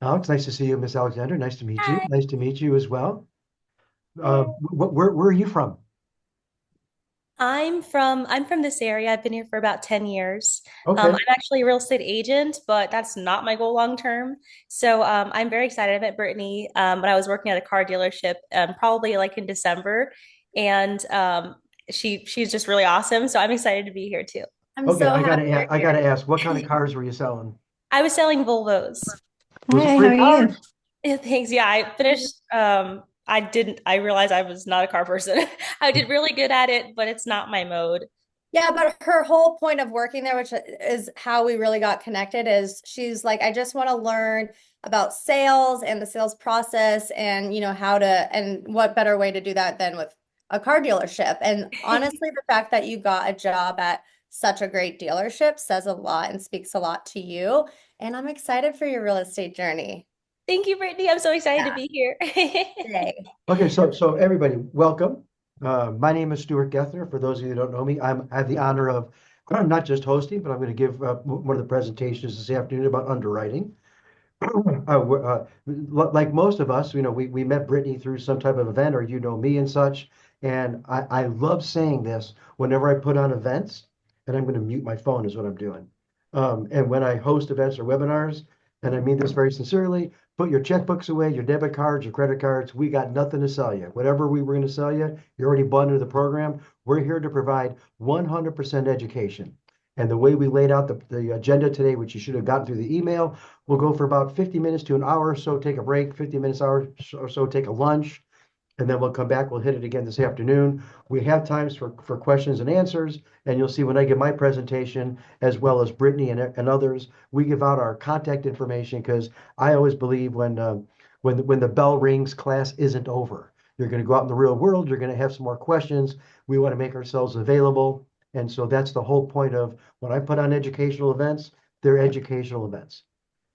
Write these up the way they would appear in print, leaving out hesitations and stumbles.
Alex, nice to see you, Miss Alexander. Nice to meet you. Hi. Nice to meet you as well. Hi. Where are you from? I'm from this area. I've been here for about 10 years. I'm Okay. actually a real estate agent, but that's not my goal long term. So I'm very excited. I met Brittany when I was working at a car dealership, probably like in December, and she's just really awesome. So I'm excited to be here too. I'm Okay. so happy you're I gotta here. ask, what kind of cars were you selling? I was selling Volvos. Was it Hi, how free are you? Um, Oh, yeah, thanks. Yeah, I finished. I realized I was not a car person. I did really good at it, but it's not my mode. Yeah, but her whole point of working there, which is how we really got connected, is she's like, I just want to learn about sales and the sales process and how to and what better way to do that than with a car dealership. And honestly, the fact that you got a job at such a great dealership says a lot and speaks a lot to you. And I'm excited for your real estate journey. Thank you, Brittany. I'm so excited to Yeah. be here. Today. Okay, so everybody, welcome. My name is Stuart Gethner. For those of you who don't know me, I have the honor of not just hosting, but I'm going to give one of the presentations this afternoon about underwriting. Like most of us, we met Brittany through some type of event, or you know me and such. And I love saying this whenever I put on events, and I'm going to mute my phone is what I'm doing. And when I host events or webinars, and I mean this very sincerely, put your checkbooks away, your debit cards, your credit cards. We got nothing to sell you. Whatever we were going to sell you, you're already bought into the program. We're here to provide 100% education. And the way we laid out the agenda today, which you should have gotten through the email, we'll go for about 50 minutes to an hour or so, take a break, 50 minutes hour or so, take a lunch, and then we'll come back. We'll hit it again this afternoon. We have times for questions and answers, and you'll see when I give my presentation, as well as Brittany and others, we give out our contact information because I always believe when the bell rings, class isn't over. You're going to go out in the real world. You're going to have some more questions. We want to make ourselves available. And so that's the whole point of when I put on educational events, they're educational events.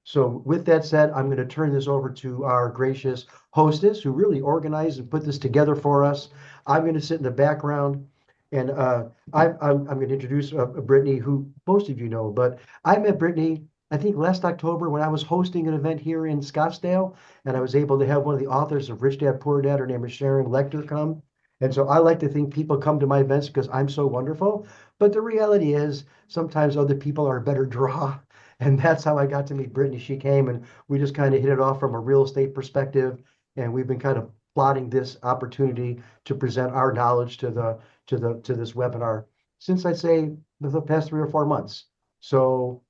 So with that said, I'm going to turn this over to our gracious hostess who really organized and put this together for us. I'm going to sit in the background and I'm going to introduce Brittany, who most of you know, but I met Brittany, I think last October when I was hosting an event here in Scottsdale, and I was able to have one of the authors of Rich Dad Poor Dad, her name is Sharon Lechter, come. And so I like to think people come to my events because I'm so wonderful. But the reality is sometimes other people are a better draw. And that's how I got to meet Brittany. She came and we just kind of hit it off from a real estate perspective. And we've been kind of plotting this opportunity to present our knowledge to this webinar since I'd say the past 3 or 4 months. So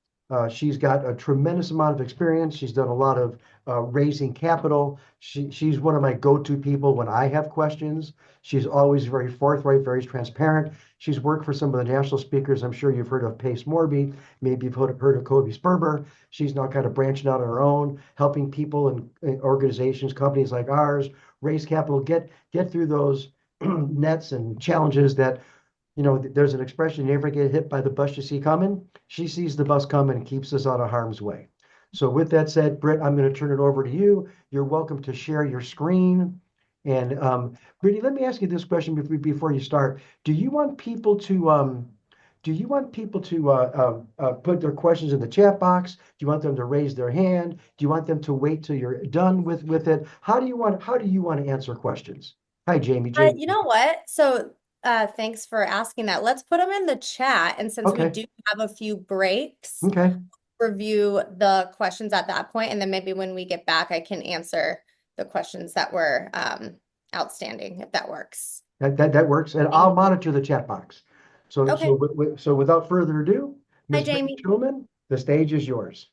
she's got a tremendous amount of experience. She's done a lot of raising capital. She's one of my go-to people when I have questions. She's always very forthright, very transparent. She's worked for some of the national speakers. I'm sure you've heard of Pace Morby. Maybe you've heard of Kobe Sperber. She's now kind of branching out on her own, helping people and organizations, companies like ours, raise capital, get through those nets and challenges that, there's an expression, you never get hit by the bus you see coming. She sees the bus coming and keeps us out of harm's way. So with that said, Britt, I'm going to turn it over to you. You're welcome to share your screen. And Brittany, let me ask you this question before you start. Do you want people to put their questions in the chat box? Do you want them to raise their hand? Do you want them to wait till you're done with it? How do you want to answer questions? Hi, Jamie. Jamie. You know what? So, thanks for asking that. Let's put them in the chat. And since we Okay. do have a few breaks, Okay. review the questions at that point, and then maybe when we get back, I can answer the questions that were outstanding, if that works. That works, and Thank I'll you. monitor the chat box. Okay. So without further ado, Hi, Ms. Brittany Jamie. Schulman, the stage is yours.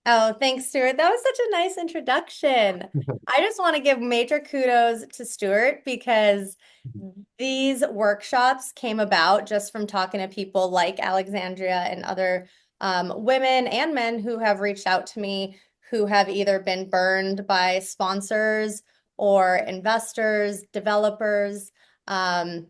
Oh, thanks, Stuart. That was such a nice introduction. I just want to give major kudos to Stuart because these workshops came about just from talking to people like Alexandria and other women and men who have reached out to me who have either been burned by sponsors or investors, developers. Um,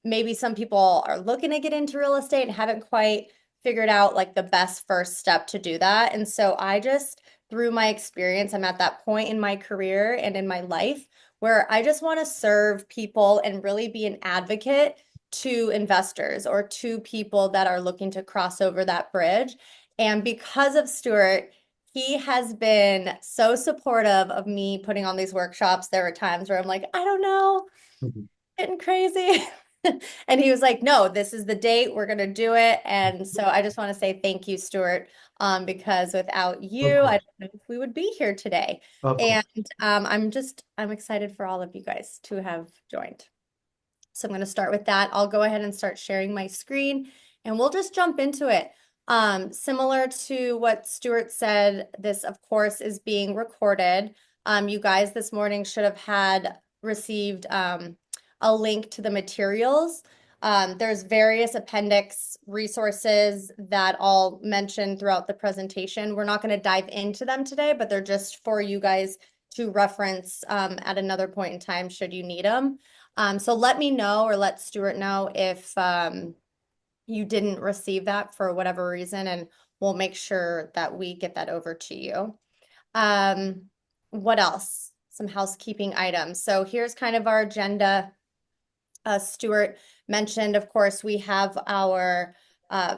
maybe some people are looking to get into real estate and haven't quite figured out like the best first step to do that. And so I just, through my experience, I'm at that point in my career and in my life where I just want to serve people and really be an advocate to investors or to people that are looking to cross over that bridge. And because of Stuart, He has been so supportive of me putting on these workshops. There were times where I'm like, I don't know, Mhm. getting crazy. And he was like, no, this is the date. We're going to do it. And so I just want to say thank you, Stuart, because without Of you, I course. don't know if we would be here today. Of course. And I'm excited for all of you guys to have joined. So I'm going to start with that. I'll go ahead and start sharing my screen and we'll just jump into it. Similar to what Stuart said, this of course is being recorded. You guys this morning should have had received a link to the materials. There's various appendix resources that I'll mention throughout the presentation. We're not going to dive into them today, but they're just for you guys to reference at another point in time should you need them. So let me know or let Stuart know if you didn't receive that for whatever reason, and we'll make sure that we get that over to you. Um, what else? Some housekeeping items. So here's kind of our agenda. Stuart mentioned, of course, we have our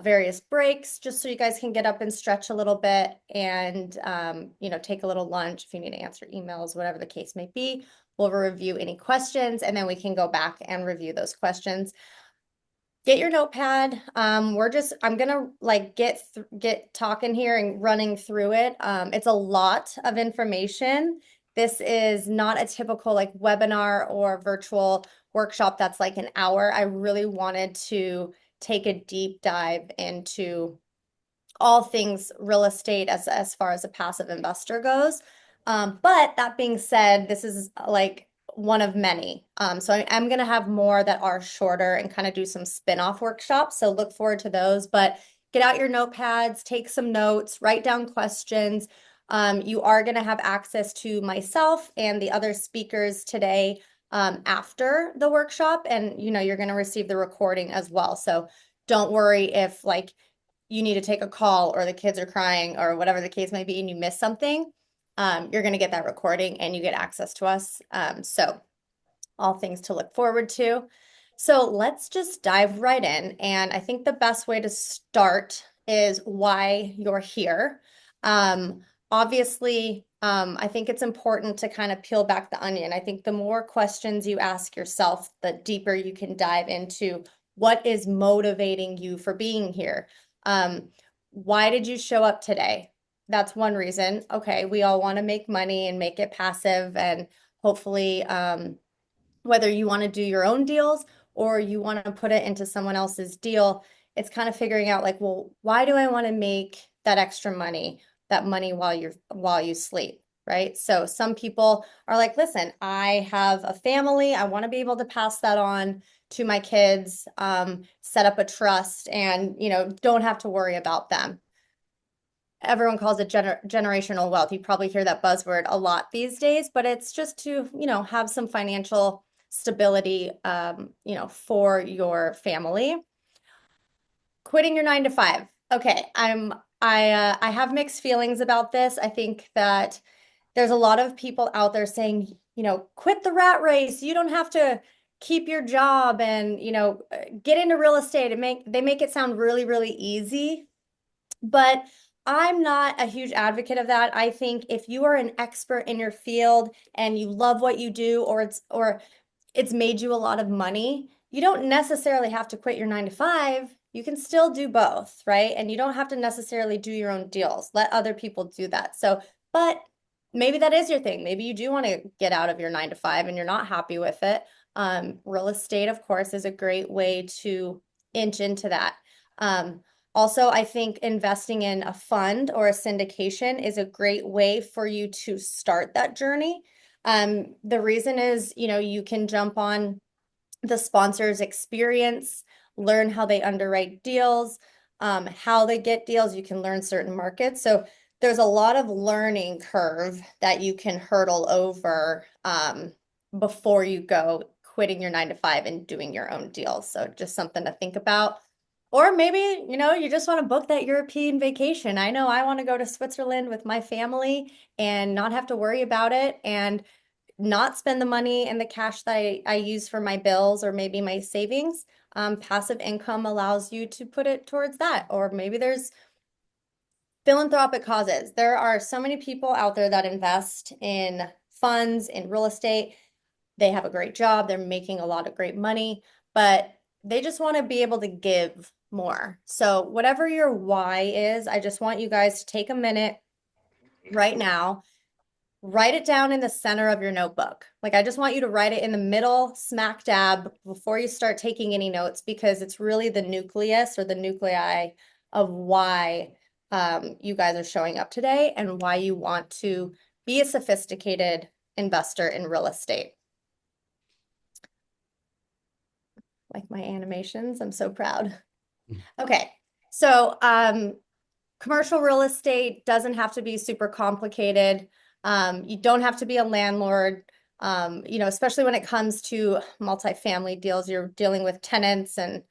various breaks just so you guys can get up and stretch a little bit and, take a little lunch if you need to answer emails, whatever the case may be. We'll review any questions and then we can go back and review those questions. Get your notepad. I'm gonna like get talking here and running through it. It's a lot of information. This is not a typical like webinar or virtual workshop that's like an hour. I really wanted to take a deep dive into all things real estate as far as a passive investor goes. But that being said, this is like one of many. So I'm going to have more that are shorter and kind of do some spin-off workshops. So look forward to those. But get out your notepads, take some notes, write down questions. You are going to have access to myself and the other speakers today after the workshop, and you're going to receive the recording as well. So don't worry if like you need to take a call or the kids are crying or whatever the case may be and you miss something, you're going to get that recording and you get access to us. So all things to look forward to. So let's just dive right in. And I think the best way to start is why you're here. Obviously, I think it's important to kind of peel back the onion. I think the more questions you ask yourself, the deeper you can dive into what is motivating you for being here. Why did you show up today? That's one reason. Okay, we all want to make money and make it passive and hopefully whether you want to do your own deals or you want to put it into someone else's deal, it's kind of figuring out like, well, why do I want to make that extra money, that money while you sleep, right? So some people are like, listen, I have a family, I want to be able to pass that on to my kids, set up a trust and, don't have to worry about them. Everyone calls it generational wealth. You probably hear that buzzword a lot these days, but it's just to, have some financial stability, for your family. Quitting your 9 to 5. Okay, I have mixed feelings about this. I think that there's a lot of people out there saying, quit the rat race. You don't have to keep your job and, get into real estate and they make it sound really, really easy. But I'm not a huge advocate of that. I think if you are an expert in your field and you love what you do, or it's made you a lot of money, you don't necessarily have to quit your 9 to 5. You can still do both, right? And you don't have to necessarily do your own deals. Let other people do that. So, but maybe that is your thing. Maybe you do want to get out of your 9 to 5 and you're not happy with it. Real estate, of course, is a great way to inch into that. Also, I think investing in a fund or a syndication is a great way for you to start that journey. The reason is, you can jump on the sponsor's experience, learn how they underwrite deals, how they get deals. You can learn certain markets. So there's a lot of learning curve that you can hurdle over before you go quitting your 9 to 5 and doing your own deals. So just something to think about. Or maybe, you just want to book that European vacation. I know I want to go to Switzerland with my family and not have to worry about it and not spend the money and the cash that I use for my bills or maybe my savings. Passive income allows you to put it towards that. Or maybe there's Philanthropic causes. There are so many people out there that invest in funds, in real estate. They have a great job, they're making a lot of great money, but they just want to be able to give more. So, whatever your why is, I just want you guys to take a minute right now, write it down in the center of your notebook. Like, I just want you to write it in the middle, smack dab, before you start taking any notes, because it's really the nucleus or the nuclei of why you guys are showing up today and why you want to be a sophisticated investor in real estate. Like my animations, I'm so proud. Okay, so commercial real estate doesn't have to be super complicated. You don't have to be a landlord. Especially when it comes to multifamily deals, you're dealing with tenants and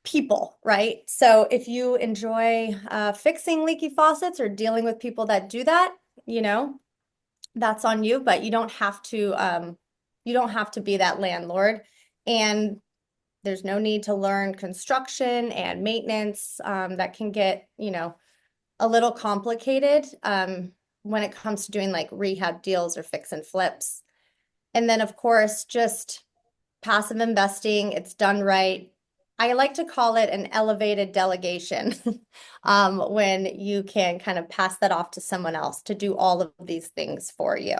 people, right? So if you enjoy fixing leaky faucets or dealing with people that do that, that's on you, but you don't have to be that landlord. And there's no need to learn construction and maintenance. That can get, a little complicated when it comes to doing like rehab deals or fix and flips. And then, of course, just passive investing, it's done right. I like to call it an elevated delegation when you can kind of pass that off to someone else to do all of these things for you.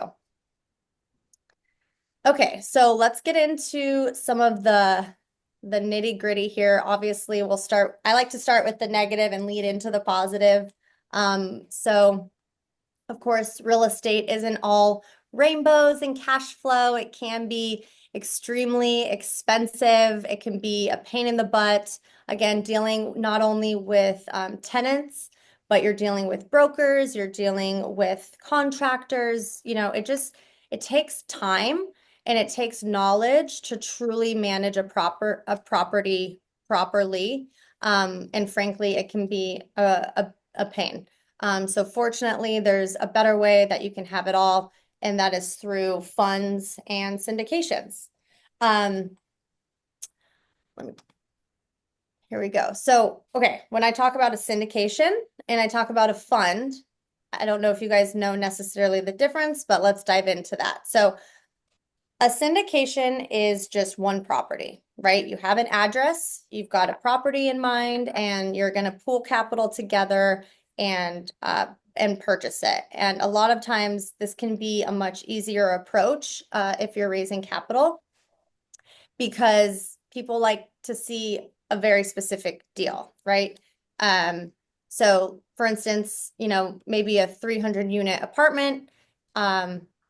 Okay, so let's get into some of the nitty gritty here. Obviously, I like to start with the negative and lead into the positive. So of course, real estate isn't all rainbows and cash flow. It can be extremely expensive. It can be a pain in the butt. Again, dealing not only with tenants, but you're dealing with brokers, you're dealing with contractors. It takes time and it takes knowledge to truly manage a property properly. And frankly, it can be a pain. So fortunately, there's a better way that you can have it all, and that is through funds and syndications. Here we go. So, okay, when I talk about a syndication and I talk about a fund, I don't know if you guys know necessarily the difference, but let's dive into that. So, a syndication is just one property, right? You have an address, you've got a property in mind, and you're going to pool capital together and purchase it. And a lot of times this can be a much easier approach if you're raising capital, because people like to see a very specific deal, right? So for instance, maybe a 300 unit apartment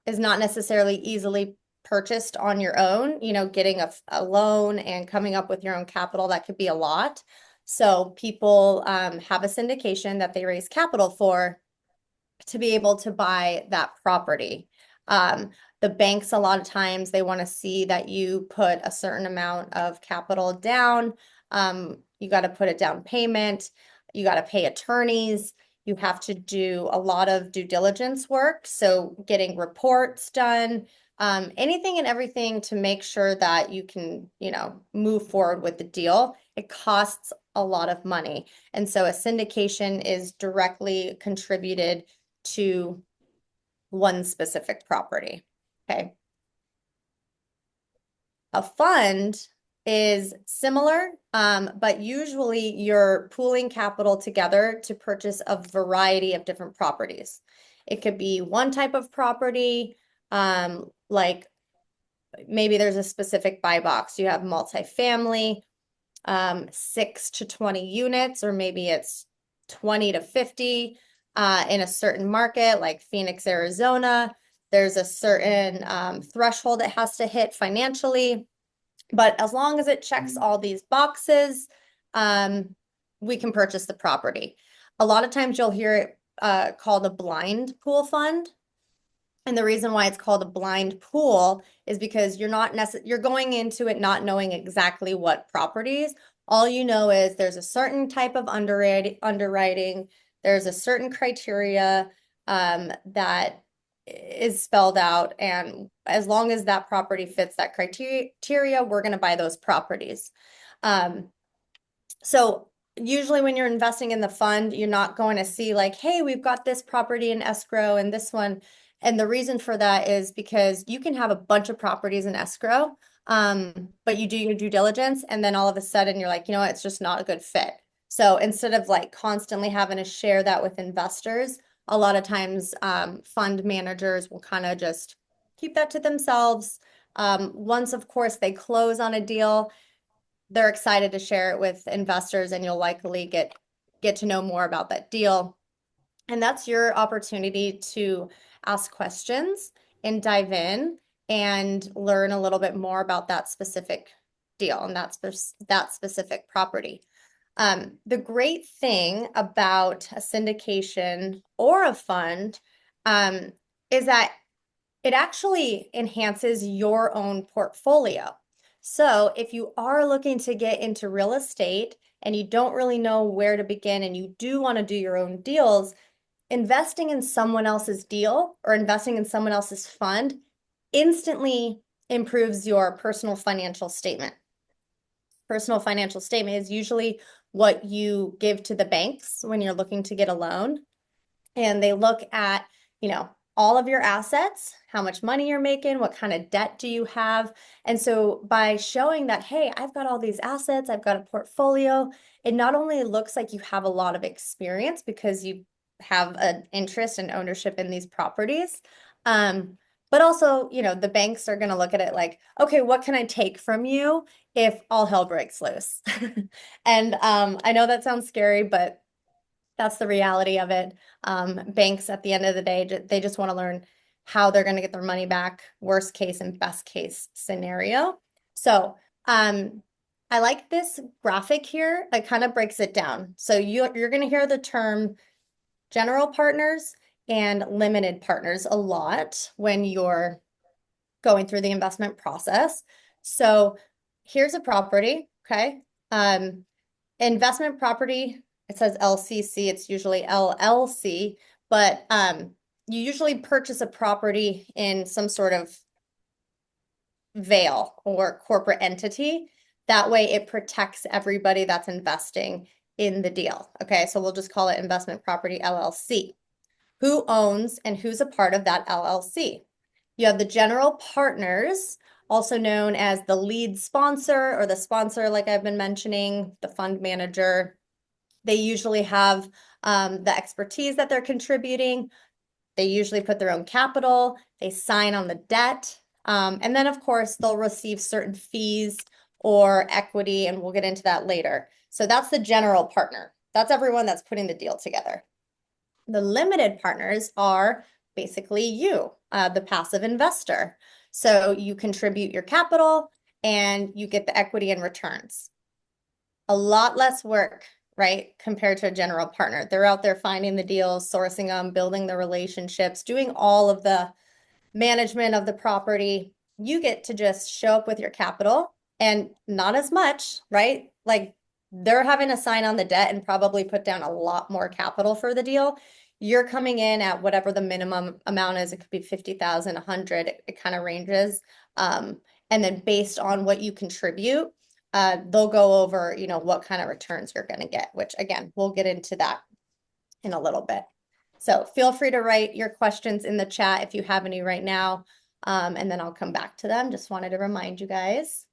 is not necessarily easily purchased on your own. Getting a loan and coming up with your own capital, that could be a lot. So people have a syndication that they raise capital for to be able to buy that property. The banks, a lot of times, they want to see that you put a certain amount of capital down. You got to put a down payment. You got to pay attorneys. You have to do a lot of due diligence work. So getting reports done, anything and everything to make sure that you can, move forward with the deal. It costs a lot of money. And so a syndication is directly contributed to one specific property. Okay. A fund is similar, but usually you're pooling capital together to purchase a variety of different properties. It could be one type of property, like maybe there's a specific buy box. You have multifamily, 6 to 20 units, or maybe it's 20 to 50 in a certain market like Phoenix, Arizona. There's a certain threshold it has to hit financially. But as long as it checks all these boxes, we can purchase the property. A lot of times you'll hear it called a blind pool fund. And the reason why it's called a blind pool is because you're going into it not knowing exactly what properties. All you know is there's a certain type of underwriting, there's a certain criteria that is spelled out, and as long as that property fits that criteria, we're going to buy those properties. So usually when you're investing in the fund, you're not going to see like, hey, we've got this property in escrow and this one. And the reason for that is because you can have a bunch of properties in escrow, but you do your due diligence, and then all of a sudden you're like, you know what, it's just not a good fit. So instead of like constantly having to share that with investors, a lot of times fund managers will kind of just keep that to themselves. Once, of course, they close on a deal, they're excited to share it with investors, and you'll likely get to know more about that deal. And that's your opportunity to ask questions and dive in and learn a little bit more about that specific deal and that specific property. The great thing about a syndication or a fund is that it actually enhances your own portfolio. So if you are looking to get into real estate and you don't really know where to begin and you do want to do your own deals, investing in someone else's deal or investing in someone else's fund instantly improves your personal financial statement. Personal financial statement is usually what you give to the banks when you're looking to get a loan. And they look at, you know, all of your assets, how much money you're making, what kind of debt do you have. And so by showing that, hey, I've got all these assets, I've got a portfolio, it not only looks like you have a lot of experience because you have an interest and ownership in these properties, but also, you know, the banks are going to look at it like, okay, what can I take from you if all hell breaks loose? And I know that sounds scary, but that's the reality of it. Banks at the end of the day, they just want to learn how they're going to get their money back, worst case and best case scenario. So I like this graphic here. It kind of breaks it down. So you're going to hear the term general partners and limited partners a lot when you're going through the investment process. So here's a property, okay? Investment property, it says LCC, it's usually LLC, but you usually purchase a property in some sort of veil or corporate entity. That way it protects everybody that's investing in the deal. Okay, so we'll just call it investment property LLC. Who owns and who's a part of that LLC? You have the general partners, also known as the lead sponsor or the sponsor, like I've been mentioning, the fund manager. They usually have the expertise that they're contributing. They usually put their own capital. They sign on the debt. And then, of course, they'll receive certain fees or equity, and we'll get into that later. So that's the general partner. That's everyone that's putting the deal together. The limited partners are basically you, the passive investor. So you contribute your capital and you get the equity and returns. A lot less work, right, compared to a general partner. They're out there finding the deals, sourcing them, building the relationships, doing all of the management of the property. You get to just show up with your capital and not as much, right? Like they're having to sign on the debt and probably put down a lot more capital for the deal. You're coming in at whatever the minimum amount is. It could be 50,000, 100. It kind of ranges. And then based on what you contribute, they'll go over, you know, what kind of returns you're going to get, which again, we'll get into that in a little bit. So feel free to write your questions in the chat if you have any right now, and then I'll come back to them. Just wanted to remind you guys.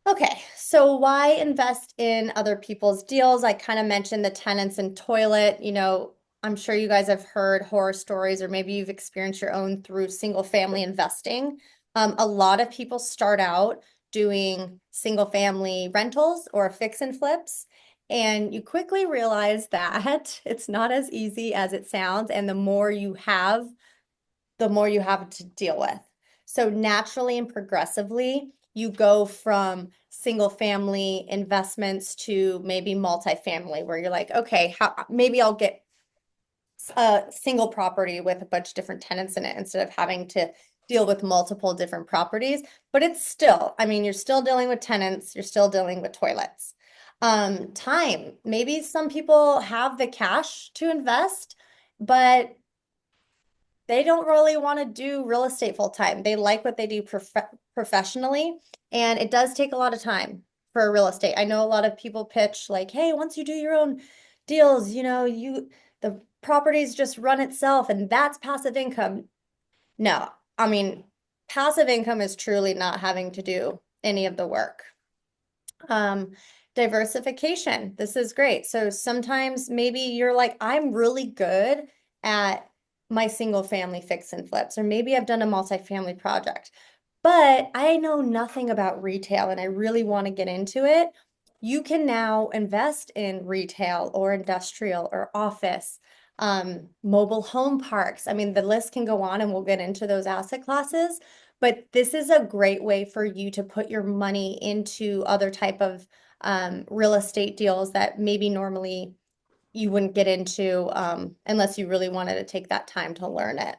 Okay, so why invest in other people's deals? I kind of mentioned the tenants and toilet. You know, I'm sure you guys have heard horror stories, or maybe you've experienced your own through single family investing. A lot of people start out doing single family rentals or fix and flips, and you quickly realize that it's not as easy as it sounds, and the more you have, the more you have to deal with. So naturally and progressively, you go from single family investments to maybe multifamily, where you're like, okay, maybe I'll get a single property with a bunch of different tenants in it instead of having to deal with multiple different properties. But it's still, I mean, you're still dealing with tenants, you're still dealing with toilets. Time, maybe some people have the cash to invest, but they don't really want to do real estate full time. They like what they do professionally, and it does take a lot of time for real estate. I know a lot of people pitch like, hey, once you do your own deals, the properties just run itself and that's passive income. No, I mean, passive income is truly not having to do any of the work. Um, Diversification. This is great. So sometimes maybe you're like, I'm really good at my single family fix and flips, or maybe I've done a multifamily project, but I know nothing about retail and I really want to get into it. You can now invest in retail or industrial or office, mobile home parks. I mean, the list can go on and we'll get into those asset classes. But this is a great way for you to put your money into other type of real estate deals that maybe normally you wouldn't get into unless you really wanted to take that time to learn it.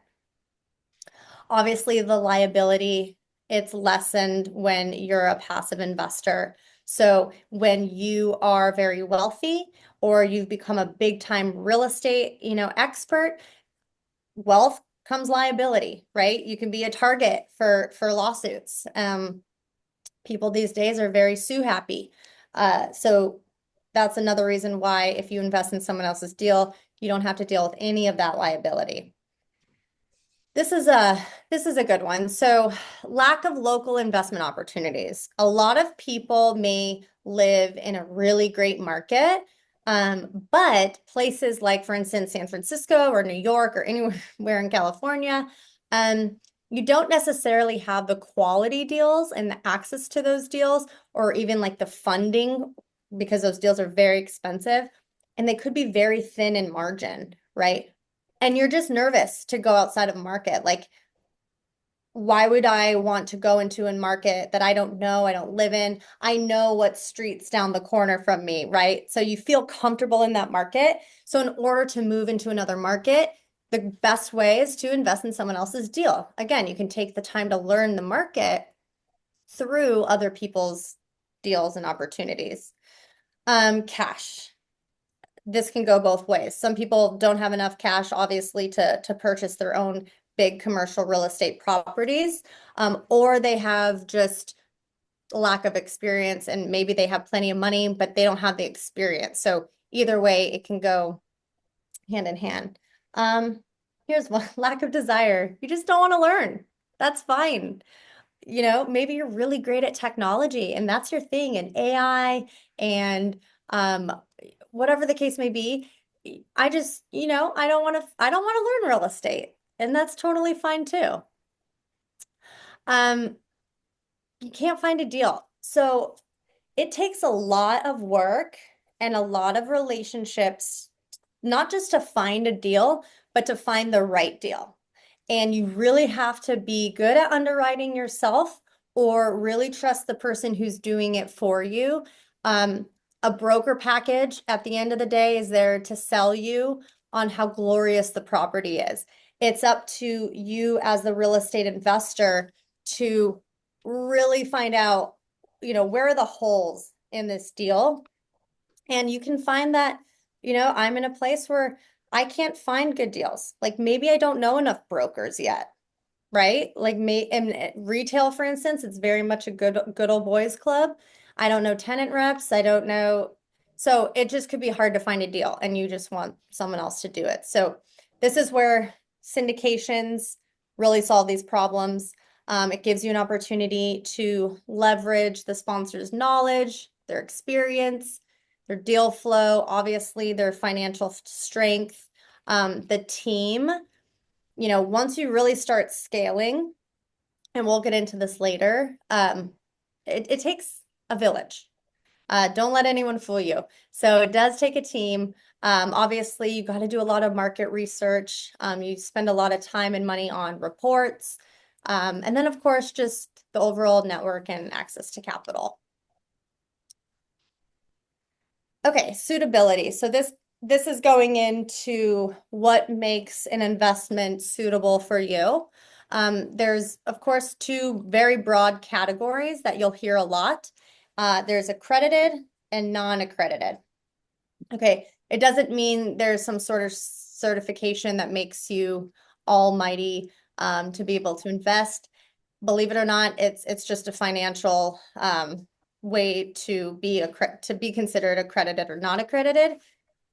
Obviously, the liability, it's lessened when you're a passive investor. So when you are very wealthy or you've become a big time real estate, expert, wealth comes liability, right? You can be a target for lawsuits. People these days are very sue happy. So that's another reason why if you invest in someone else's deal, you don't have to deal with any of that liability. This is a good one. So lack of local investment opportunities. A lot of people may live in a really great market, but places like, for instance, San Francisco or New York or anywhere in California, you don't necessarily have the quality deals and the access to those deals, or even like the funding, because those deals are very expensive and they could be very thin in margin, right? And you're just nervous to go outside of a market. Like, why would I want to go into a market that I don't know, I don't live in? I know what street's down the corner from me, right? So you feel comfortable in that market. So in order to move into another market, the best way is to invest in someone else's deal. Again, you can take the time to learn the market through other people's deals and opportunities. Cash. This can go both ways. Some people don't have enough cash, obviously, to purchase their own big commercial real estate properties, or they have just lack of experience and maybe they have plenty of money, but they don't have the experience. So either way, it can go hand in hand. Here's one, lack of desire. You just don't want to learn. That's fine. Maybe you're really great at technology and that's your thing, and AI and whatever the case may be. I just, I don't want to learn real estate, and that's totally fine too. Um, you can't find a deal. So it takes a lot of work and a lot of relationships, not just to find a deal, but to find the right deal. And you really have to be good at underwriting yourself or really trust the person who's doing it for you. A broker package at the end of the day is there to sell you on how glorious the property is. It's up to you as the real estate investor to really find out, where are the holes in this deal? And you can find that, I'm in a place where I can't find good deals. Like maybe I don't know enough brokers yet, right? Like in retail, for instance, it's very much a good old boys club. I don't know tenant reps. I don't know. So it just could be hard to find a deal and you just want someone else to do it. So this is where syndications really solve these problems. It gives you an opportunity to leverage the sponsor's knowledge, their experience, their deal flow, obviously their financial strength, the team. Once you really start scaling, and we'll get into this later, it takes a village. Don't let anyone fool you. So it does take a team. Obviously, you got to do a lot of market research. You spend a lot of time and money on reports. And then, of course, just the overall network and access to capital. Okay, suitability. So this is going into what makes an investment suitable for you. There's, of course, two very broad categories that you'll hear a lot. There's accredited and non-accredited. Okay, it doesn't mean there's some sort of certification that makes you almighty to be able to invest. Believe it or not, it's just a financial way to be considered accredited or not accredited.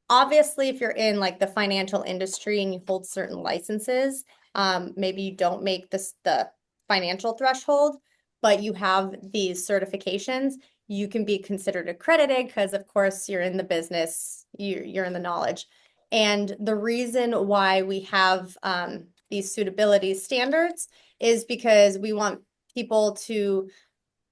Obviously, if you're in like the financial industry and you hold certain licenses, maybe you don't make the financial threshold, but you have these certifications, you can be considered accredited because, of course, you're in the business, you're in the knowledge. And the reason why we have these suitability standards is because we want people to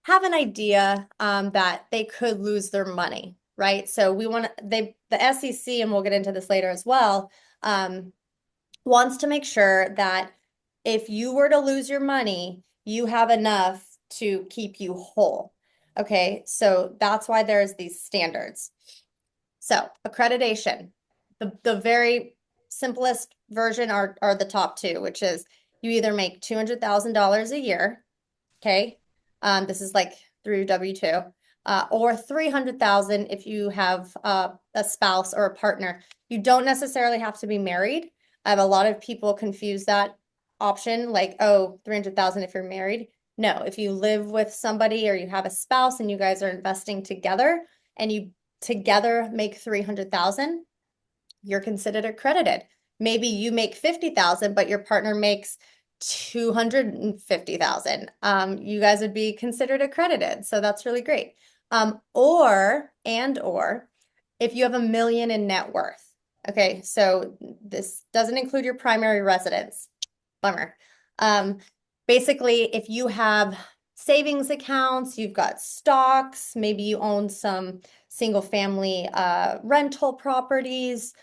have an idea that they could lose their money, right? So we want the SEC, and we'll get into this later as well, wants to make sure that if you were to lose your money, you have enough to keep you whole. Okay, so that's why there's these standards. So accreditation, the very simplest version are the top two, which is you either make $200,000 a year, okay? This is like through W-2, or 300,000 if you have a spouse or a partner. You don't necessarily have to be married. I have a lot of people confuse that option, like, oh, 300,000 if you're married. No, if you live with somebody or you have a spouse and you guys are investing together and you together make 300,000, you're considered accredited. Maybe you make 50,000, but your partner makes 250,000. You guys would be considered accredited. So that's really great. Or if you have $1 million in net worth. Okay, so this doesn't include your primary residence. Bummer. Basically, if you have savings accounts, you've got stocks, maybe you own some single family rental properties,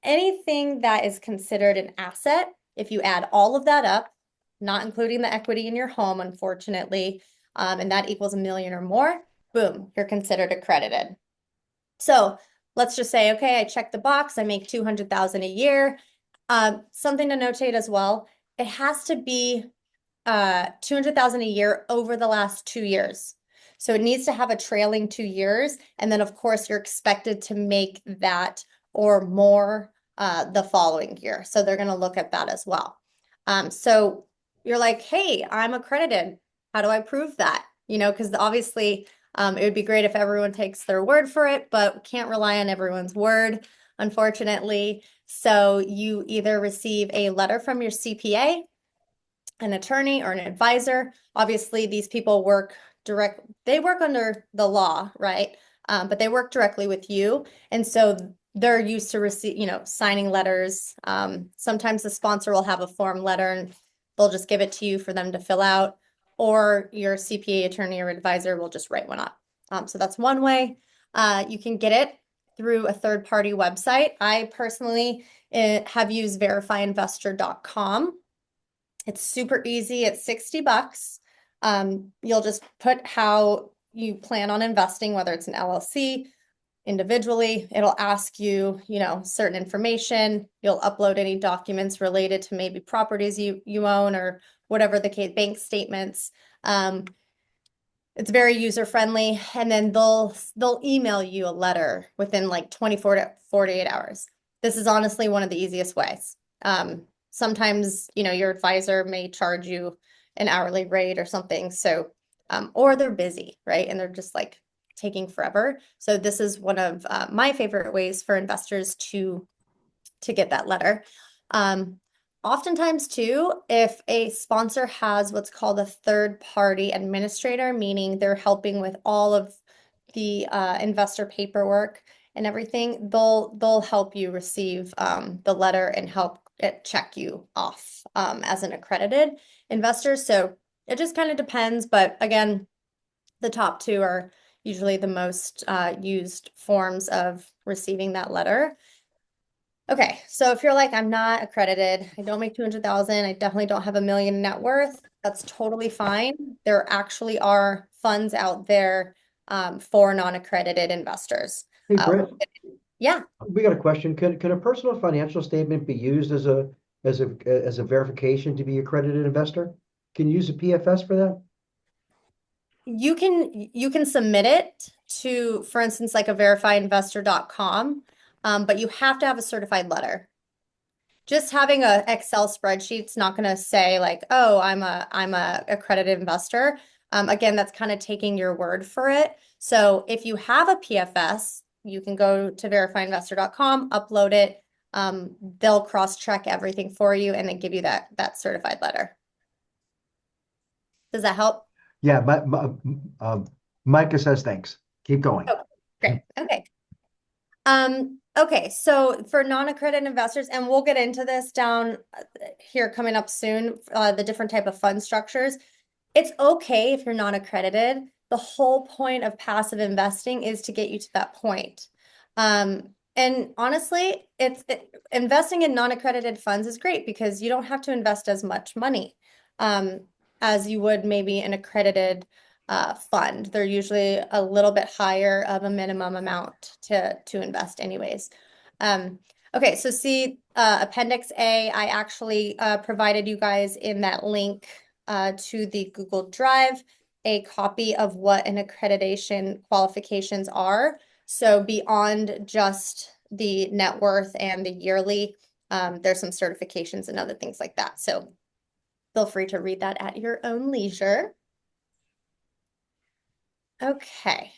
anything that is considered an asset, if you add all of that up, not including the equity in your home, unfortunately, and that equals $1 million or more, boom, you're considered accredited. So let's just say, okay, I check the box, I make 200,000 a year. Something to notate as well, it has to be 200,000 a year over the last 2 years. So it needs to have a trailing 2 years. And then of course you're expected to make that or more the following year. So they're going to look at that as well. So you're like, hey, I'm accredited. How do I prove that? You know, because obviously it would be great if everyone takes their word for it, but can't rely on everyone's word, unfortunately. So you either receive a letter from your CPA, an attorney, or an advisor. Obviously, these people they work under the law, right? But they work directly with you. And so they're used to signing letters. Sometimes the sponsor will have a form letter and they'll just give it to you for them to fill out, or your CPA attorney or advisor will just write one up. So that's one way. You can get it through a third-party website. I personally have used verifyinvestor.com. It's super easy. It's $60. You'll just put how you plan on investing, whether it's an LLC, individually. It'll ask you, certain information. You'll upload any documents related to maybe properties you own or whatever the case, bank statements. It's very user-friendly, and then they'll email you a letter within like 24 to 48 hours. This is honestly one of the easiest ways. Sometimes, your advisor may charge you an hourly rate or something. So, or they're busy, right? And they're just like taking forever. So this is one of my favorite ways for investors to get that letter. Oftentimes too, if a sponsor has what's called a third-party administrator, meaning they're helping with all of the investor paperwork and everything, they'll help you receive the letter and help check you off as an accredited investor. So it just kind of depends, but again, the top two are usually the most used forms of receiving that letter. Okay, so if you're like, I'm not accredited, I don't make 200,000, I definitely don't have $1 million in net worth, that's totally fine. There actually are funds out there for non-accredited investors. Hey, Brett, Yeah. we got a question. Can a personal financial statement be used as a verification to be accredited investor? Can you use a PFS for that? You can submit it to, for instance, like a verifyinvestor.com, but you have to have a certified letter. Just having a Excel spreadsheet's not going to say like, oh, I'm a accredited investor. Again, that's kind of taking your word for it. So if you have a PFS, you can go to verifyinvestor.com, upload it. They'll cross-check everything for you and then give you that certified letter. Does that help? Yeah, Micah says thanks. Keep going. Oh, great. Okay. Okay, so for non-accredited investors, and we'll get into this down here coming up soon, the different type of fund structures. It's okay if you're not accredited. The whole point of passive investing is to get you to that point. And honestly, investing in non-accredited funds is great because you don't have to invest as much money as you would maybe an accredited fund. They're usually a little bit higher of a minimum amount to invest anyways. Okay, so see Appendix A, I actually provided you guys in that link to the Google Drive a copy of what an accreditation qualifications are. So beyond just the net worth and the yearly, there's some certifications and other things like that. So feel free to read that at your own leisure. Okay.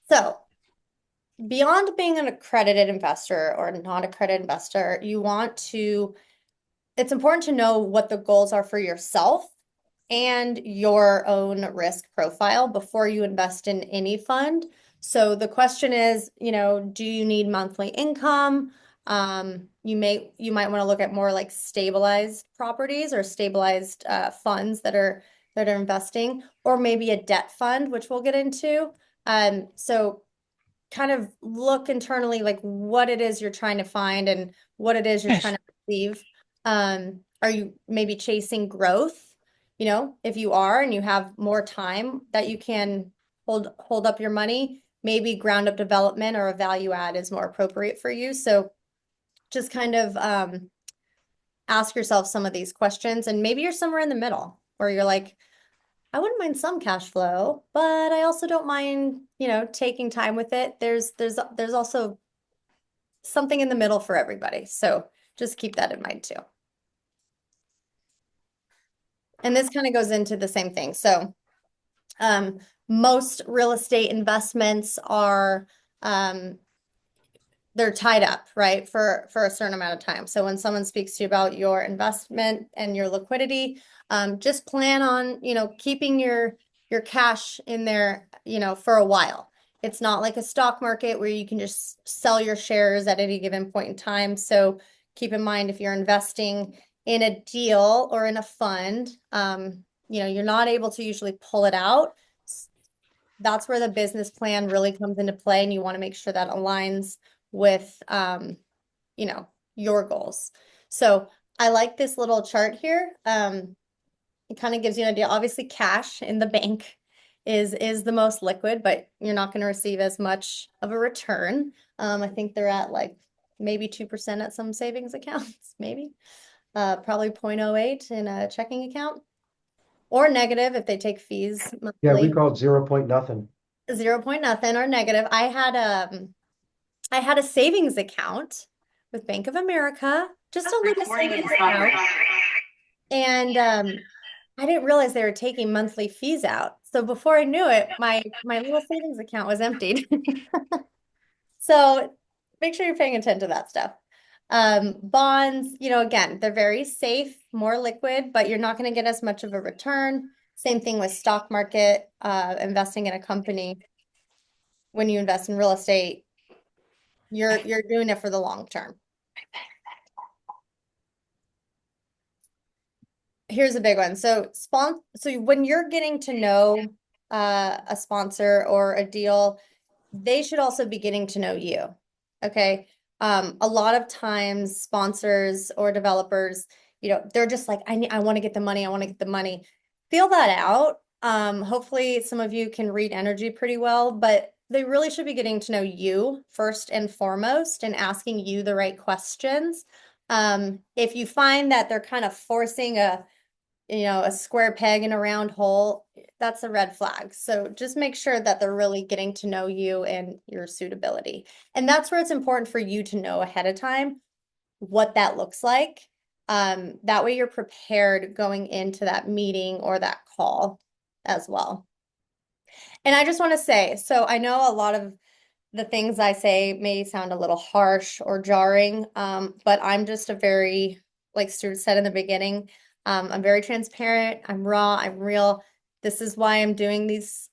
So beyond being an accredited investor or a non-accredited investor, it's important to know what the goals are for yourself and your own risk profile before you invest in any fund. So the question is, do you need monthly income? You might want to look at more like stabilized properties or stabilized funds that are investing, or maybe a debt fund, which we'll get into. So kind of look internally like what it is you're trying to find and what it is you're trying to achieve. Are you maybe chasing growth? If you are and you have more time that you can hold up your money, maybe ground up development or a value add is more appropriate for you. So just kind of ask yourself some of these questions, and maybe you're somewhere in the middle where you're like, I wouldn't mind some cash flow, but I also don't mind, taking time with it. There's also something in the middle for everybody. So just keep that in mind too. And this kind of goes into the same thing. So most real estate investments are they're tied up, right, for a certain amount of time. So when someone speaks to you about your investment and your liquidity, just plan on, keeping your cash in there, for a while. It's not like a stock market where you can just sell your shares at any given point in time. So keep in mind, if you're investing in a deal or in a fund, you're not able to usually pull it out. That's where the business plan really comes into play, and you want to make sure that aligns with, your goals. So I like this little chart here. It kind of gives you an idea. Obviously, cash in the bank is the most liquid, but you're not going to receive as much of a return. I think they're at like maybe 2% at some savings accounts, maybe. Probably 0.08 in a checking account, or negative if they take fees monthly. Yeah, we call it 0 point nothing. 0 point nothing or negative. I had a savings account with Bank of America, just a little savings account. And I didn't realize they were taking monthly fees out. So before I knew it, my little savings account was emptied. So make sure you're paying attention to that stuff. Bonds, again, they're very safe, more liquid, but you're not going to get as much of a return. Same thing with stock market, investing in a company. When you invest in real estate, you're doing it for the long term. Here's a big one. So when you're getting to know a sponsor or a deal, they should also be getting to know you. Okay. A lot of times sponsors or developers, they're just like, I want to get the money. I want to get the money. Feel that out. Hopefully some of you can read energy pretty well, but they really should be getting to know you first and foremost and asking you the right questions. If you find that they're kind of forcing a square peg in a round hole, that's a red flag. So just make sure that they're really getting to know you and your suitability. And that's where it's important for you to know ahead of time what that looks like. That way you're prepared going into that meeting or that call as well. And I just want to say, so I know a lot of the things I say may sound a little harsh or jarring, but I'm just a very, like Stuart said in the beginning, I'm very transparent, I'm raw, I'm real. This is why I'm doing these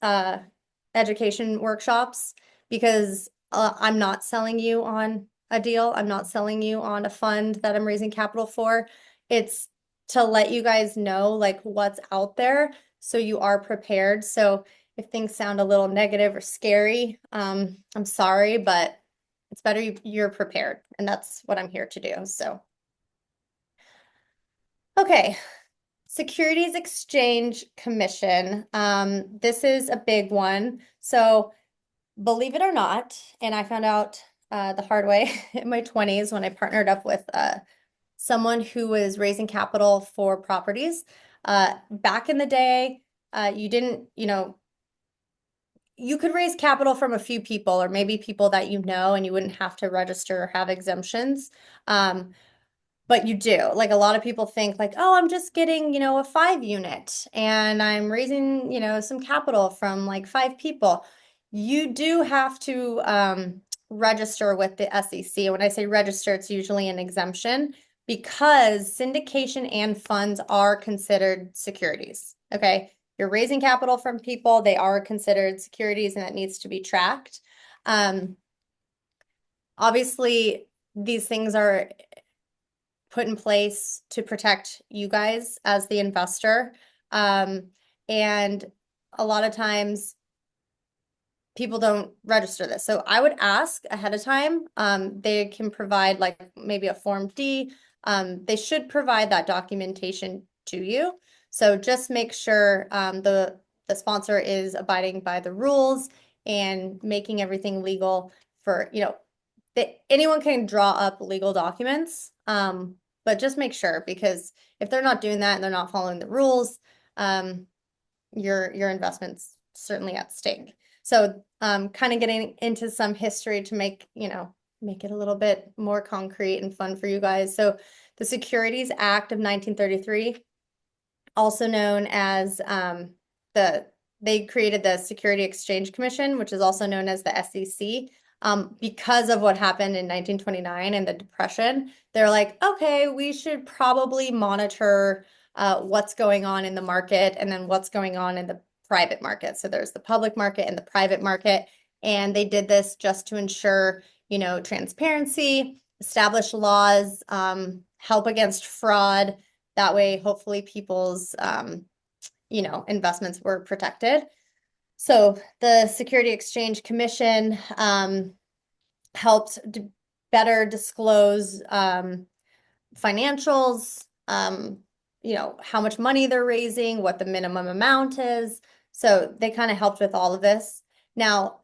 education workshops, because I'm not selling you on a deal. I'm not selling you on a fund that I'm raising capital for. It's to let you guys know like what's out there so you are prepared. So if things sound a little negative or scary, I'm sorry, but it's better you're prepared, and that's what I'm here to do. So, okay, Securities Exchange Commission. This is a big one. So, believe it or not, and I found out the hard way in my 20s when I partnered up with someone who was raising capital for properties. Back in the day, you didn't, you could raise capital from a few people or maybe people that you know, and you wouldn't have to register or have exemptions. But you do. Like a lot of people think like, oh, I'm just getting, a 5 unit and I'm raising, some capital from like 5 people. You do have to register with the SEC. When I say register, it's usually an exemption because syndication and funds are considered securities. Okay. You're raising capital from people, they are considered securities, and that needs to be tracked. Obviously, these things are put in place to protect you guys as the investor. And a lot of times people don't register this. So I would ask ahead of time. They can provide like maybe a Form D. They should provide that documentation to you. So just make sure the sponsor is abiding by the rules and making everything legal for, anyone can draw up legal documents, but just make sure, because if they're not doing that and they're not following the rules, your investment's certainly at stake. So kind of getting into some history to make it a little bit more concrete and fun for you guys. So the Securities Act of 1933, also known as they created the Security Exchange Commission, which is also known as the SEC. Because of what happened in 1929 and the Depression, they're like, okay, we should probably monitor what's going on in the market and then what's going on in the private market. So there's the public market and the private market. And they did this just to ensure, transparency, establish laws, help against fraud. That way, hopefully people's, investments were protected. So the Security Exchange Commission helped better disclose financials, how much money they're raising, what the minimum amount is. So they kind of helped with all of this. Now,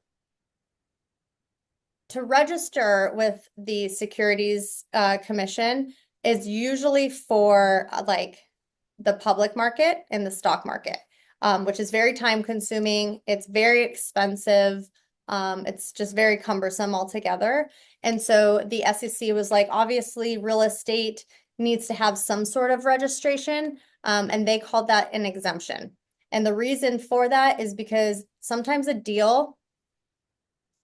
to register with the Securities Commission is usually for like the public market and the stock market, which is very time consuming. It's very expensive. It's just very cumbersome altogether. And so the SEC was like, obviously, real estate needs to have some sort of registration, and they called that an exemption. And the reason for that is because sometimes a deal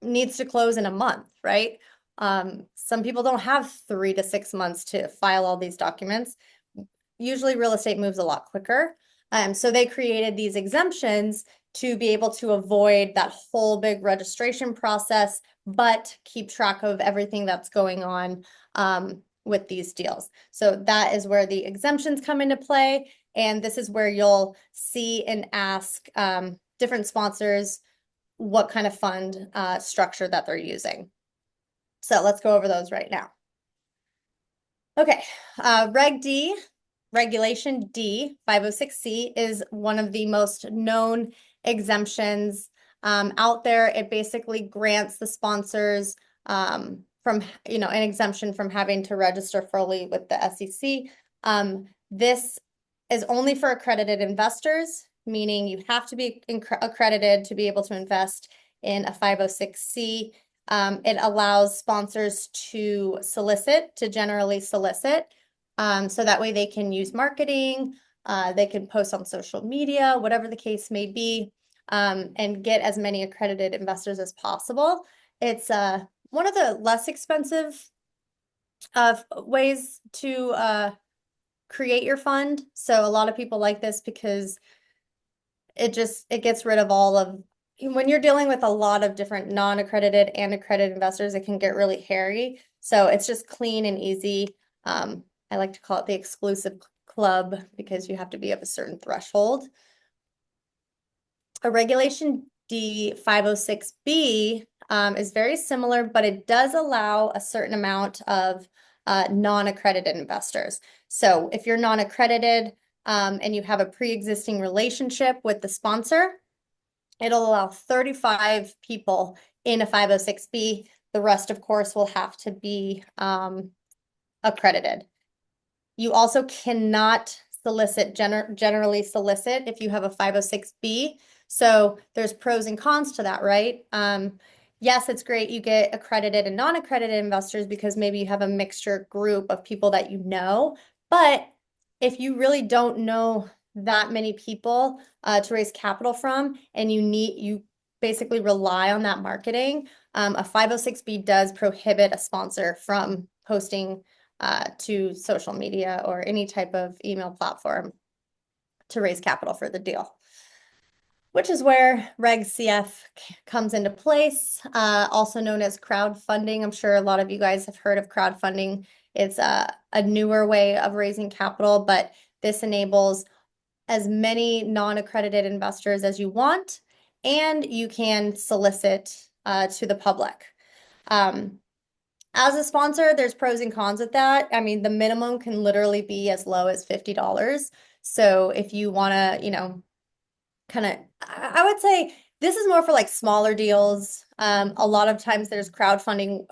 needs to close in a month, right? Some people don't have 3 to 6 months to file all these documents. Usually real estate moves a lot quicker. So they created these exemptions to be able to avoid that whole big registration process, but keep track of everything that's going on with these deals. So that is where the exemptions come into play. And this is where you'll see and ask different sponsors what kind of fund structure that they're using. So let's go over those right now. Okay, Reg D, Regulation D, 506C is one of the most known exemptions out there. It basically grants the sponsors from, an exemption from having to register fully with the SEC. This is only for accredited investors, meaning you have to be accredited to be able to invest in a 506C. It allows sponsors to generally solicit So that way they can use marketing, they can post on social media, whatever the case may be, and get as many accredited investors as possible. It's one of the less expensive ways to create your fund. So a lot of people like this because it gets rid of all of when you're dealing with a lot of different non-accredited and accredited investors, it can get really hairy. So it's just clean and easy. I like to call it the exclusive club because you have to be of a certain threshold. A Regulation D 506B is very similar, but it does allow a certain amount of non-accredited investors. So if you're non-accredited and you have a pre-existing relationship with the sponsor, it'll allow 35 people in a 506B. The rest, of course, will have to be accredited. You also cannot generally solicit if you have a 506B. So there's pros and cons to that, right? Yes, it's great you get accredited and non-accredited investors because maybe you have a mixture group of people that you know. But if you really don't know that many people to raise capital from, and you basically rely on that marketing, a 506B does prohibit a sponsor from posting to social media or any type of email platform to raise capital for the deal, which is where Reg CF comes into place, also known as crowdfunding. I'm sure a lot of you guys have heard of crowdfunding. It's a newer way of raising capital, but this enables as many non-accredited investors as you want, and you can solicit to the public. As a sponsor, there's pros and cons with that. I mean, the minimum can literally be as low as $50. So if you want to, I would say this is more for like smaller deals. A lot of times there's crowdfunding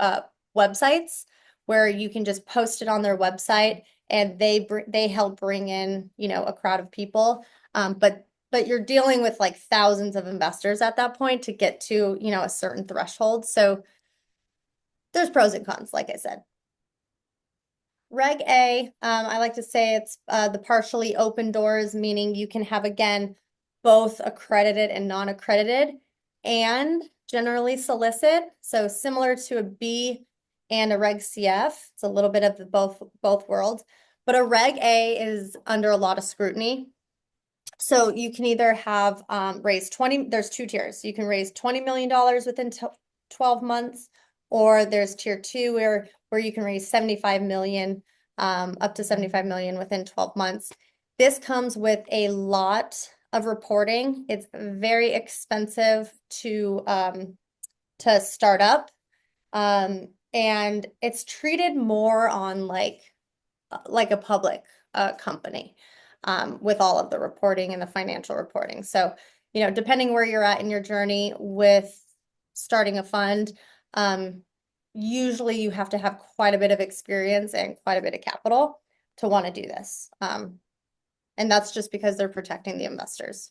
websites where you can just post it on their website and they help bring in, a crowd of people. But you're dealing with like thousands of investors at that point to get to, a certain threshold. So there's pros and cons, like I said. Reg A, I like to say it's the partially open doors, meaning you can have, again, both accredited and non-accredited, and generally solicit. So similar to a B and a Reg CF, it's a little bit of the both worlds. But a Reg A is under a lot of scrutiny. So you can either have raised 20, there's two tiers. You can raise $20 million within 12 months, or there's tier 2 where you can raise 75 million, up to 75 million within 12 months. This comes with a lot of reporting. It's very expensive to start up. And it's treated more on like a public company with all of the reporting and the financial reporting. So, depending where you're at in your journey with starting a fund, usually you have to have quite a bit of experience and quite a bit of capital to want to do this. And that's just because they're protecting the investors.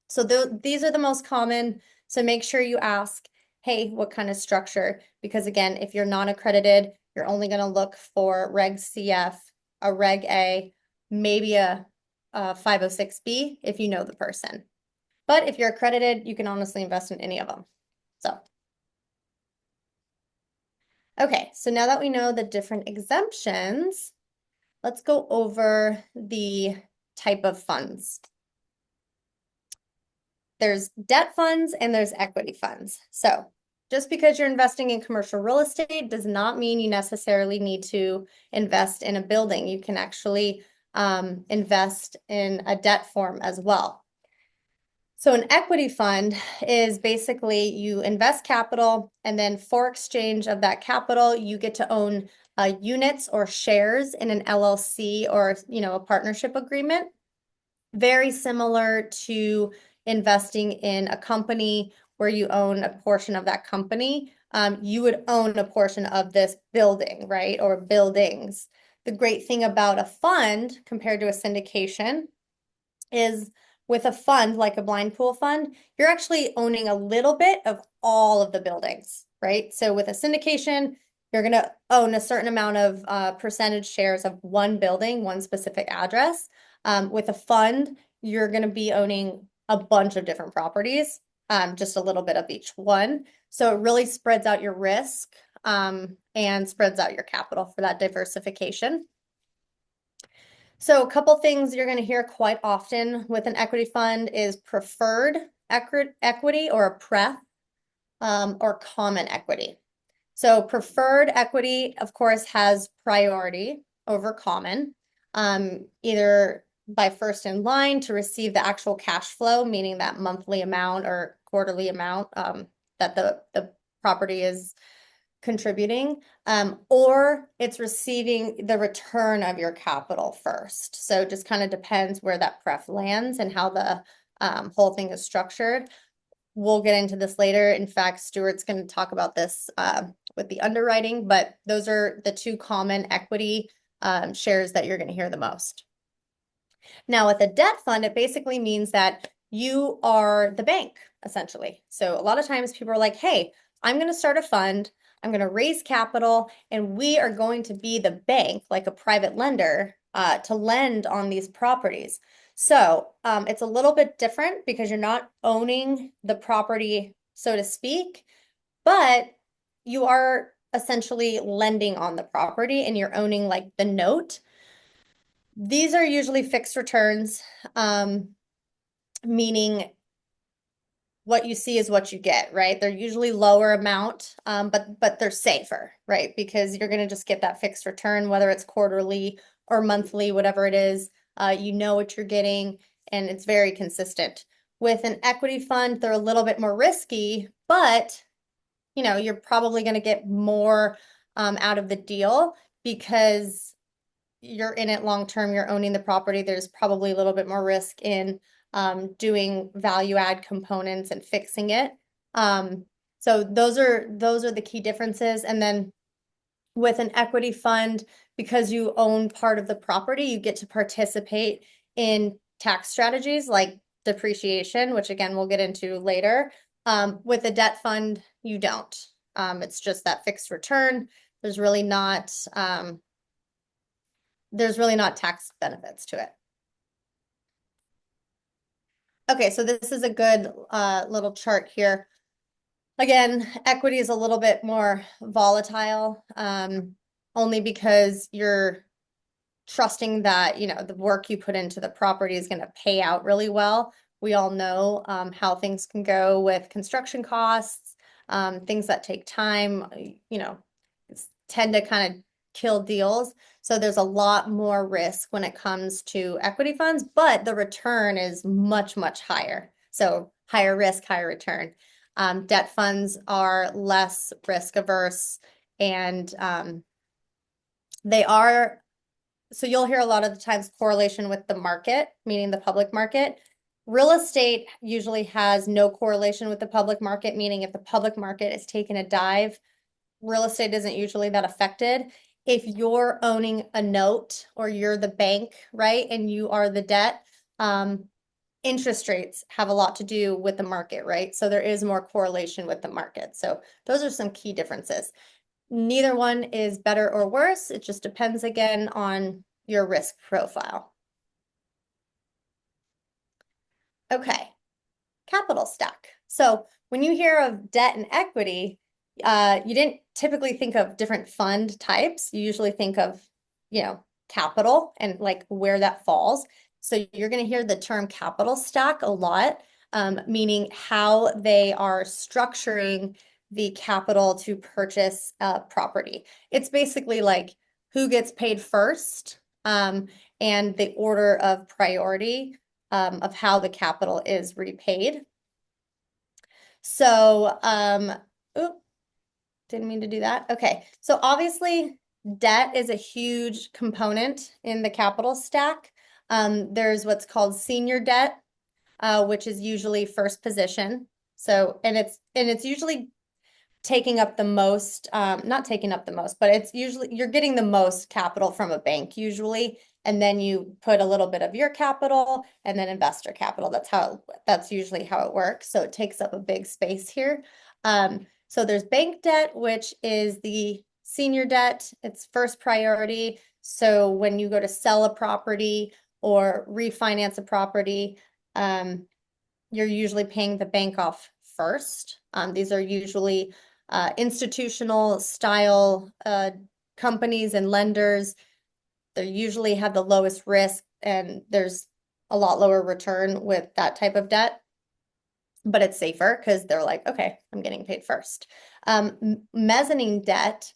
So these are the most common. So make sure you ask, hey, what kind of structure? Because again, if you're non-accredited, you're only going to look for Reg CF, a Reg A, maybe a 506B if you know the person. But if you're accredited, you can honestly invest in any of them. So, okay, so now that we know the different exemptions, let's go over the type of funds. There's debt funds and there's equity funds. So just because you're investing in commercial real estate does not mean you necessarily need to invest in a building. You can actually invest in a debt form as well. So an equity fund is basically you invest capital, and then for exchange of that capital, you get to own units or shares in an LLC or a partnership agreement. Very similar to investing in a company where you own a portion of that company. You would own a portion of this building, right? Or buildings. The great thing about a fund compared to a syndication is with a fund like a blind pool fund, you're actually owning a little bit of all of the buildings, right? So with a syndication, You're going to own a certain amount of percentage shares of one building, one specific address. With a fund, you're going to be owning a bunch of different properties, just a little bit of each one. So it really spreads out your risk and spreads out your capital for that diversification. So a couple things you're going to hear quite often with an equity fund is preferred equity or a pref or common equity. So preferred equity, of course, has priority over common, either by first in line to receive the actual cash flow, meaning that monthly amount or quarterly amount that the property is contributing, or it's receiving the return of your capital first. So it just kind of depends where that pref lands and how the whole thing is structured. We'll get into this later. In fact, Stuart's going to talk about this with the underwriting, but those are the two common equity shares that you're going to hear the most. Now, with a debt fund, it basically means that you are the bank, essentially. So a lot of times people are like, hey, I'm going to start a fund, I'm going to raise capital, and we are going to be the bank, like a private lender, to lend on these properties. So it's a little bit different because you're not owning the property, so to speak, but you are essentially lending on the property and you're owning like the note. These are usually fixed returns, meaning what you see is what you get, right? They're usually lower amount, but they're safer, right? Because you're going to just get that fixed return, whether it's quarterly or monthly, whatever it is. You know what you're getting, and it's very consistent. With an equity fund, they're a little bit more risky, but you know you're probably going to get more out of the deal because you're in it long term. You're owning the property. There's probably a little bit more risk in doing value add components and fixing it. So those are the key differences. And then with an equity fund, because you own part of the property, you get to participate in tax strategies like depreciation, which again we'll get into later. With a debt fund, you don't. It's just that fixed return. There's really not tax benefits to it. Okay, so this is a good little chart here. Again, equity is a little bit more volatile, only because you're trusting that, you know, the work you put into the property is going to pay out really well. We all know how things can go with construction costs, things that take time, you know, tend to kind of kill deals. So there's a lot more risk when it comes to equity funds, but the return is much, much higher. So higher risk, higher return. Debt funds are less risk averse and they are, so you'll hear a lot of the times correlation with the market, meaning the public market. Real estate usually has no correlation with the public market, meaning if the public market is taking a dive, real estate isn't usually that affected. If you're owning a note or you're the bank, right, and you are the debt, interest rates have a lot to do with the market, right? So there is more correlation with the market. So those are some key differences. Neither one is better or worse. It just depends again on your risk profile. Okay, capital stack. So when you hear of debt and equity, you didn't typically think of different fund types. You usually think of, you know, capital and like where that falls. So you're going to hear the term capital stack a lot, meaning how they are structuring the capital to purchase a property. It's basically like who gets paid first, and the order of priority of how the capital is repaid. So, oops, didn't mean to do that. Okay, so obviously debt is a huge component in the capital stack. There's what's called senior debt, which is usually first position. So, and it's usually taking up the most, not taking up the most, but it's usually you're getting the most capital from a bank usually, and then you put a little bit of your capital and then investor capital. That's usually how it works. So it takes up a big space here. So there's bank debt, which is the Senior debt, it's first priority. So when you go to sell a property or refinance a property, you're usually paying the bank off first. These are usually institutional style companies and lenders. They usually have the lowest risk, and there's a lot lower return with that type of debt, but it's safer because they're like, okay, I'm getting paid first. Mezzanine debt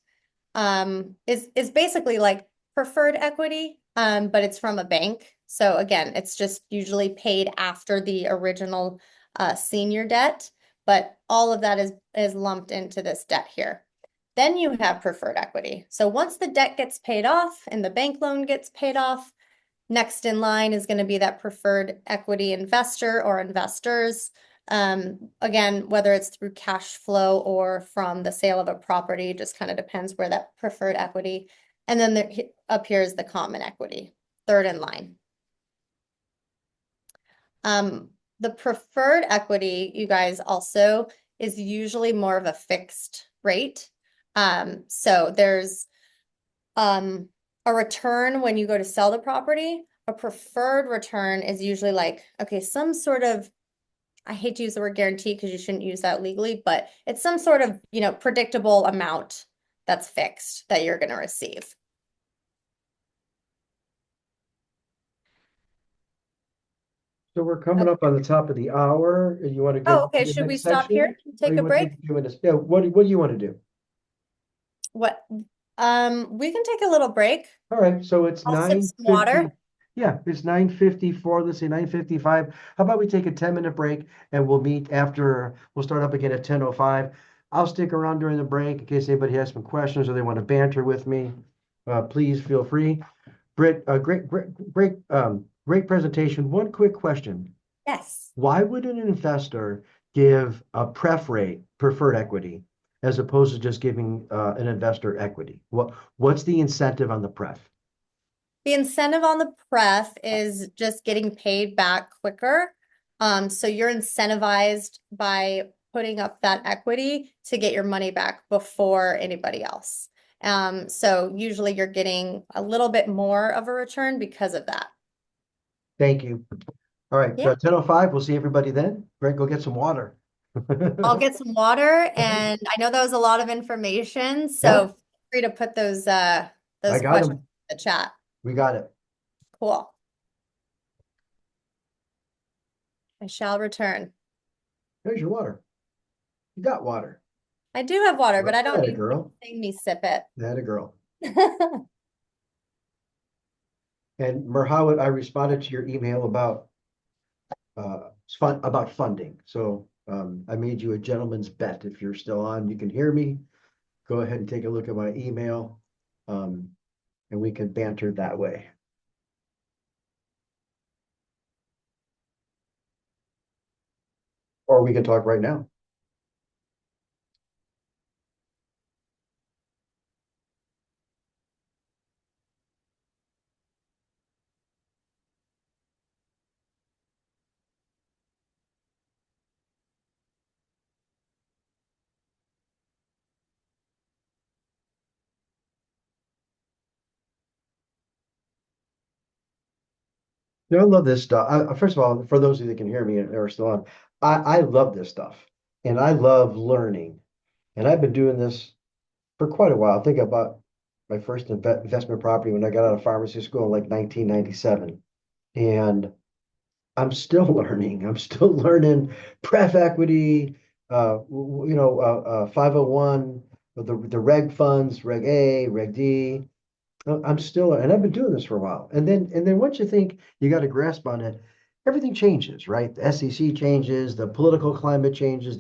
is basically like preferred equity, but it's from a bank. So again, it's just usually paid after the original senior debt, but all of that is lumped into this debt here. Then you have preferred equity. So once the debt gets paid off and the bank loan gets paid off, next in line is going to be that preferred equity investor or investors. Again, whether it's through cash flow or from the sale of a property, just kind of depends where that preferred equity. And then there appears the common equity, third in line. The preferred equity, you guys, also is usually more of a fixed rate. So there's a return when you go to sell the property. A preferred return is usually like, okay, some sort of, I hate to use the word guarantee because you shouldn't use that legally, but it's some sort of, predictable amount that's fixed that you're going to receive. So we're coming up on the top of the hour. You want to Oh, get okay. to the Should we next stop section? here Or and take you a want to break? take a few minutes? Yeah, what do you want to do? What? We can take a little break. All right, so it's I'll sip some 9:50. water. Yeah, it's 9:54. Let's say 9:55. How about we take a 10-minute break and we'll meet after, we'll start up again at 10:05. I'll stick around during the break in case anybody has some questions or they want to banter with me. Please feel free. Britt, great presentation. One quick question. Yes. Why would an investor give a preferred equity as opposed to just giving an investor equity? What's the incentive on the pref? The incentive on the pref is just getting paid back quicker. So you're incentivized by putting up that equity to get your money back before anybody else. So usually you're getting a little bit more of a return because of that. Thank you. All right, Yeah. 10:05. We'll see everybody then. Greg, go get some water. I'll get some water, and I know that was a lot of information, Yeah, so feel free to put those I got questions them. in the chat. We got it. Cool. I shall return. There's your water. You got water. I do have water, but I don't That a need girl. anything me sip it. That a girl. And Merhawit, I responded to your email about funding. So I made you a gentleman's bet. If you're still on, you can hear me. Go ahead and take a look at my email, and we can banter that way. Or we can talk right now. No, I love this stuff. First of all, for those of you that can hear me and are still on, I love this stuff, and I love learning. And I've been doing this for quite a while. I think I bought my first investment property when I got out of pharmacy school in like 1997, and I'm still learning. I'm still learning pref equity, 501, the reg funds, reg A, reg D. I'm still, and I've been doing this for a while. And then once you think you got a grasp on it, everything changes, right? The SEC changes, the political climate changes,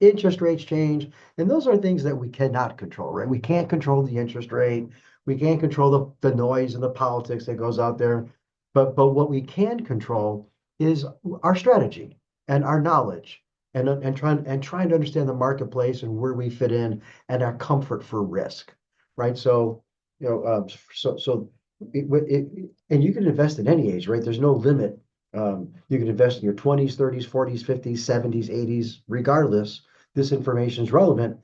interest rates change, and those are things that we cannot control, right? We can't control the interest rate. We can't control the noise and the politics that goes out there. But what we can control is our strategy and our knowledge and trying to understand the marketplace and where we fit in and our comfort for risk, right? So and you can invest at any age, right? There's no limit. You can invest in your 20s, 30s, 40s, 50s, 70s, 80s, regardless. This information is relevant.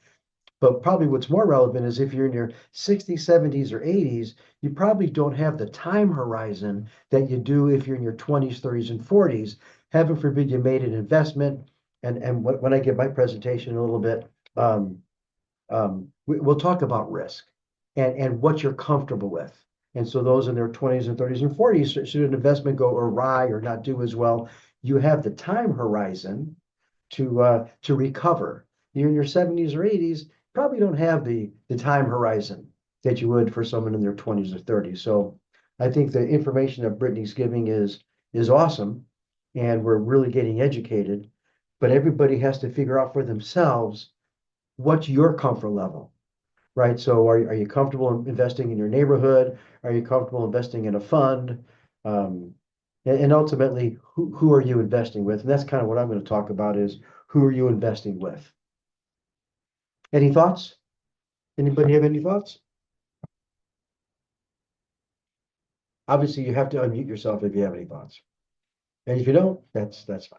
But probably what's more relevant is if you're in your 60s, 70s, or 80s, you probably don't have the time horizon that you do if you're in your 20s, 30s, and 40s. Heaven forbid you made an investment. And when I give my presentation in a little bit, we'll talk about risk and what you're comfortable with. And so those in their 20s and 30s and 40s, should an investment go awry or not do as well, you have the time horizon to recover. You're in your 70s or 80s, probably don't have the time horizon that you would for someone in their 20s or 30s. So I think the information that Brittany's giving is awesome, and we're really getting educated. But everybody has to figure out for themselves what's your comfort level, right? So are you comfortable investing in your neighborhood? Are you comfortable investing in a fund? And ultimately, who are you investing with? And that's kind of what I'm going to talk about is who are you investing with? Any thoughts? Anybody have any thoughts? Obviously, you have to unmute yourself if you have any thoughts. And if you don't, that's fine.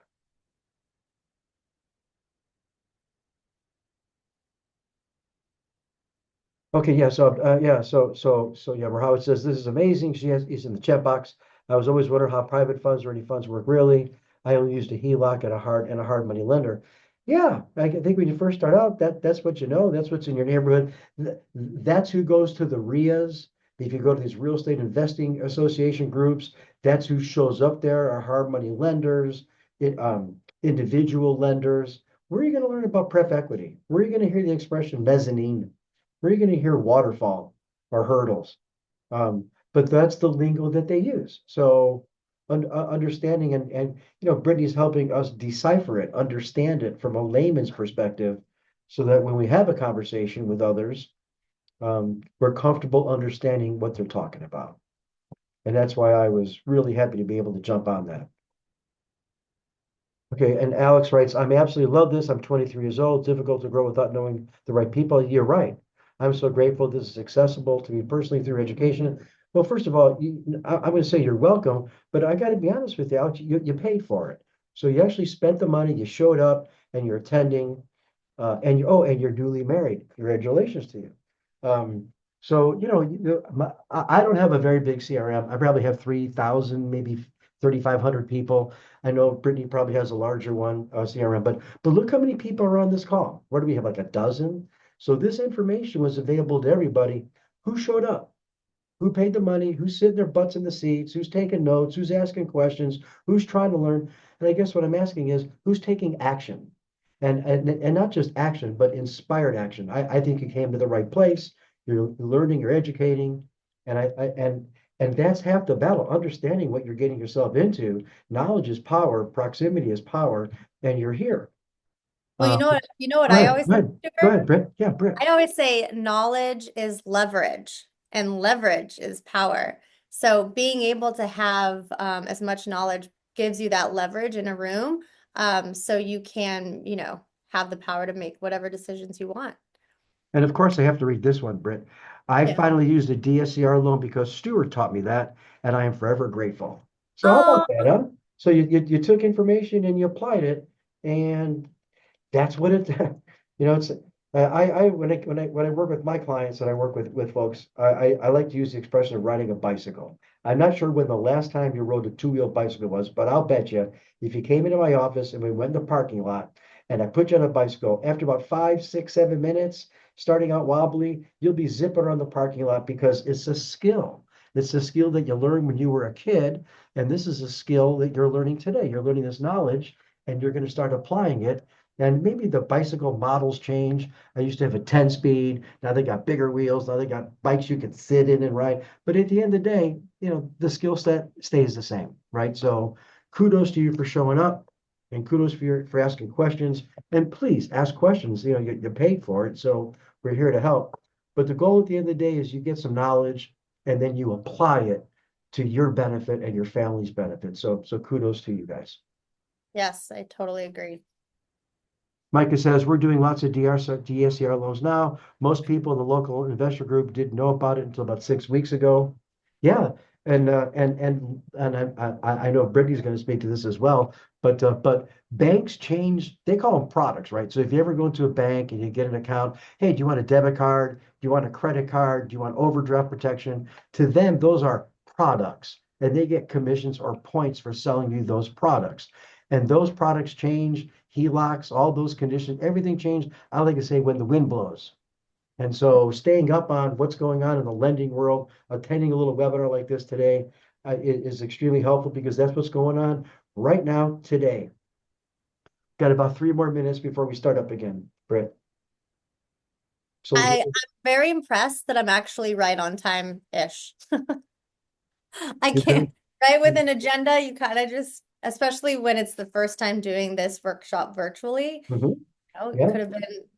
Okay, yeah, yeah, Rahawat says this is amazing. He's in the chat box. I was always wondering how private funds or any funds work really. I only used a HELOC and a hard money lender. Yeah, think when you first start out, that's what you know, that's what's in your neighborhood. That's who goes to the RIAs. If you go to these real estate investing association groups, that's who shows up there, are hard money lenders, individual lenders. Where are you going to learn about pref equity? Where are you going to hear the expression mezzanine? Where are you going to hear waterfall or hurdles? But that's the lingo that they use. So understanding and Brittany's helping us decipher it, understand it from a layman's perspective, so that when we have a conversation with others, we're comfortable understanding what they're talking about. And that's why I was really happy to be able to jump on that. Okay, and Alex writes, I'm absolutely love this. I'm 23 years old. Difficult to grow without knowing the right people. You're right. I'm so grateful this is accessible to me personally through education. Well, first of all, I'm going to say you're welcome, but I got to be honest with you, Alex, you paid for it. So you actually spent the money, you showed up, and you're attending, and you're newly married. Congratulations to you. So I don't have a very big CRM. I probably have 3,000, maybe 3,500 people. I know Brittany probably has a larger one, CRM, but look how many people are on this call. What do we have, like a dozen? So this information was available to everybody. Who showed up? Who paid the money? Who's sitting their butts in the seats? Who's taking notes? Who's asking questions? Who's trying to learn? And I guess what I'm asking is who's taking action? And not just action, but inspired action. I think you came to the right place. You're learning, you're educating, and that's half the battle, understanding what you're getting yourself into. Knowledge is power, proximity is power, and you're here. Well, you know what Go I ahead, always go ahead, go ahead, Britt. Yeah, Britt. I always say knowledge is leverage and leverage is power. So being able to have as much knowledge gives you that leverage in a room, so you can, have the power to make whatever decisions you want. And of course, I have to read this one, Britt. I Yeah. finally used a DSCR loan because Stuart taught me that, and I am forever grateful. So how Oh, about that, huh? So you took information and you applied it, and that's what it, it's, when I work with my clients and I work with folks, I like to use the expression of riding a bicycle. I'm not sure when the last time you rode a two-wheel bicycle was, but I'll bet you if you came into my office and we went in the parking lot and I put you on a bicycle, after about 5, 6, 7 minutes, starting out wobbly, you'll be zipping around the parking lot because it's a skill. It's a skill that you learned when you were a kid, and this is a skill that you're learning today. You're learning this knowledge, and you're going to start applying it. And maybe the bicycle models change. I used to have a 10 speed. Now they got bigger wheels. Now they got bikes you can sit in and ride. But at the end of the day, the skill set stays the same, right? So kudos to you for showing up, and kudos for asking questions. And please ask questions. You paid for it, so we're here to help. But the goal at the end of the day is you get some knowledge and then you apply it to your benefit and your family's benefit. So kudos to you guys. yes, I totally agree. Micah says, we're doing lots of DSCR loans now. Most people in the local investor group didn't know about it until about 6 weeks ago. Yeah, And I know Brittany's going to speak to this as well, but banks change, they call them products, right? So if you ever go into a bank and you get an account, hey, do you want a debit card? Do you want a credit card? Do you want overdraft protection? To them, those are products, and they get commissions or points for selling you those products. And those products change, HELOCs, all those conditions, everything changed. I like to say when the wind blows. And so staying up on what's going on in the lending world, attending a little webinar like this today, is extremely helpful because that's what's going on right now today. Got about 3 more minutes before we start up again, Britt. So I'm very impressed that I'm actually right on time-ish. I you're can't, doing, right with an agenda, you kind of just, especially when it's the first time doing this workshop virtually, mhm, it yeah,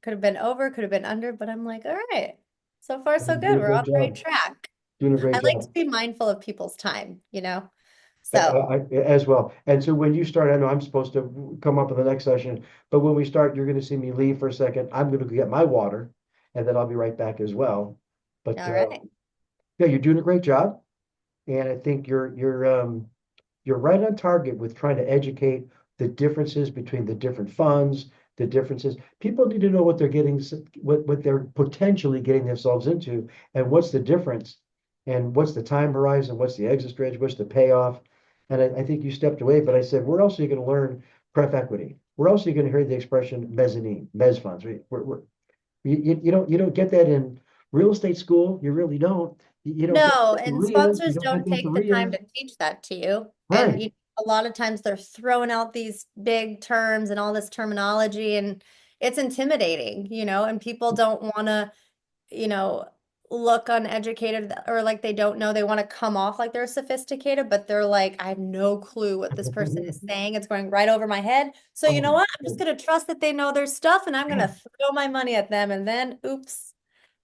could have been over, could have been under, but I'm like, all right, so far so you're doing good. a We're great on the right job. track. Doing a I great like to job. be mindful of people's time, you know? I, So, I, as well. And so when you start, I know I'm supposed to come up with the next session, but when we start, you're going to see me leave for a second. I'm going to get my water, and then I'll be right back as well. But all right. yeah, you're doing a great job, and I think you're right on target with trying to educate the differences between the different funds, the differences. People need to know what they're getting, what they're potentially getting themselves into, and what's the difference, and what's the time horizon, what's the exit strategy, what's the payoff. And I think you stepped away, but I said, where else are you going to learn pref equity? Where else are you going to hear the expression mezzanine, mezz funds? You don't get that in real estate school. You really don't. You don't get No, that in and RIAs. You sponsors don't get don't that in take the time RIAs. to teach that to you. And Right. a lot of times they're throwing out these big terms and all this terminology, and it's intimidating, and people don't want to, you know, look uneducated or like they don't know. They want to come off like they're sophisticated, but they're like, I have no clue what this person is saying. It's going right over my head. So you know Oh, what? I'm just going to trust that they know their stuff and I'm going to throw my money at them. And then, oops,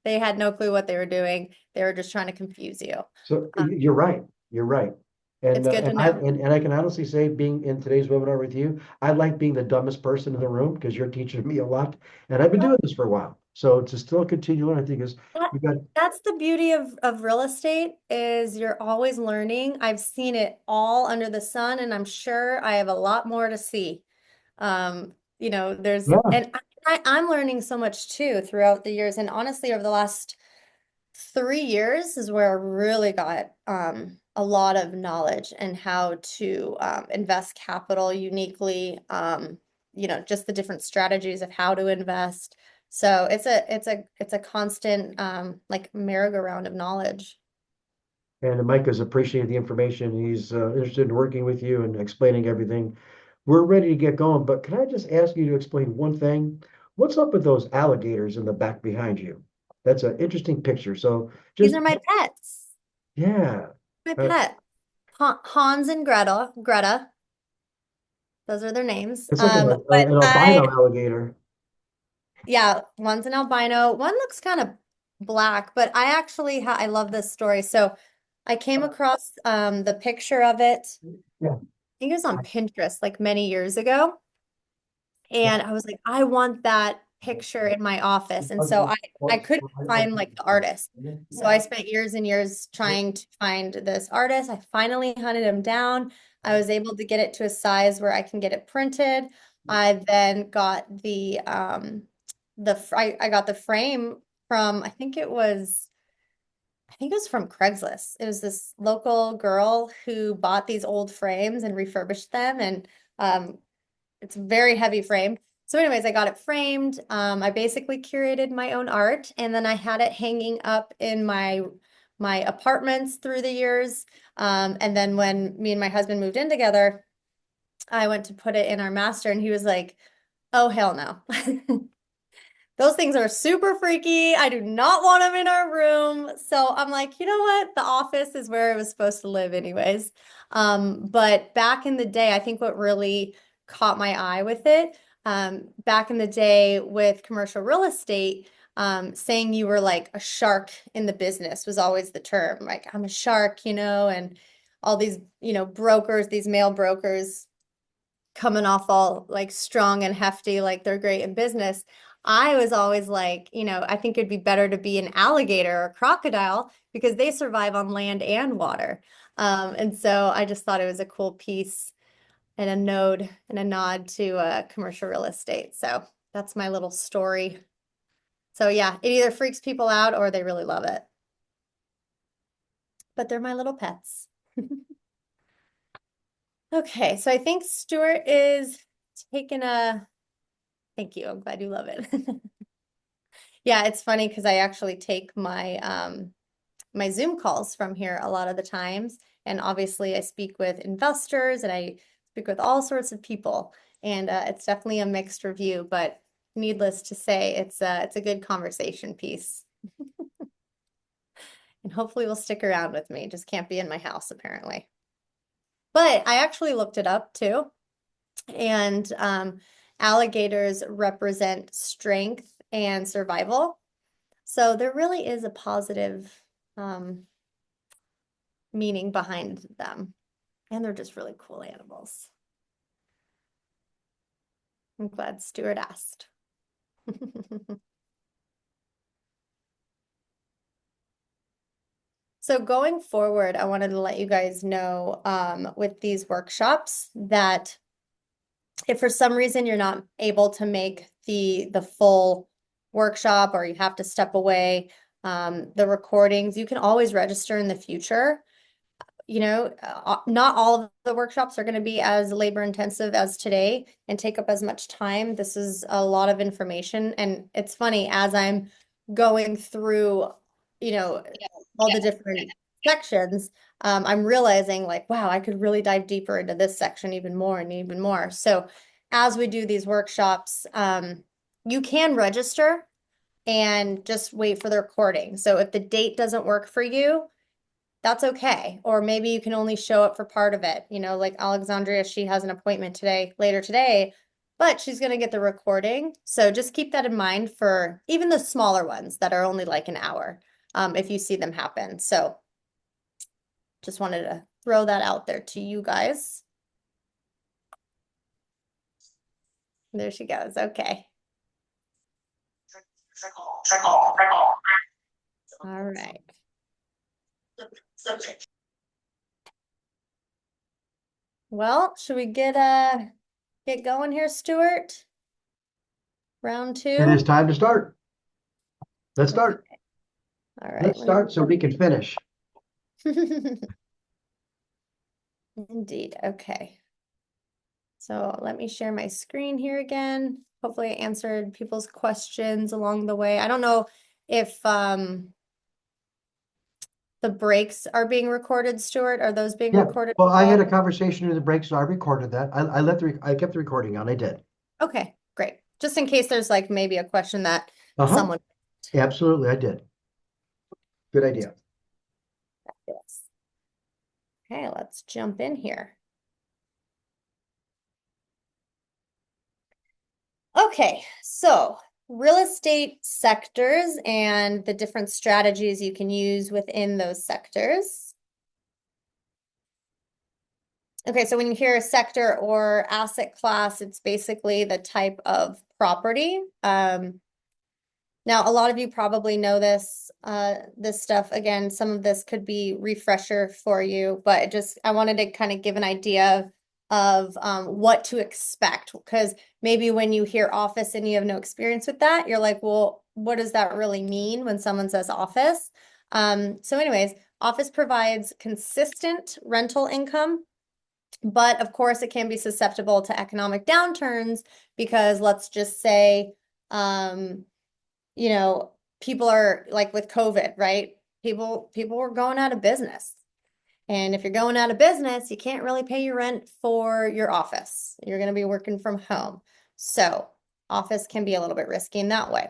they had no clue what they were doing. They were just trying to confuse you. so Uh, you're right. You're right. And it's uh, good to and I know. and I can honestly say, being in today's webinar with you, I like being the dumbest person in the room because you're teaching me a lot, and I've been Well, doing this for a while. So to still continue on, I think is that, we got. that's the beauty of real estate is you're always learning. I've seen it all under the sun, and I'm sure I have a lot more to see. Yeah. And I'm learning so much too throughout the years. And honestly, over the last 3 years is where I really got a lot of knowledge and how to invest capital uniquely, just the different strategies of how to invest. So it's a constant like merry-go-round of knowledge. And Mike has appreciated the information. He's interested in working with you and explaining everything. We're ready to get going, but can I just ask you to explain one thing? What's up with those alligators in the back behind you? That's an interesting picture. So These just are my pets. yeah. My Uh, pet. Hans and Greta. Those are their names. it's like But an albino alligator. yeah, one's an albino. One looks kind of black, but I love this story. So I came across the picture of it. Yeah. I think it was on Pinterest like many years ago. And I was like, I want that picture in my office. And so I couldn't find like the artist. So I spent years and years trying to find this artist. I finally hunted him down. I was able to get it to a size where I can get it printed. I then got I got the frame from I think it was from Craigslist. It was this local girl who bought these old frames and refurbished them, and um, it's a very heavy frame. So anyways, I got it framed. I basically curated my own art, and then I had it hanging up in my apartments through the years. And then when me and my husband moved in together, I went to put it in our master, and he was like, "Oh, hell no." Those things are super freaky. I do not want them in our room. So I'm like, you know what? The office is where it was supposed to live anyways. But back in the day, I think what really caught my eye with it, back in the day with commercial real estate, saying you were like a shark in the business was always the term. Like, I'm a shark, and all these, brokers, these male brokers coming off all like strong and hefty, like they're great in business. I was always like, I think it'd be better to be an alligator or a crocodile because they survive on land and water. And so I just thought it was a cool piece and a nod to commercial real estate. So that's my little story. So yeah, it either freaks people out or they really love it. But they're my little pets. Okay, so I think Stuart is taking a, thank you. I'm glad you love it. Yeah, it's funny because I actually take my Zoom calls from here a lot of the times. And obviously I speak with investors and I speak with all sorts of people. And it's definitely a mixed review, but needless to say, it's a good conversation piece. And hopefully will stick around with me. Just can't be in my house apparently. But I actually looked it up too. And alligators represent strength and survival. So there really is a positive meaning behind them. And they're just really cool animals. I'm glad Stuart asked. So going forward, I wanted to let you guys know with these workshops that if for some reason you're not able to make the full workshop or you have to step away, the recordings, you can always register in the future. Not all of the workshops are going to be as labor intensive as today and take up as much time. This is a lot of information. And it's funny, as I'm going through, all the different sections, I'm realizing like, wow, I could really dive deeper into this section even more and even more. So as we do these workshops, you can register and just wait for the recording. So if the date doesn't work for you, that's okay. Or maybe you can only show up for part of it. Like Alexandria, she has an appointment later today, but she's going to get the recording. So just keep that in mind for even the smaller ones that are only like an hour, if you see them happen. So just wanted to throw that out there to you guys. There she goes. Okay. All right. Well, should we get going here, Stuart? Round two? It is time to start. Let's start. All right. Let's start so we can finish. Indeed. Okay. So let me share my screen here again. Hopefully I answered people's questions along the way. I don't know if the breaks are being recorded, Stuart. Are those being Yeah. recorded? Well, I had a conversation during the break, so I recorded that. I kept the recording on. I did. Okay, great. Just in case there's like maybe a question that Uh-huh. someone. Absolutely, I did. Good idea. Yes. Okay, let's jump in here. Okay, so real estate sectors and the different strategies you can use within those sectors. Okay, so when you hear a sector or asset class, it's basically the type of property. Now, a lot of you probably know this stuff. Again, some of this could be refresher for you, but I wanted to kind of give an idea of what to expect. Because maybe when you hear office and you have no experience with that, you're like, well, what does that really mean when someone says office? So anyways, office provides consistent rental income. But of course, it can be susceptible to economic downturns because let's just say, people are like with COVID, right? People were going out of business. And if you're going out of business, you can't really pay your rent for your office. You're going to be working from home. So office can be a little bit risky in that way.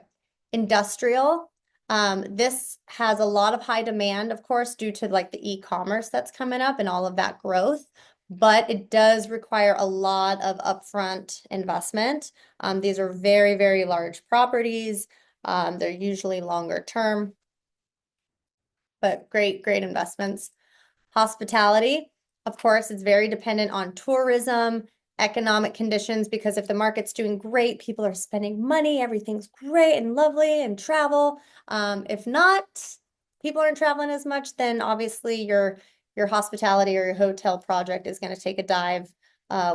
Industrial, this has a lot of high demand, of course, due to like the e-commerce that's coming up and all of that growth, but it does require a lot of upfront investment. These are very, very large properties. They're usually longer term, but great investments. Hospitality, of course, it's very dependent on tourism economic conditions, because if the market's doing great, people are spending money, everything's great and lovely and travel. If not, people aren't traveling as much, then obviously your hospitality or your hotel project is going to take a dive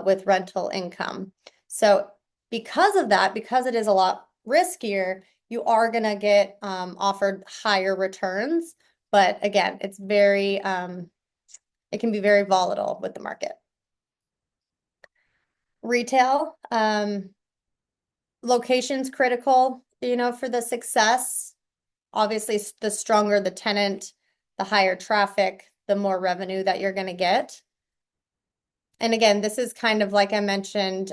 with rental income. So because of that, because it is a lot riskier, you are going to get offered higher returns. But again, it's very, it can be very volatile with the market. Retail, location's critical, for the success. Obviously, the stronger the tenant, the higher traffic, the more revenue that you're going to get. And again, this is kind of like I mentioned,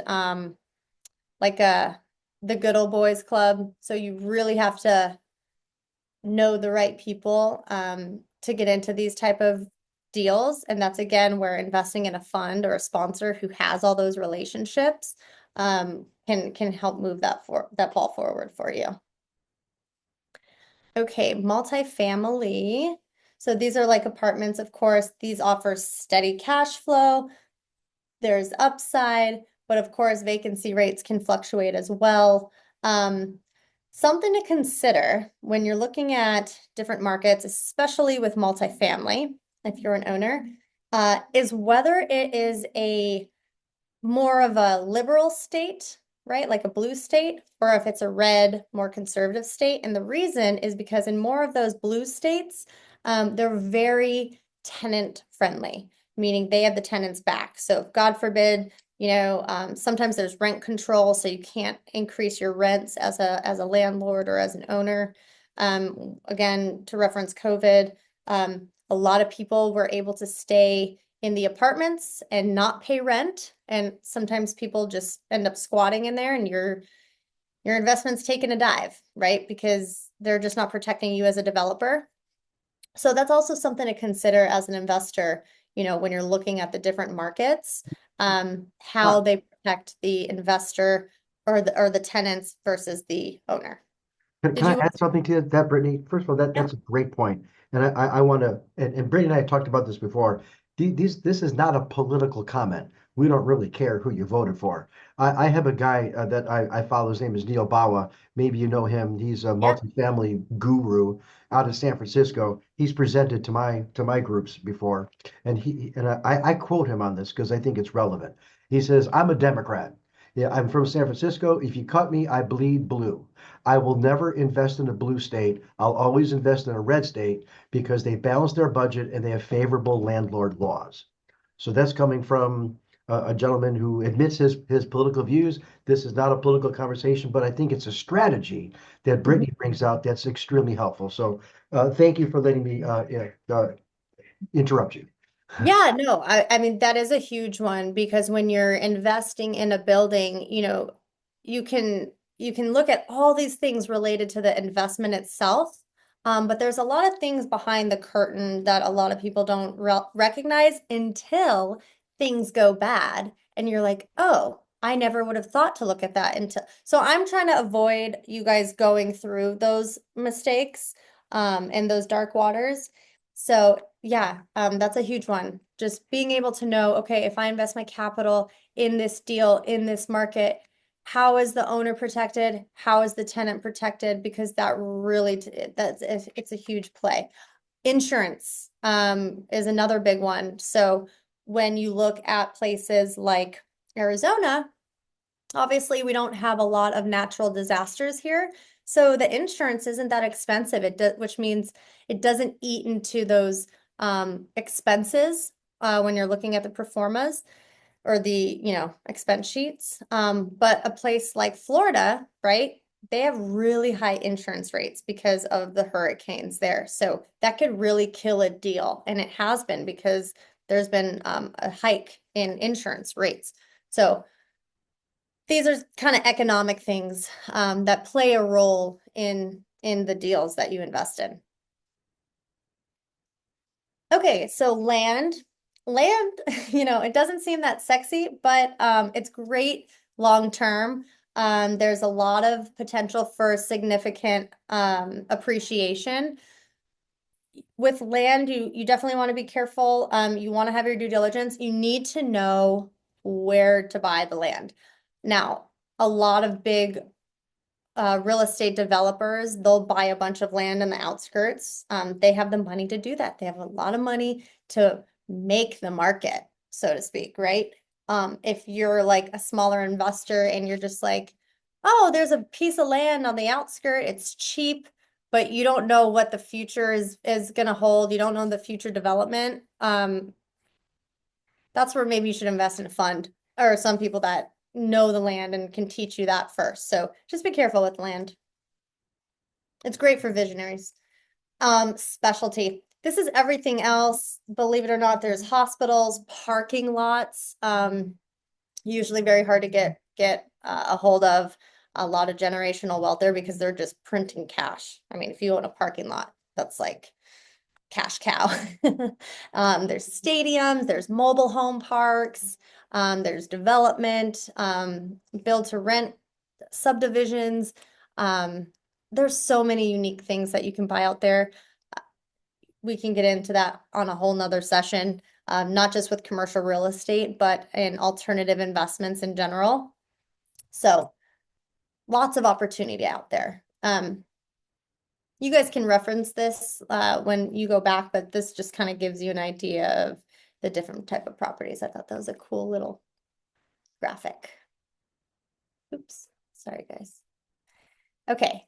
like the good old boys club. So you really have to know the right people to get into these type of deals. And that's again where investing in a fund or a sponsor who has all those relationships can help move that ball forward for you. Okay, multifamily. So these are like apartments, of course. These offer steady cash flow. There's upside, but of course, vacancy rates can fluctuate as well. Something to consider when you're looking at different markets, especially with multifamily, if you're an owner, is whether it is a more of a liberal state, right? Like a blue state, or if it's a red, more conservative state. And the reason is because in more of those blue states, they're very tenant friendly, meaning they have the tenants back. So if God forbid, sometimes there's rent control, so you can't increase your rents as a landlord or as an owner. Again, to reference COVID, a lot of people were able to stay in the apartments and not pay rent. And sometimes people just end up squatting in there and your investment's taking a dive, right? Because they're just not protecting you as a developer. So that's also something to consider as an investor, when you're looking at the different markets, how they protect the investor or the tenants versus the owner. Can I add something to that, Brittany? First of all, that's a great point. And I want to, and Brittany and I talked about this before. This is not a political comment. We don't really care who you voted for. I have a guy that I follow. His name is Neil Bawa. Maybe you know him. He's a Yep. multifamily guru out of San Francisco. He's presented to my groups before, and I quote him on this because I think it's relevant. He says, "I'm a Democrat. Yeah, I'm from San Francisco. If you cut me, I bleed blue. I will never invest in a blue state. I'll always invest in a red state because they balance their budget and they have favorable landlord laws." So that's coming from a gentleman who admits his political views. This is not a political conversation, but I think it's a strategy that Brittany brings out that's extremely helpful. So thank you for letting me interrupt you. Yeah, no, I mean, that is a huge one because when you're investing in a building, you can you can look at all these things related to the investment itself. But there's a lot of things behind the curtain that a lot of people don't recognize until things go bad. And you're like, oh, I never would have thought to look at that until. So I'm trying to avoid you guys going through those mistakes and those dark waters. So yeah, that's a huge one. Just being able to know, okay, if I invest my capital in this deal, in this market, how is the owner protected? How is the tenant protected? Because that really, it's a huge play. Insurance is another big one. So when you look at places like Arizona, obviously we don't have a lot of natural disasters here. So the insurance isn't that expensive, which means it doesn't eat into those expenses when you're looking at the pro formas or the, expense sheets. But a place like Florida, right? They have really high insurance rates because of the hurricanes there. So that could really kill a deal. And it has been because there's been a hike in insurance rates. So these are kind of economic things that play a role in the deals that you invest in. Okay, so land, it doesn't seem that sexy, but it's great long term. There's a lot of potential for significant appreciation. With land, you definitely want to be careful. You want to have your due diligence. You need to know where to buy the land. Now, a lot of big real estate developers, they'll buy a bunch of land in the outskirts. They have the money to do that. They have a lot of money to make the market, so to speak, right? If you're like a smaller investor and you're just like, oh, there's a piece of land on the outskirt, it's cheap, but you don't know what the future is going to hold. You don't know the future development. That's where maybe you should invest in a fund or some people that know the land and can teach you that first. So just be careful with land. It's great for visionaries. Specialty. This is everything else. Believe it or not, there's hospitals, parking lots, usually very hard to get a hold of. A lot of generational wealth there because they're just printing cash. I mean, if you own a parking lot, that's like cash cow. There's stadiums, there's mobile home parks, there's development, build to rent subdivisions. There's so many unique things that you can buy out there. We can get into that on a whole nother session, not just with commercial real estate, but in alternative investments in general. So lots of opportunity out there. You guys can reference this when you go back, but this just kind of gives you an idea of the different type of properties. I thought that was a cool little graphic. Oops, sorry guys. Okay,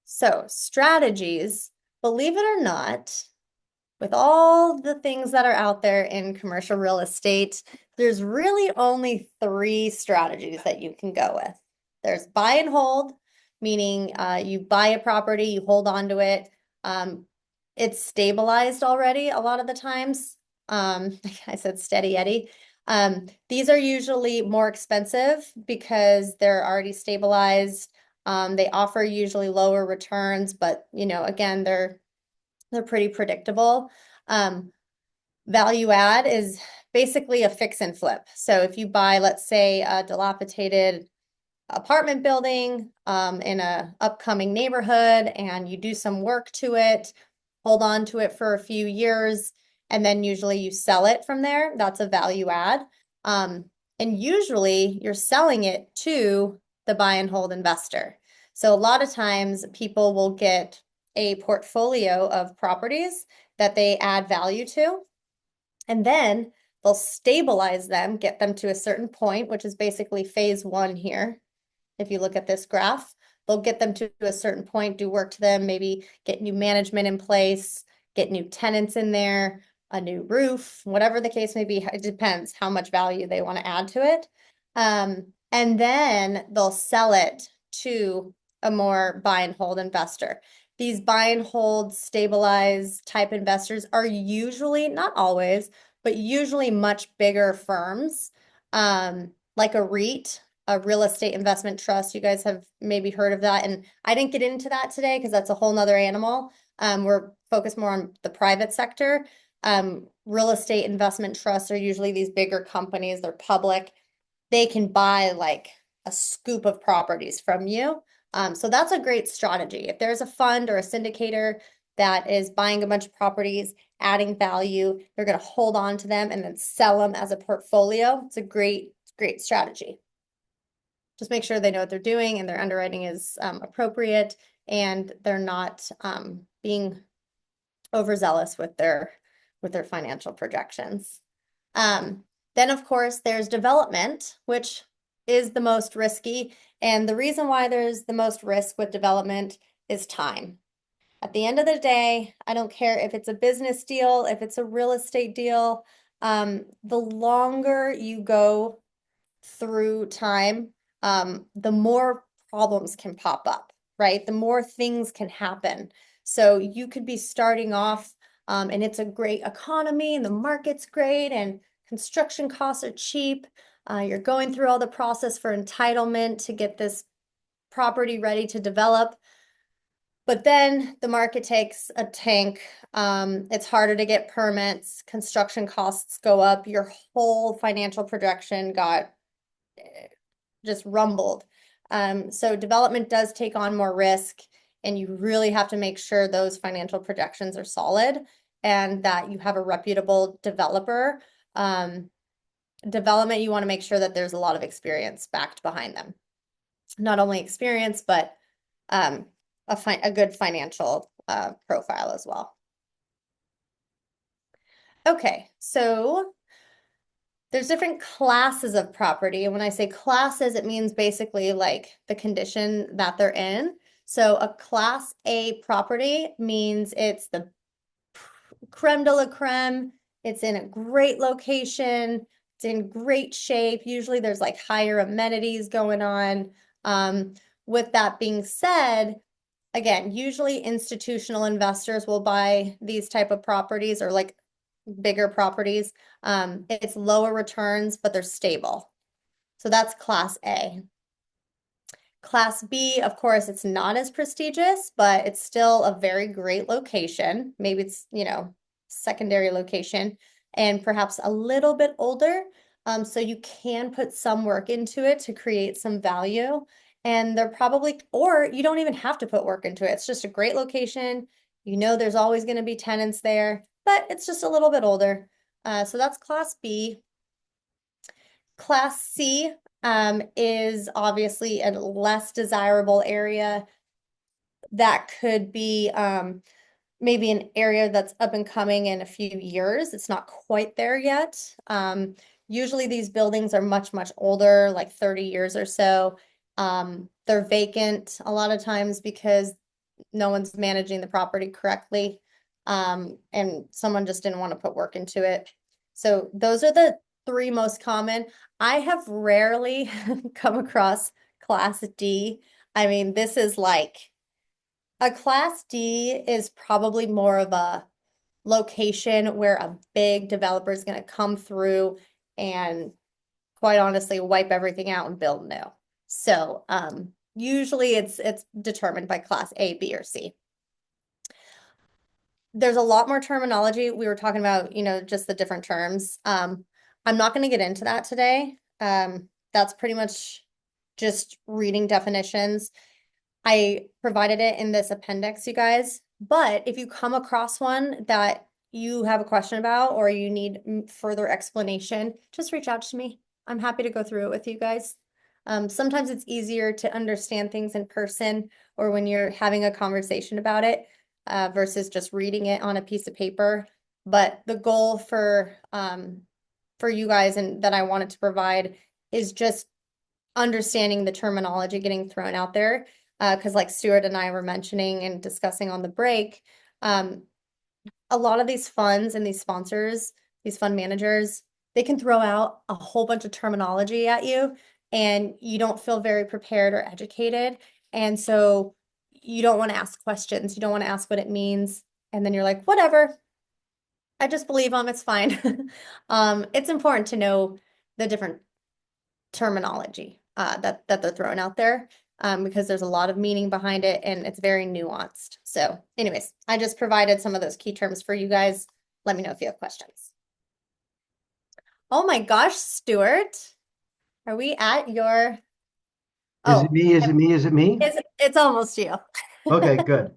so strategies, believe it or not, with all the things that are out there in commercial real estate, there's really only 3 strategies that you can go with. There's buy and hold, meaning you buy a property, you hold on to it. It's stabilized already a lot of the times. I said steady Eddie. These are usually more expensive because they're already stabilized. They offer usually lower returns, but again, they're pretty predictable. Value add is basically a fix and flip. So if you buy, let's say, a dilapidated apartment building in a upcoming neighborhood and you do some work to it, hold on to it for a few years, and then usually you sell it from there, that's a value add. And usually you're selling it to the buy and hold investor. So a lot of times people will get a portfolio of properties that they add value to, and then they'll stabilize them, get them to a certain point, which is basically phase 1 here. If you look at this graph, they'll get them to a certain point, do work to them, maybe get new management in place, get new tenants in there, a new roof, whatever the case may be. It depends how much value they want to add to it. And then they'll sell it to a more buy and hold investor. These buy and hold stabilized type investors are usually, not always, but usually much bigger firms, like a REIT, a real estate investment trust. You guys have maybe heard of that. And I didn't get into that today because that's a whole nother animal. We're focused more on the private sector. Real estate investment trusts are usually these bigger companies. They're public. They can buy like a scoop of properties from you. So that's a great strategy. If there's a fund or a syndicator that is buying a bunch of properties, adding value, they're going to hold on to them and then sell them as a portfolio. It's a great strategy. Just make sure they know what they're doing and their underwriting is appropriate and they're not being overzealous with their financial projections. Then, of course, there's development, which is the most risky. And the reason why there's the most risk with development is time. At the end of the day, I don't care if it's a business deal, if it's a real estate deal, the longer you go through time, the more problems can pop up, right? The more things can happen. So you could be starting off and it's a great economy and the market's great and construction costs are cheap. You're going through all the process for entitlement to get this property ready to develop. But then the market takes a tank. It's harder to get permits. Construction costs go up. Your whole financial projection got just rumbled. So development does take on more risk, and you really have to make sure those financial projections are solid and that you have a reputable developer development, you want to make sure that there's a lot of experience backed behind them. Not only experience, but a good financial profile as well. Okay, so there's different classes of property. And when I say classes, it means basically like the condition that they're in. So a Class A property means it's the creme de la creme. It's in a great location. It's in great shape. Usually there's like higher amenities going on. With that being said, again, usually institutional investors will buy these type of properties or like bigger properties. It's lower returns, but they're stable. So that's Class A. Class B, of course, it's not as prestigious, but it's still a very great location. Maybe it's, secondary location and perhaps a little bit older. So you can put some work into it to create some value. And they're probably, or you don't even have to put work into it. It's just a great location. There's always going to be tenants there, but it's just a little bit older. So that's Class B. Class C is obviously a less desirable area. That could be maybe an area that's up and coming in a few years. It's not quite there yet. Usually these buildings are much, much older, like 30 years or so. They're vacant a lot of times because no one's managing the property correctly. And someone just didn't want to put work into it. So those are the three most common. I have rarely come across Class D. I mean, this is like a Class D is probably more of a location where a big developer is going to come through and quite honestly wipe everything out and build new. So usually it's determined by Class A, B, or C. There's a lot more terminology. We were talking about, just the different terms. I'm not going to get into that today. That's pretty much just reading definitions. I provided it in this appendix, you guys. But if you come across one that you have a question about or you need further explanation, just reach out to me. I'm happy to go through it with you guys. Sometimes it's easier to understand things in person or when you're having a conversation about it versus just reading it on a piece of paper. But the goal for you guys and that I wanted to provide is just understanding the terminology getting thrown out there. Because like Stuart and I were mentioning and discussing on the break, a lot of these funds and these sponsors, these fund managers, they can throw out a whole bunch of terminology at you and you don't feel very prepared or educated. And so you don't want to ask questions. You don't want to ask what it means. And then you're like, whatever, I just believe them. It's fine. It's important to know the different terminology that they're throwing out there. Because there's a lot of meaning behind it and it's very nuanced. So anyways, I just provided some of those key terms for you guys. Let me know if you have questions. Oh my gosh, Stuart, are we at your... Is it me? Is it me? Is it me? It's almost you. Okay, good.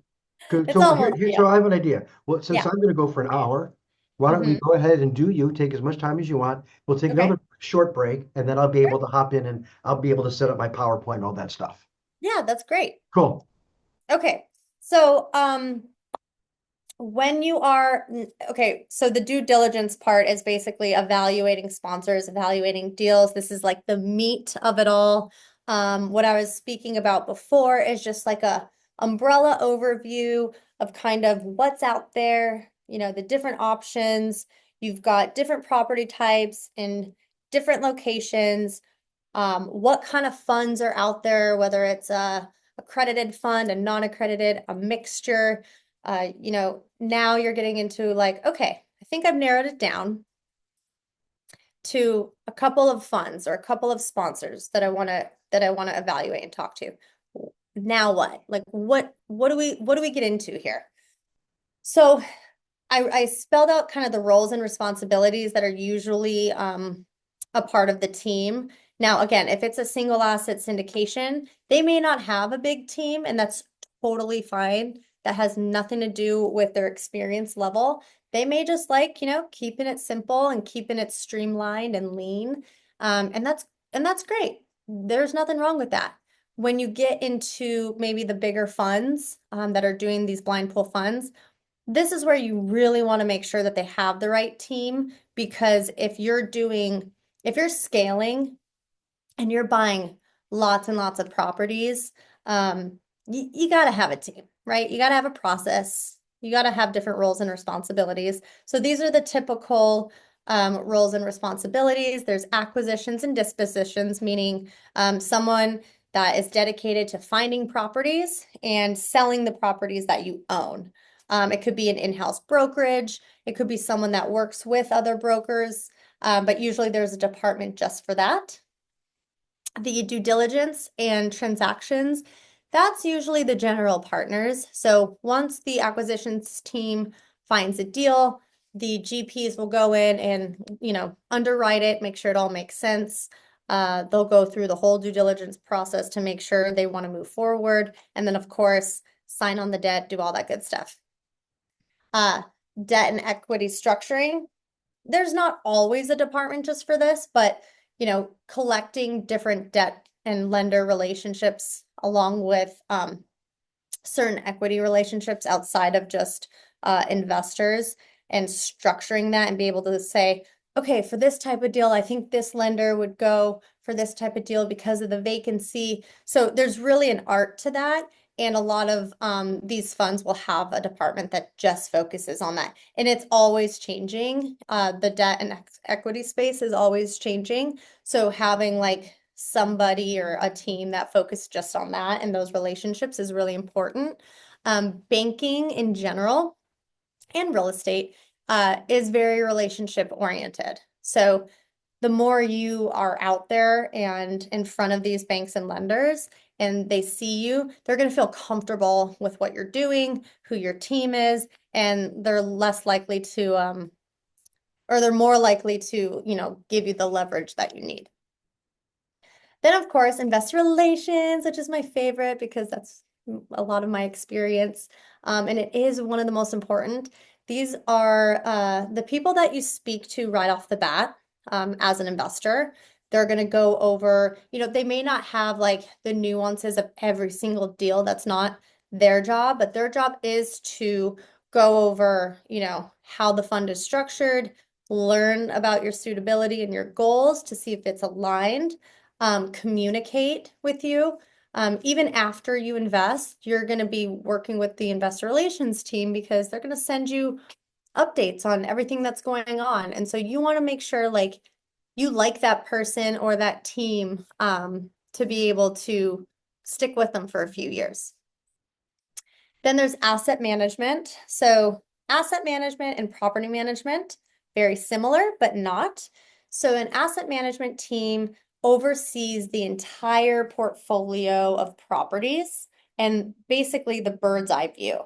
Good. It's So almost you. so I have an idea. Well, since Yeah. I'm going to go for an hour, why don't we go ahead and take as much time as you want. We'll take Okay. another short break, and then I'll be Sure. able to hop in and I'll be able to set up my PowerPoint and all that stuff. Yeah, that's great. Cool. Okay. So, when you are, okay, so the due diligence part is basically evaluating sponsors, evaluating deals. This is like the meat of it all. What I was speaking about before is just like a umbrella overview of kind of what's out there, the different options. You've got different property types in different locations. What kind of funds are out there, whether it's a accredited fund, a non-accredited, a mixture. Now you're getting into like, okay, I think I've narrowed it down to a couple of funds or a couple of sponsors that I want to evaluate and talk to. Now what? Like what do we get into here? So I spelled out kind of the roles and responsibilities that are usually a part of the team. Now, again, if it's a single asset syndication, they may not have a big team, and that's totally fine. that has nothing to do with their experience level. They may just like, keeping it simple and keeping it streamlined and lean. And that's great. There's nothing wrong with that. When you get into maybe the bigger funds that are doing these blind pool funds, this is where you really want to make sure that they have the right team, because if you're scaling and you're buying lots and lots of properties, you got to have a team, right? You got to have a process. You got to have different roles and responsibilities. So these are the typical roles and responsibilities. There's acquisitions and dispositions, meaning someone that is dedicated to finding properties and selling the properties that you own. It could be an in-house brokerage. It could be someone that works with other brokers, but usually there's a department just for that. The due diligence and transactions, that's usually the general partners. So once the acquisitions team finds a deal, the GPs will go in and, underwrite it, make sure it all makes sense. They'll go through the whole due diligence process to make sure they want to move forward. And then, of course, sign on the debt, do all that good stuff. Debt and equity structuring. There's not always a department just for this, but collecting different debt and lender relationships along with certain equity relationships outside of just investors, and structuring that and be able to say, okay, for this type of deal, I think this lender would go for this type of deal because of the vacancy. So there's really an art to that. And a lot of these funds will have a department that just focuses on that. And it's always changing. The debt and equity space is always changing. So having like somebody or a team that focuses just on that and those relationships is really important. Banking in general and real estate is very relationship oriented. So the more you are out there and in front of these banks and lenders and they see you, they're going to feel comfortable with what you're doing, who your team is, and they're less likely to, or they're more likely to, give you the leverage that you need. Then, of course, investor relations, which is my favorite because that's a lot of my experience. And it is one of the most important. These are the people that you speak to right off the bat as an investor. They're going to go over, they may not have like the nuances of every single deal. That's not their job, but their job is to go over, how the fund is structured, learn about your suitability and your goals to see if it's aligned, communicate with you. Even after you invest, you're going to be working with the investor relations team because they're going to send you updates on everything that's going on. And so you want to make sure like you like that person or that team to be able to stick with them for a few years. Then there's asset management. So asset management and property management, very similar, but not. So an asset management team oversees the entire portfolio of properties and basically the bird's eye view.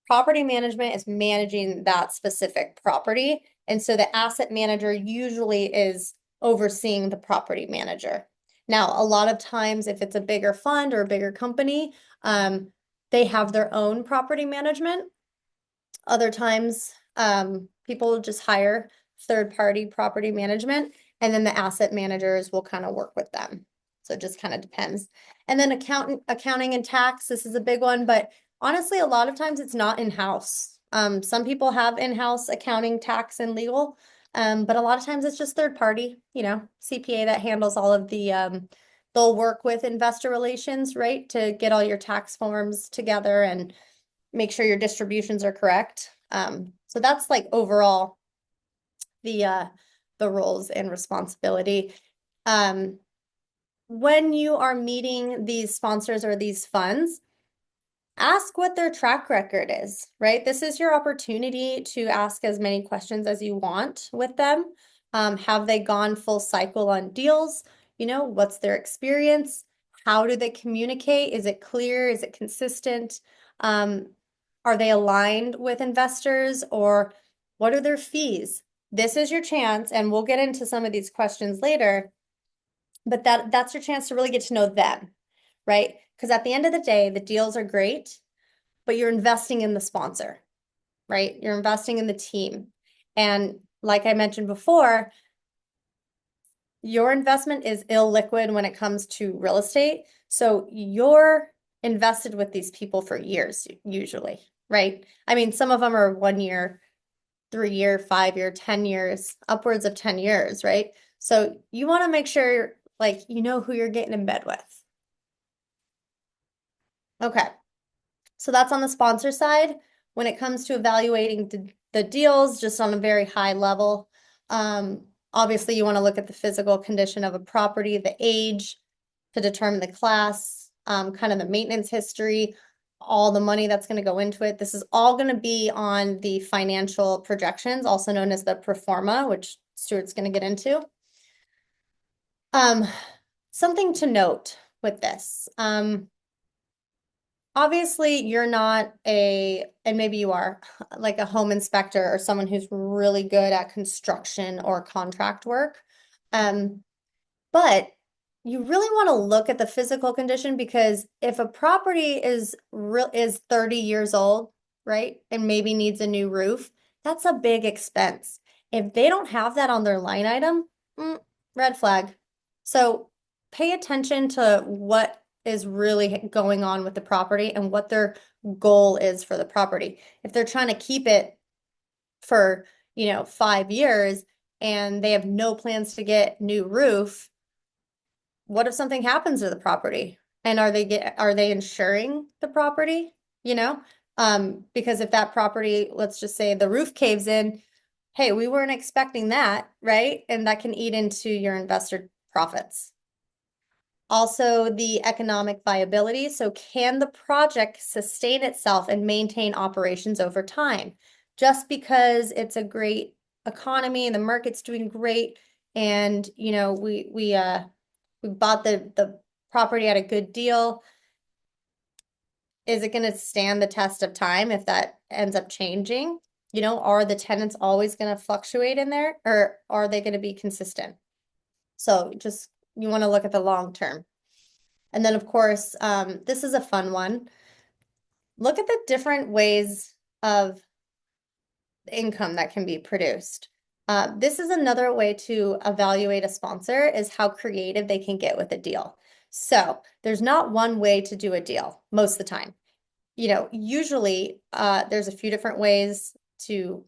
Property management is managing that specific property. And so the asset manager usually is overseeing the property manager. Now, a lot of times, if it's a bigger fund or a bigger company, they have their own property management. Other times, people just hire third-party property management, and then the asset managers will kind of work with them. So it just kind of depends. And then accounting and tax, this is a big one, but honestly, a lot of times it's not in-house. Some people have in-house accounting, tax, and legal, but a lot of times it's just third party, CPA that handles all of the, they'll work with investor relations, right, to get all your tax forms together and make sure your distributions are correct. So that's like overall the roles and responsibility. When you are meeting these sponsors or these funds, ask what their track record is, right? This is your opportunity to ask as many questions as you want with them. Have they gone full cycle on deals? What's their experience? How do they communicate? Is it clear? Is it consistent? Are they aligned with investors, or what are their fees? This is your chance, and we'll get into some of these questions later, but that's your chance to really get to know them, right? Because at the end of the day, the deals are great, but you're investing in the sponsor, right? You're investing in the team. And like I mentioned before, your investment is illiquid when it comes to real estate. So you're invested with these people for years, usually, right? I mean, some of them are 1 year, 3 year, 5 year, 10 years, upwards of 10 years, right? So you want to make sure like you know who you're getting in bed with. Okay. So that's on the sponsor side. When it comes to evaluating the deals, just on a very high level, obviously you want to look at the physical condition of a property, the age to determine the class, kind of the maintenance history, all the money that's going to go into it. This is all going to be on the financial projections, also known as the pro forma, which Stuart's going to get into. Something to note with this. Obviously, you're not and maybe you are, like a home inspector or someone who's really good at construction or contract work. But you really want to look at the physical condition, because if a property is 30 years old, right, and maybe needs a new roof, that's a big expense. If they don't have that on their line item, red flag. So pay attention to what is really going on with the property and what their goal is for the property. If they're trying to keep it for, 5 years and they have no plans to get new roof, what if something happens to the property? And are they insuring the property? Because if that property, let's just say the roof caves in, hey, we weren't expecting that, right? And that can eat into your investor profits. Also, the economic viability. So can the project sustain itself and maintain operations over time? Just because it's a great economy and the market's doing great, and we bought the property at a good deal, is it going to stand the test of time if that ends up changing? Are the tenants always going to fluctuate in there, or are they going to be consistent? So just you want to look at the long term. And then, of course, this is a fun one. Look at the different ways of income that can be produced. This is another way to evaluate a sponsor, is how creative they can get with a deal. So there's not one way to do a deal most of the time. Usually there's a few different ways to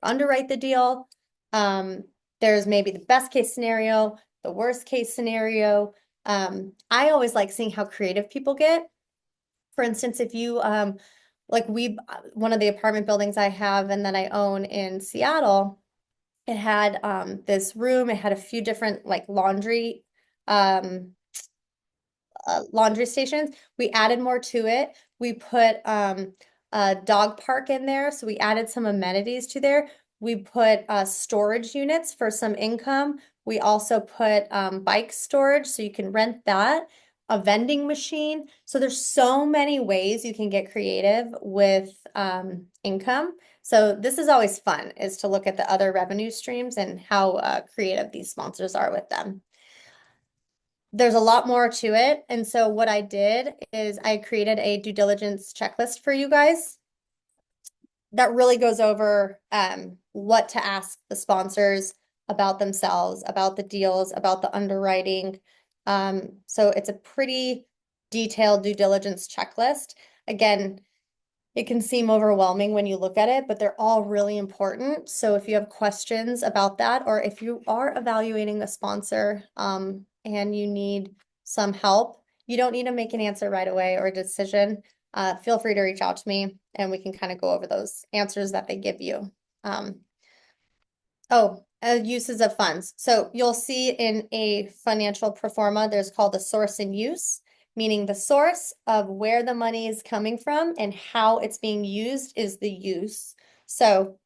underwrite the deal. There's maybe the best case scenario, the worst case scenario. I always like seeing how creative people get. For instance, if you one of the apartment buildings I have and that I own in Seattle, it had this room. It had a few different like laundry stations. We added more to it. We put a dog park in there, so we added some amenities to there. We put storage units for some income. We also put bike storage, so you can rent that, a vending machine. So there's so many ways you can get creative with income. So this is always fun, is to look at the other revenue streams and how creative these sponsors are with them. There's a lot more to it. And so what I did is I created a due diligence checklist for you guys that really goes over what to ask the sponsors about themselves, about the deals, about the underwriting. So it's a pretty detailed due diligence checklist. Again, it can seem overwhelming when you look at it, but they're all really important. So if you have questions about that, or if you are evaluating a sponsor and you need some help, you don't need to make an answer right away or a decision. Feel free to reach out to me and we can kind of go over those answers that they give you. Uses of funds. So you'll see in a financial pro forma, there's called a source and use, meaning the source of where the money is coming from and how it's being used is the use. So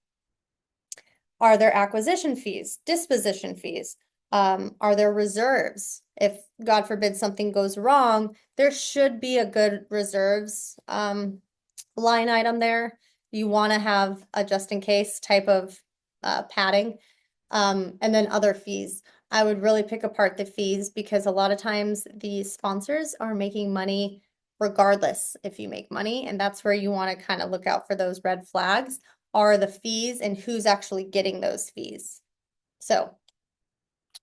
are there acquisition fees, disposition fees? Are there reserves? If God forbid something goes wrong, there should be a good reserves line item there. You want to have a just in case type of padding. And then other fees. I would really pick apart the fees, because a lot of times the sponsors are making money regardless if you make money. And that's where you want to kind of look out for those red flags are the fees and who's actually getting those fees. So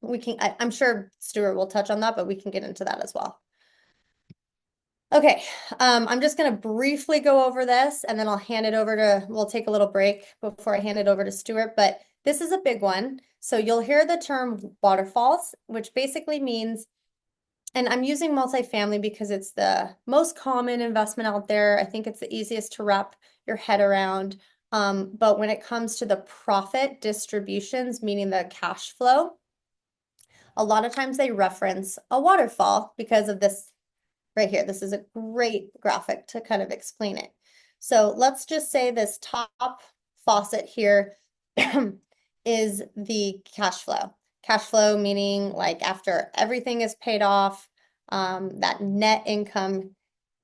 we can, I'm sure Stuart will touch on that, but we can get into that as well. Okay, I'm just going to briefly go over this and then I'll hand it over to, we'll take a little break before I hand it over to Stuart, but this is a big one. So you'll hear the term waterfalls, which basically means, and I'm using multifamily because it's the most common investment out there. I think it's the easiest to wrap your head around. But when it comes to the profit distributions, meaning the cash flow, a lot of times they reference a waterfall because of this right here. This is a great graphic to kind of explain it. So let's just say this top faucet here is the cash flow. Cash flow meaning like after everything is paid off, that net income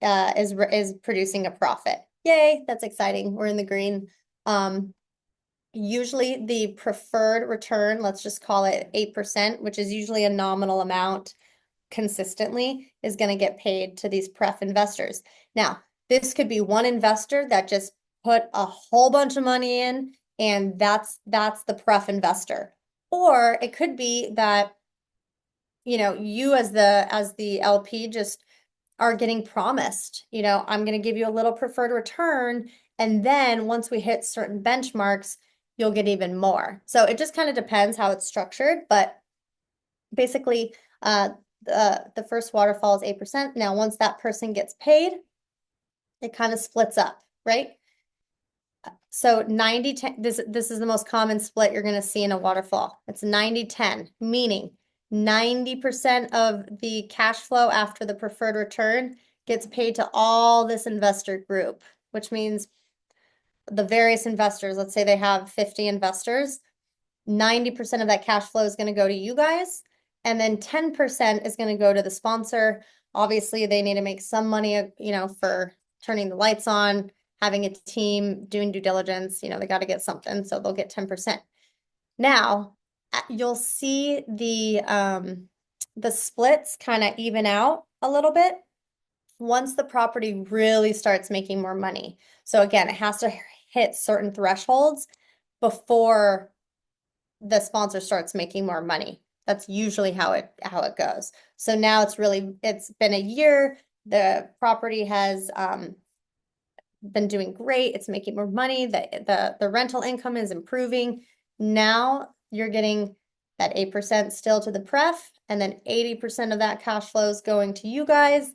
is producing a profit. Yay, that's exciting. We're in the green. Usually the preferred return, let's just call it 8%, which is usually a nominal amount consistently, is going to get paid to these pref investors. Now, this could be one investor that just put a whole bunch of money in, and that's the pref investor. Or it could be that, you know, you as the LP just are getting promised, you know, I'm going to give you a little preferred return, and then once we hit certain benchmarks, you'll get even more. So it just kind of depends how it's structured, but basically, the first waterfall is 8%. Now, once that person gets paid, it kind of splits up, right? So 90-10, this is the most common split you're going to see in a waterfall. It's 90-10, meaning 90% of the cash flow after the preferred return gets paid to all this investor group, which means the various investors, let's say they have 50 investors, 90% of that cash flow is going to go to you guys, and then 10% is going to go to the sponsor. Obviously, they need to make some money, you know, for turning the lights on, having a team, doing due diligence, you know, they got to get something, so they'll get 10%. Now, you'll see the splits kind of even out a little bit once the property really starts making more money. So again, it has to hit certain thresholds before the sponsor starts making more money. That's usually how it goes. So now it's been a year. The property has been doing great. It's making more money. The rental income is improving. Now you're getting that 8% still to the pref, and then 80% of that cash flow is going to you guys,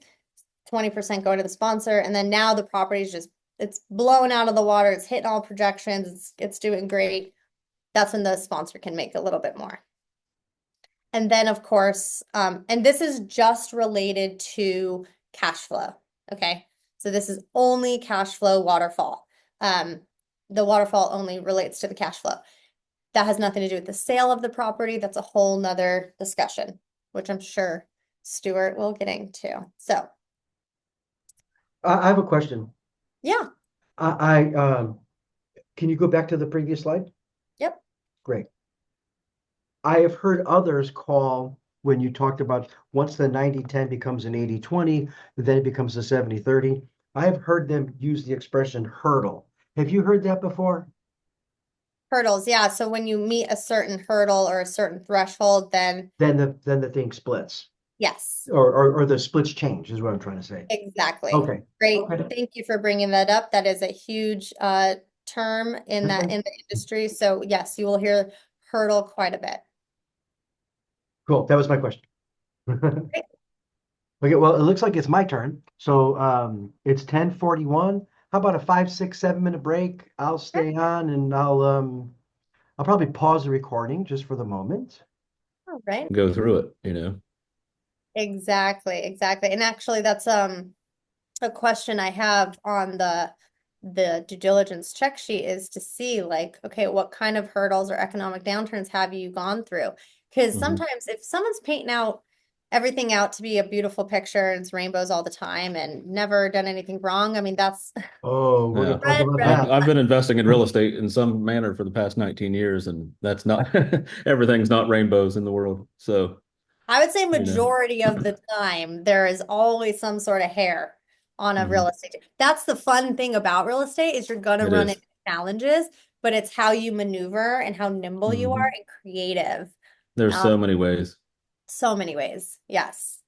20% going to the sponsor, and then now the property is just, it's blowing out of the water. It's hitting all projections. It's doing great. That's when the sponsor can make a little bit more. And then, of course, and this is just related to cash flow, okay? So this is only cash flow waterfall. The waterfall only relates to the cash flow. That has nothing to do with the sale of the property. That's a whole nother discussion, which I'm sure Stuart will get into. So, I have a question. yeah. Can you go back to the previous slide? Yep. Great. I have heard others call when you talked about once the 90-10 becomes an 80-20, then it becomes a 70-30. I have heard them use the expression hurdle. Have you heard that before? Hurdles, yeah. So when you meet a certain hurdle or a certain threshold, then Then the thing splits. yes, Or the splits change is what I'm trying to say. exactly. Okay. Great. Okay. Thank you for bringing that up. That is a huge term in Okay. the industry. So yes, you will hear hurdle quite a bit. Cool. That was my question. Okay, well, it looks like it's my turn. So it's 10:41. How about a 5, 6, 7 minute break? I'll stay on and I'll probably pause the recording just for the moment. All right. Go through it, you know. Exactly, exactly. And actually that's a question I have on the due diligence check sheet is to see like, okay, what kind of hurdles or economic downturns have you gone through? Because Mhm. sometimes if someone's painting out everything out to be a beautiful picture and it's rainbows all the time and never done anything wrong, I mean, that's Oh, we're Yeah. gonna talk about red. that. I've been investing in real estate in some manner for the past 19 years, and that's not everything's not rainbows in the world. So, I would say you know, majority of the time there is always some sort of hair on a real Mhm. estate. That's the fun thing about real estate is you're gonna It run is. into challenges, but it's how you maneuver and how nimble you are Mhm. and creative. There's Um, so many ways. so many ways. Yes,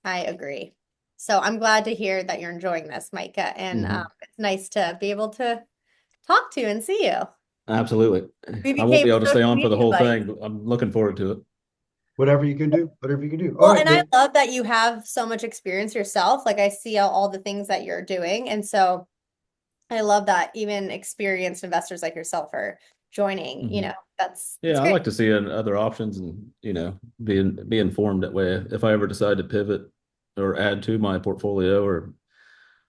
I agree. So I'm glad to hear that you're enjoying this, Micah, and Mhm. it's nice to be able to talk to you and see you. Absolutely. We I won't became be able to stay social on for the media whole buddies. thing, but I'm looking forward to it. Whatever you can do, whatever you can do. All Well, right, and I well, love that you have so much experience yourself. Like I see all the things that you're doing. And so I love that even experienced investors like yourself are joining, Mhm. it's Yeah, I great. like to see other options and, be informed that way. If I ever decide to pivot or add to my portfolio or,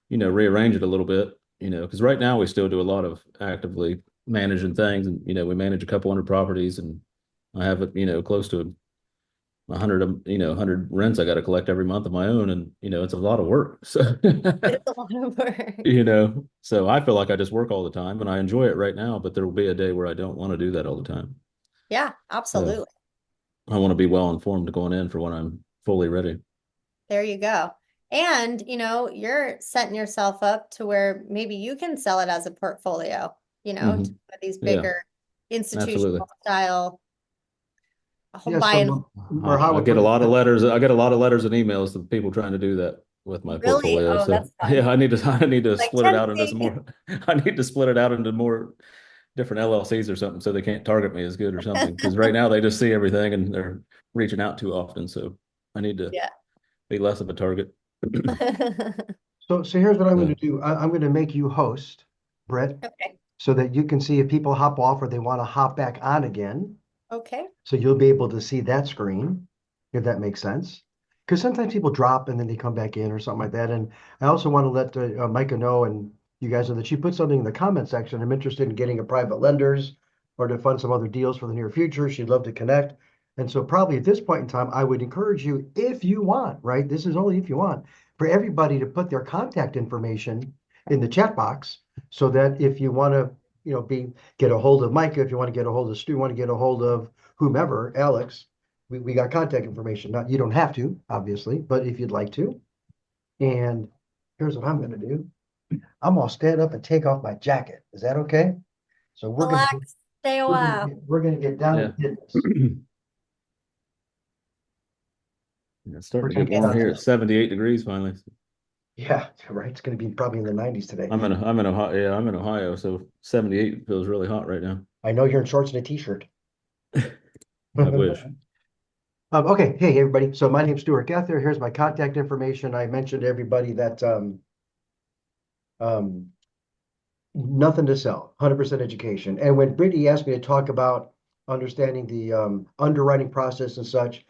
rearrange it a little bit, because right now we still do a lot of actively managing things and, we manage a couple hundred properties and I have, close to 100 rents I got to collect every month of my own. And, it's a lot of work. So, It's a lot of work. so I feel like I just work all the time and I enjoy it right now, but there will be a day where I don't want to do that all the time. Yeah, So absolutely. I want to be well informed going in for when I'm fully ready. There you go. And, you're setting yourself up to where maybe you can sell it as a portfolio, to Hmm. these Yeah, bigger absolutely. institutional style home yeah, buy and so I Marhawa, get a lot of letters. I get a lot of letters and emails of people trying to do that with my really, portfolio. oh, So that's fun. yeah, I need to Like split it out into some tempting. more. I need to split it out into more different LLCs or something so they can't target me as good or something. Because right now they just see everything and they're reaching out too often. So I need to Yeah. be less of a target. so here's what I'm going to So, do. I'm going to make you host, Brett, Okay. so that you can see if people hop off or they want to hop back on again. Okay. So you'll be able to see that screen, if that makes sense. Because sometimes people drop and then they come back in or something like that. And I also want to let Micah know and you guys know that she put something in the comment section. I'm interested in getting a private lenders or to fund some other deals for the near future. She'd love to connect. And so probably at this point in time, I would encourage you, if you want, right? This is only if you want, for everybody to put their contact information in the chat box so that if you want to, get a hold of Micah, if you want to get a hold of Stu, want to get a hold of whomever, Alex, we got contact information. Not you don't have to, obviously, but if you'd like to. And here's what I'm gonna do. I'm gonna stand up and take off my jacket. Is that okay? So Relax. Stay a while. we're gonna get down to yeah. business. It's We're starting to gonna get get It's warm down here. to It's 78 degrees finally. yeah, right. It's gonna be probably in the 90s today. I'm in Ohio. Yeah, I'm in Ohio, so 78 feels really hot right now. I know you're in shorts and a t-shirt. I wish. Okay, hey everybody. So my name's Stuart Gether. Here's my contact information. I mentioned to everybody that um, nothing to sell, 100% education. And when Brittany asked me to talk about understanding the underwriting process and such,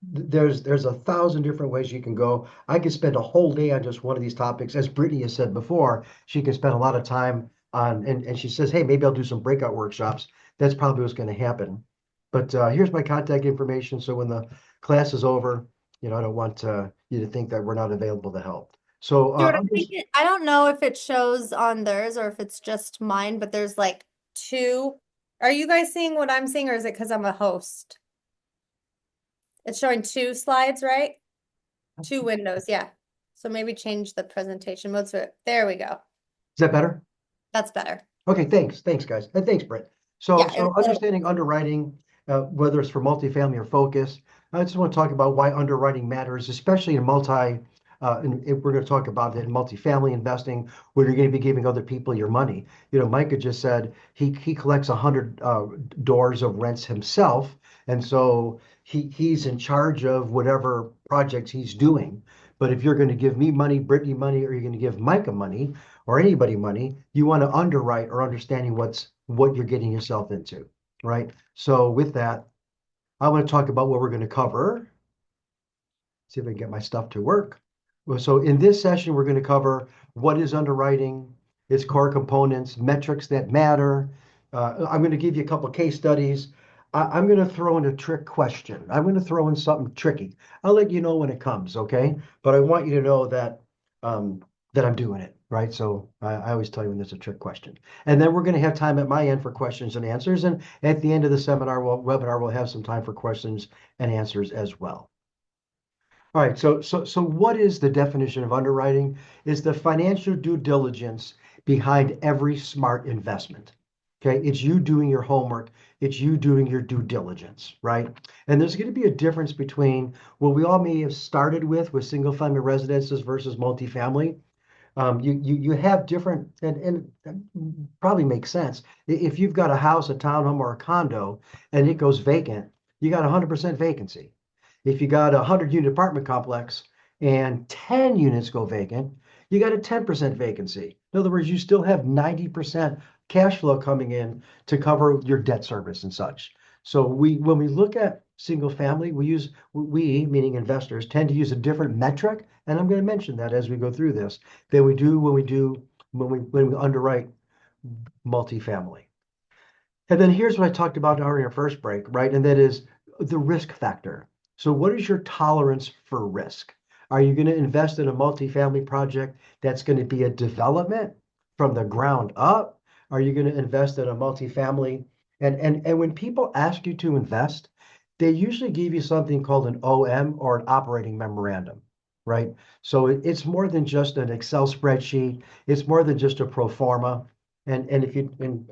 there's 1,000 different ways you can go. I could spend a whole day on just one of these topics. As Brittany has said before, she can spend a lot of time on, and she says, hey, maybe I'll do some breakout workshops. That's probably what's going to happen. But here's my contact information. So when the class is over, I don't want you to think that we're not available to help. So Stuart, I'm just I don't know if it shows on theirs or if it's just mine, but there's like two. Are you guys seeing what I'm seeing, or is it because I'm a host? It's showing two slides, right? Two windows, yeah. So maybe change the presentation mode. So there we go. is that better? That's better. Okay, thanks, guys, and thanks, Brett. So, Yeah, it so was a little, understanding underwriting, whether it's for multifamily or focus, I just want to talk about why underwriting matters, especially in and if we're going to talk about it in multifamily investing, where you're going to be giving other people your money. Micah just said he collects 100 doors of rents himself, and so he's in charge of whatever projects he's doing. But if you're going to give me money, Brittany money, or you're going to give Micah money, or anybody money, you want to underwrite or understanding what you're getting yourself into, right? So with that, I want to talk about what we're going to cover. See if I can get my stuff to work. Well, so in this session, we're going to cover what is underwriting, its core components, metrics that matter. I'm going to give you a couple case studies. I'm going to throw in a trick question. I'm going to throw in something tricky. I'll let you know when it comes, okay? But I want you to know that I'm doing it, right? So I always tell you when there's a trick question. And then we're going to have time at my end for questions and answers. And at the end of the webinar, we'll have some time for questions and answers as well. All right, so what is the definition of underwriting? Is the financial due diligence behind every smart investment. Okay, it's you doing your homework, it's you doing your due diligence, right? And there's going to be a difference between what we all may have started with single family residences versus multifamily. You have different, and that probably makes sense. If you've got a house, a townhome, or a condo, and it goes vacant, you got 100% vacancy. If you got a 100-unit apartment complex and 10 units go vacant, you got a 10% vacancy. In other words, you still have 90% cash flow coming in to cover your debt service and such. So when we look at single family, we, meaning investors, tend to use a different metric, and I'm going to mention that as we go through this, than we do when we underwrite multifamily. And then here's what I talked about during our first break, right? And that is the risk factor. So what is your tolerance for risk? Are you going to invest in a multifamily project that's going to be a development from the ground up? Are you going to invest in a multifamily? And when people ask you to invest, they usually give you something called an OM or an operating memorandum, right? So it's more than just an Excel spreadsheet. It's more than just a pro forma. And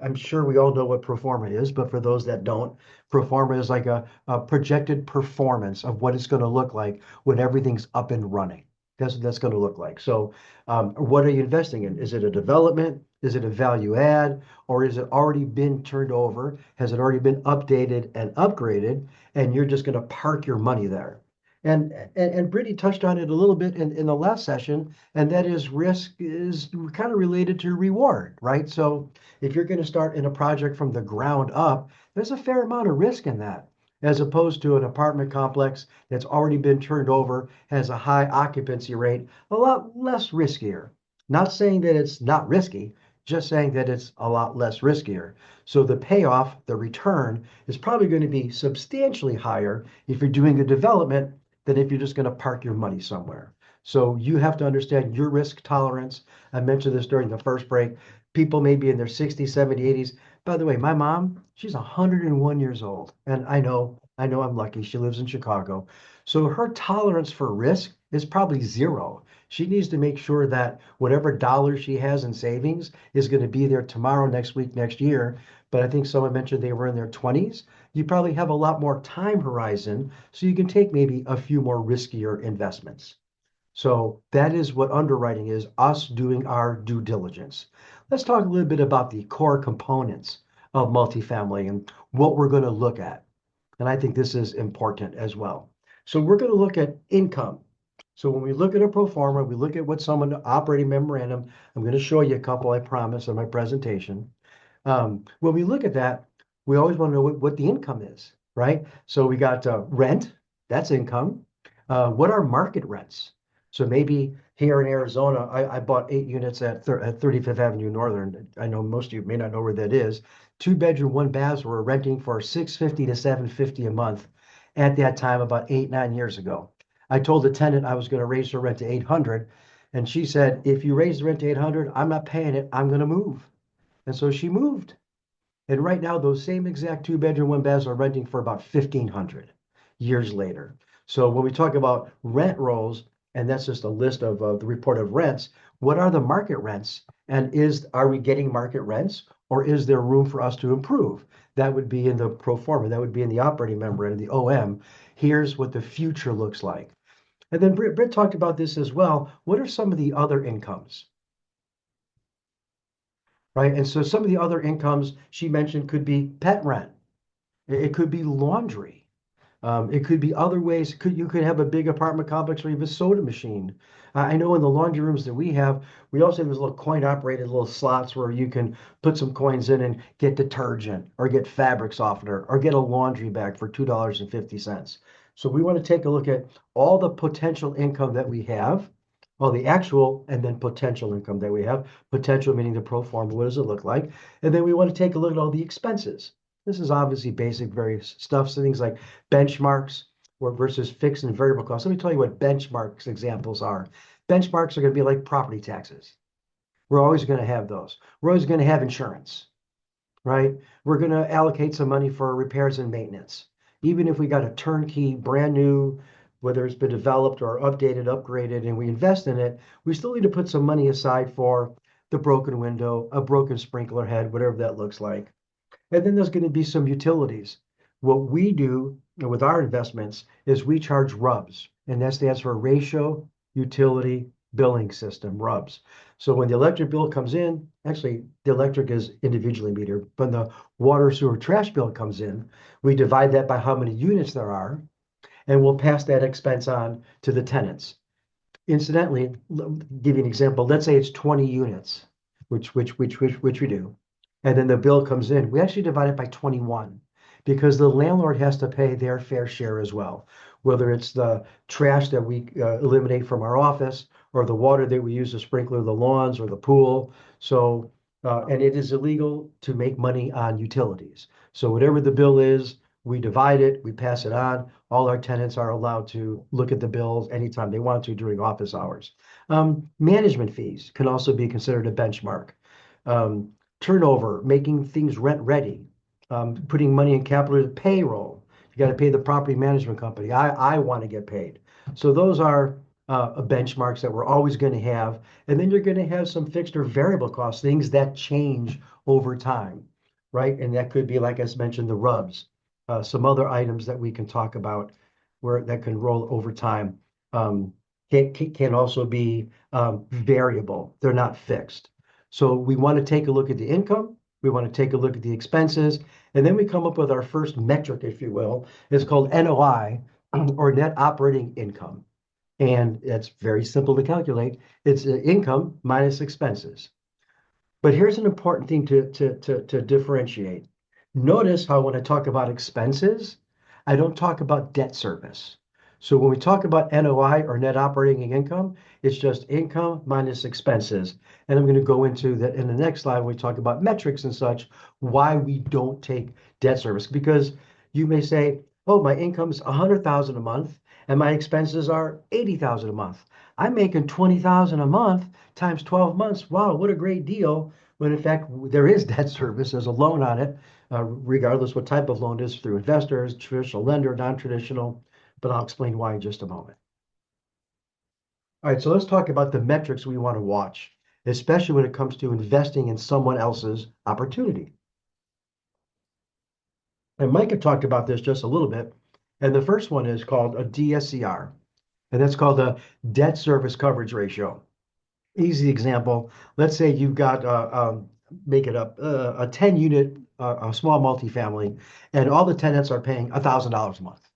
I'm sure we all know what pro forma is, but for those that don't, pro forma is like a projected performance of what it's going to look like when everything's up and running. That's what that's going to look like. So, what are you investing in? Is it a development? Is it a value add? Or is it already been turned over? Has it already been updated and upgraded? And you're just going to park your money there. And Brittany touched on it a little bit in the last session, and that is risk is kind of related to reward, right? So if you're going to start in a project from the ground up, there's a fair amount of risk in that, as opposed to an apartment complex that's already been turned over, has a high occupancy rate, a lot less riskier. Not saying that it's not risky, just saying that it's a lot less riskier. So the payoff, the return, is probably going to be substantially higher if you're doing a development than if you're just going to park your money somewhere. So you have to understand your risk tolerance. I mentioned this during the first break. People may be in their 60s, 70s, 80s. By the way, my mom, she's 101 years old. And I know I'm lucky. She lives in Chicago. So her tolerance for risk is probably zero. She needs to make sure that whatever dollars she has in savings is going to be there tomorrow, next week, next year. But I think someone mentioned they were in their 20s. You probably have a lot more time horizon, so you can take maybe a few more riskier investments. So that is what underwriting is, us doing our due diligence. Let's talk a little bit about the core components of multifamily and what we're going to look at. And I think this is important as well. So we're going to look at income. So when we look at a pro forma, we look at what someone operating memorandum, I'm going to show you a couple, I promise, in my presentation. When we look at that, we always want to know what the income is, right? So we got rent, that's income. What are market rents? So maybe here in Arizona, I bought 8 units at 35th Avenue Northern. I know most of you may not know where that is. 2 bedroom, 1 bath were renting for $650 to $750 a month at that time about 8, 9 years ago. I told the tenant I was going to raise her rent to 800, and she said, if you raise the rent to 800, I'm not paying it. I'm going to move. And so she moved. And right now, those same exact 2 bedroom, 1 bath are renting for about 1,500 years later. So when we talk about rent rolls, and that's just a list of the reported rents, what are the market rents? And are we getting market rents, or is there room for us to improve? That would be in the pro forma. That would be in the operating memorandum, the OM. Here's what the future looks like. And then Britt talked about this as well. What are some of the other incomes? Right. And so some of the other incomes she mentioned could be pet rent. It could be laundry. It could be other ways. You could have a big apartment complex where you have a soda machine. I know in the laundry rooms that we have, we also have those little coin operated little slots where you can put some coins in and get detergent or get fabric softener or get a laundry bag for $2.50. So we want to take a look at all the potential income that we have, all the actual and then potential income that we have. Potential meaning the pro forma, what does it look like? And then we want to take a look at all the expenses. This is obviously basic various stuff. So things like benchmarks versus fixed and variable costs. Let me tell you what benchmarks examples are. Benchmarks are going to be like property taxes. We're always going to have those. We're always going to have insurance, right? We're going to allocate some money for repairs and maintenance. Even if we got a turnkey, brand new whether it's been developed or updated, upgraded, and we invest in it, we still need to put some money aside for the broken window, a broken sprinkler head, whatever that looks like. And then there's going to be some utilities. What we do with our investments is we charge RUBS, and that stands for Ratio Utility Billing System, RUBS. So when the electric bill comes in, actually the electric is individually metered, but the water, sewer, trash bill comes in, we divide that by how many units there are, and we'll pass that expense on to the tenants. Incidentally, give you an example. Let's say it's 20 units, which we do, and then the bill comes in. We actually divide it by 21 because the landlord has to pay their fair share as well, whether it's the trash that we eliminate from our office or the water that we use to sprinkler the lawns or the pool. So, and it is illegal to make money on utilities. So whatever the bill is, we divide it, we pass it on. All our tenants are allowed to look at the bills anytime they want to during office hours. Management fees can also be considered a benchmark. Turnover, making things rent ready, putting money in capital payroll. You got to pay the property management company. I want to get paid. So those are benchmarks that we're always going to have. And then you're going to have some fixed or variable costs, things that change over time, right? And that could be, like I mentioned, the RUBS. Some other items that we can talk about where that can roll over time can also be variable. They're not fixed. So we want to take a look at the income. We want to take a look at the expenses. And then we come up with our first metric, if you will. It's called NOI, or net operating income. And it's very simple to calculate. It's income minus expenses. But here's an important thing to differentiate. Notice how when I talk about expenses, I don't talk about debt service. So when we talk about NOI or net operating income, it's just income minus expenses. And I'm going to go into that in the next slide when we talk about metrics and such, why we don't take debt service. Because you may say, oh, my income is 100,000 a month and my expenses are 80,000 a month. I'm making 20,000 a month times 12 months. Wow, what a great deal. When in fact, there is debt service, there's a loan on it, regardless what type of loan it is, through investors, traditional lender, non-traditional, but I'll explain why in just a moment. All right, so let's talk about the metrics we want to watch, especially when it comes to investing in someone else's opportunity. And Mike had talked about this just a little bit, and the first one is called a DSCR, and that's called the debt service coverage ratio. Easy example. Let's say you've got make it up a 10 unit a small multifamily, and all the tenants are paying $1,000 a month.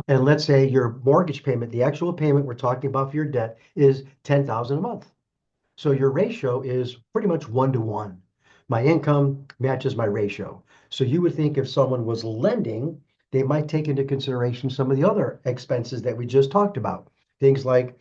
And let's say your mortgage payment, the actual payment we're talking about for your debt, is $10,000 a month. So your ratio is pretty much 1-to-1. My income matches my ratio. So you would think if someone was lending, they might take into consideration some of the other expenses that we just talked about, things like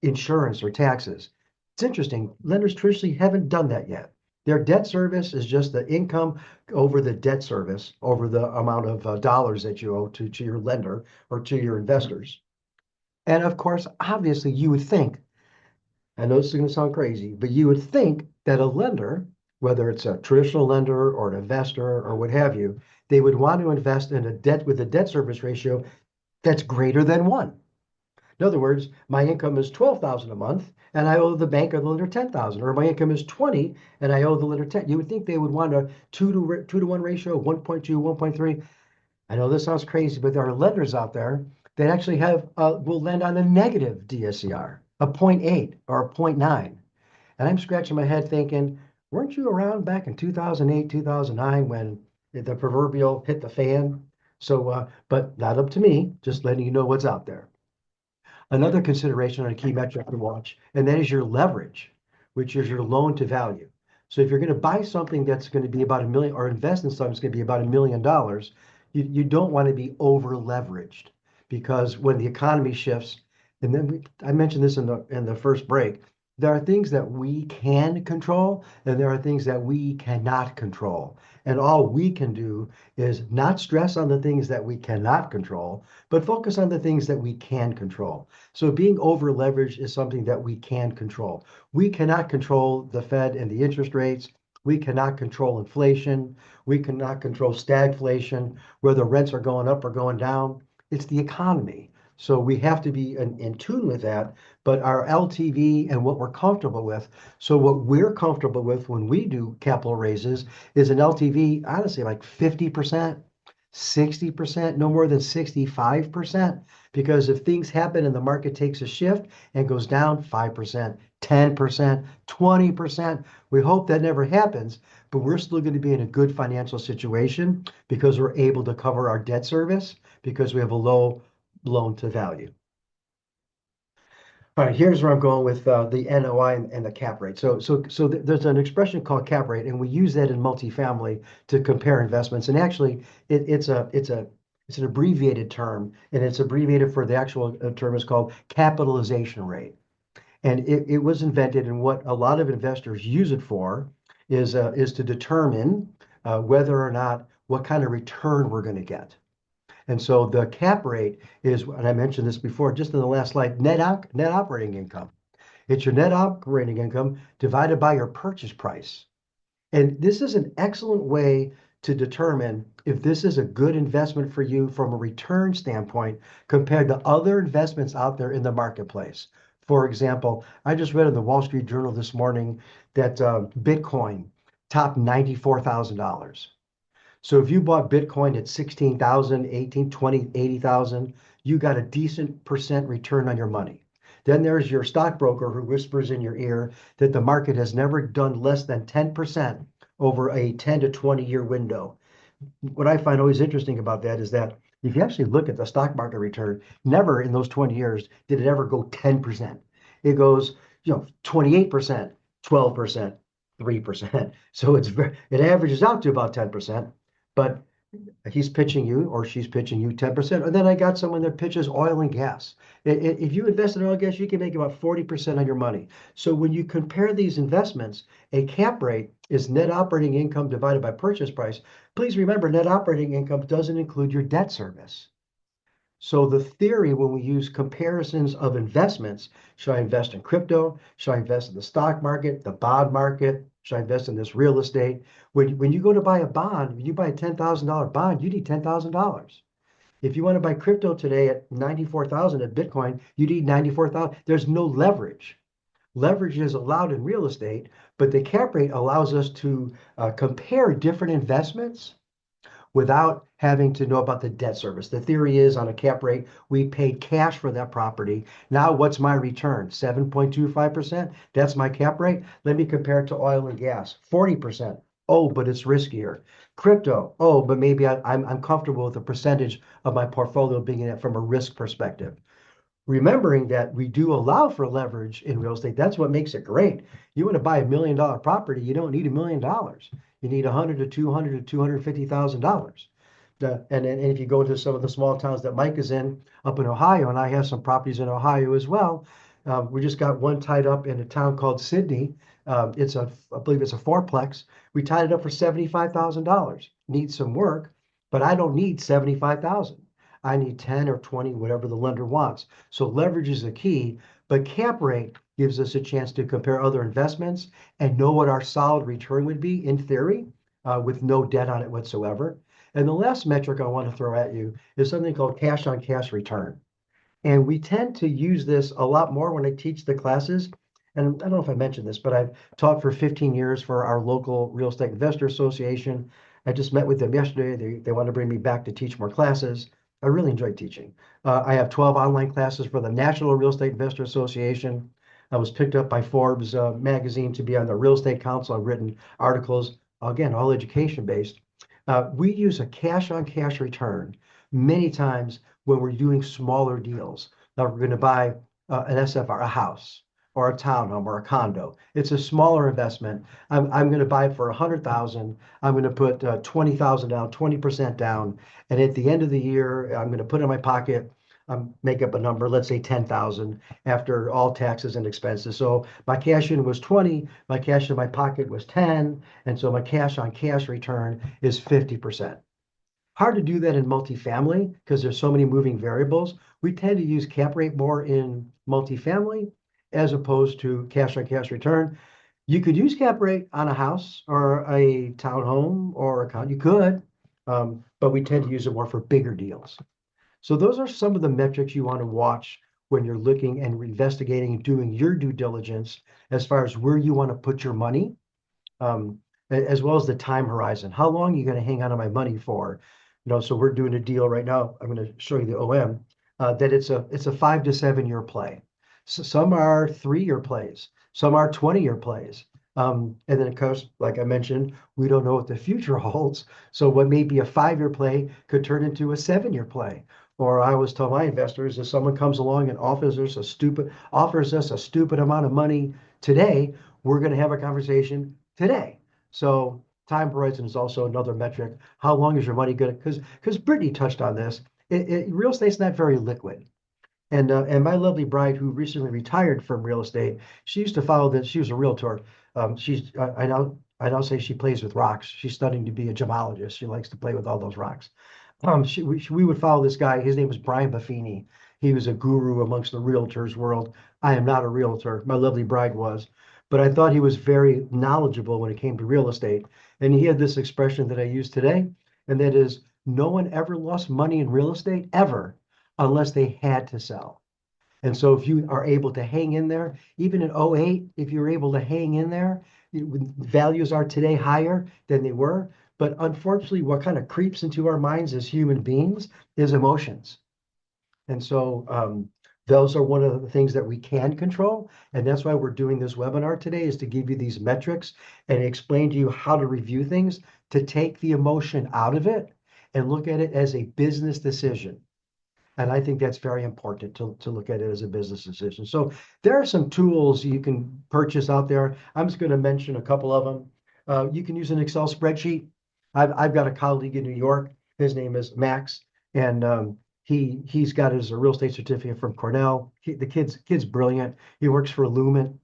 insurance or taxes. It's interesting. Lenders traditionally haven't done that yet. Their debt service is just the income over the debt service, over the amount of dollars that you owe to your lender or to your investors. And of course, obviously, you would think, I know this is going to sound crazy, but you would think that a lender, whether it's a traditional lender or an investor or what have you, they would want to invest in a debt with a debt service ratio that's greater than 1. In other words, my income is 12,000 a month and I owe the bank or the lender 10,000, or my income is 20 and I owe the lender 10. You would think they would want a 2-to-1 ratio, 1.2, 1.3. I know this sounds crazy, but there are lenders out there that actually will lend on a negative DSCR, a 0.8 or a 0.9. And I'm scratching my head thinking, weren't you around back in 2008, 2009 when the proverbial hit the fan? So, but not up to me, just letting you know what's out there. Another consideration on a key metric to watch, and that is your leverage, which is your loan to value. So if you're going to buy something that's going to be about $1 million, or invest in something that's going to be about $1 million, you don't want to be over leveraged, because when the economy shifts, and then I mentioned this in the first break, there are things that we can control and there are things that we cannot control. And all we can do is not stress on the things that we cannot control, but focus on the things that we can control. So being over leveraged is something that we can control. We cannot control the Fed and the interest rates. We cannot control inflation. We cannot control stagflation, whether rents are going up or going down. It's the economy. So we have to be in tune with that, but our LTV and what we're comfortable with. So what we're comfortable with when we do capital raises is an LTV, honestly, like 50%, 60%, no more than 65%. Because if things happen and the market takes a shift and goes down 5%, 10%, 20%, we hope that never happens, but we're still going to be in a good financial situation because we're able to cover our debt service because we have a low loan to value. All right, here's where I'm going with the NOI and the cap rate. So there's an expression called cap rate, and we use that in multifamily to compare investments. And actually, it's an abbreviated term, and it's abbreviated for the actual term is called capitalization rate. And it was invented, and what a lot of investors use it for is to determine whether or not what kind of return we're going to get. And so the cap rate is, and I mentioned this before, just in the last slide, net operating income. It's your net operating income divided by your purchase price. And this is an excellent way to determine if this is a good investment for you from a return standpoint compared to other investments out there in the marketplace. For example, I just read in the Wall Street Journal this morning that Bitcoin topped $94,000. So if you bought Bitcoin at 16,000, 18, 20, 80,000, you got a decent percent return on your money. Then there's your stockbroker who whispers in your ear that the market has never done less than 10% over a 10 to 20-year window. What I find always interesting about that is that if you actually look at the stock market return, never in those 20 years did it ever go 10%. It goes, 28%, 12%, 3%. So it averages out to about 10%. But he's pitching you or she's pitching you 10%. And then I got someone that pitches oil and gas. If you invest in oil and gas, you can make about 40% on your money. So when you compare these investments, a cap rate is net operating income divided by purchase price. Please remember, net operating income doesn't include your debt service. So the theory when we use comparisons of investments, should I invest in crypto? Should I invest in the stock market, the bond market? Should I invest in this real estate? When you go to buy a bond, when you buy a $10,000 bond, you need $10,000. If you want to buy crypto today at 94,000 at Bitcoin, you need 94,000. There's no leverage. Leverage is allowed in real estate, but the cap rate allows us to compare different investments without having to know about the debt service. The theory is on a cap rate, we paid cash for that property. Now what's my return? 7.25%? That's my cap rate. Let me compare it to oil and gas. 40%. Oh, but it's riskier. Crypto. Oh, but maybe I'm comfortable with the percentage of my portfolio being in it from a risk perspective. Remembering that we do allow for leverage in real estate. That's what makes it great. You want to buy $1 million property, you don't need $1 million. You need 100 to 200 to $250,000. And if you go to some of the small towns that Mike is in up in Ohio, and I have some properties in Ohio as well. We just got one tied up in a town called Sydney. I believe it's a fourplex. We tied it up for $75,000. Needs some work, but I don't need 75,000. I need 10 or 20, whatever the lender wants. So leverage is the key, but cap rate gives us a chance to compare other investments and know what our solid return would be in theory, with no debt on it whatsoever. And the last metric I want to throw at you is something called cash on cash return. And we tend to use this a lot more when I teach the classes. And I don't know if I mentioned this, but I've taught for 15 years for our local real estate investor association. I just met with them yesterday. They want to bring me back to teach more classes. I really enjoy teaching. I have 12 online classes for the National Real Estate Investor Association. I was picked up by Forbes magazine to be on the Real Estate Council. I've written articles, again, all education based. We use a cash on cash return many times when we're doing smaller deals. Now we're going to buy an SFR, a house, or a townhome or a condo. It's a smaller investment. I'm going to buy it for 100,000. I'm going to put 20,000 down, 20% down. And at the end of the year, I'm going to put it in my pocket, make up a number, let's say 10,000 after all taxes and expenses. So my cash in was 20, my cash in my pocket was 10. And so my cash on cash return is 50%. Hard to do that in multifamily because there's so many moving variables. We tend to use cap rate more in multifamily as opposed to cash on cash return. You could use cap rate on a house or a townhome or a condo. You could, but we tend to use it more for bigger deals. So those are some of the metrics you want to watch when you're looking and investigating and doing your due diligence as far as where you want to put your money, as well as the time horizon. How long are you going to hang on to my money for? So we're doing a deal right now. I'm going to show you the OM, that it's a 5 to 7 year play. So some are 3 year plays, some are 20-year plays. And then, of course, like I mentioned, we don't know what the future holds. So what may be a 5 year play could turn into a 7 year play. Or I always tell my investors, if someone comes along and offers us a stupid amount of money today, we're going to have a conversation today. So time horizon is also another metric. How long is your money going to? Because Brittany touched on this. Real estate's not very liquid. And my lovely bride, who recently retired from real estate, she used to follow this. She was a realtor. I now say she plays with rocks. She's studying to be a gemologist. She likes to play with all those rocks. We would follow this guy. His name was Brian Buffini. He was a guru amongst the realtors world. I am not a realtor. My lovely bride was, but I thought he was very knowledgeable when it came to real estate. And he had this expression that I use today, and that is, no one ever lost money in real estate ever unless they had to sell. And so if you are able to hang in there, even in '08, if you're able to hang in there, values are today higher than they were. But unfortunately, what kind of creeps into our minds as human beings is emotions. And so those are one of the things that we can control. And that's why we're doing this webinar today, is to give you these metrics and explain to you how to review things, to take the emotion out of it and look at it as a business decision. And I think that's very important to look at it as a business decision. So there are some tools you can purchase out there. I'm just going to mention a couple of them. You can use an Excel spreadsheet. I've got a colleague in New York. His name is Max, and he's got his real estate certificate from Cornell. The kid's brilliant. He works for Lumen.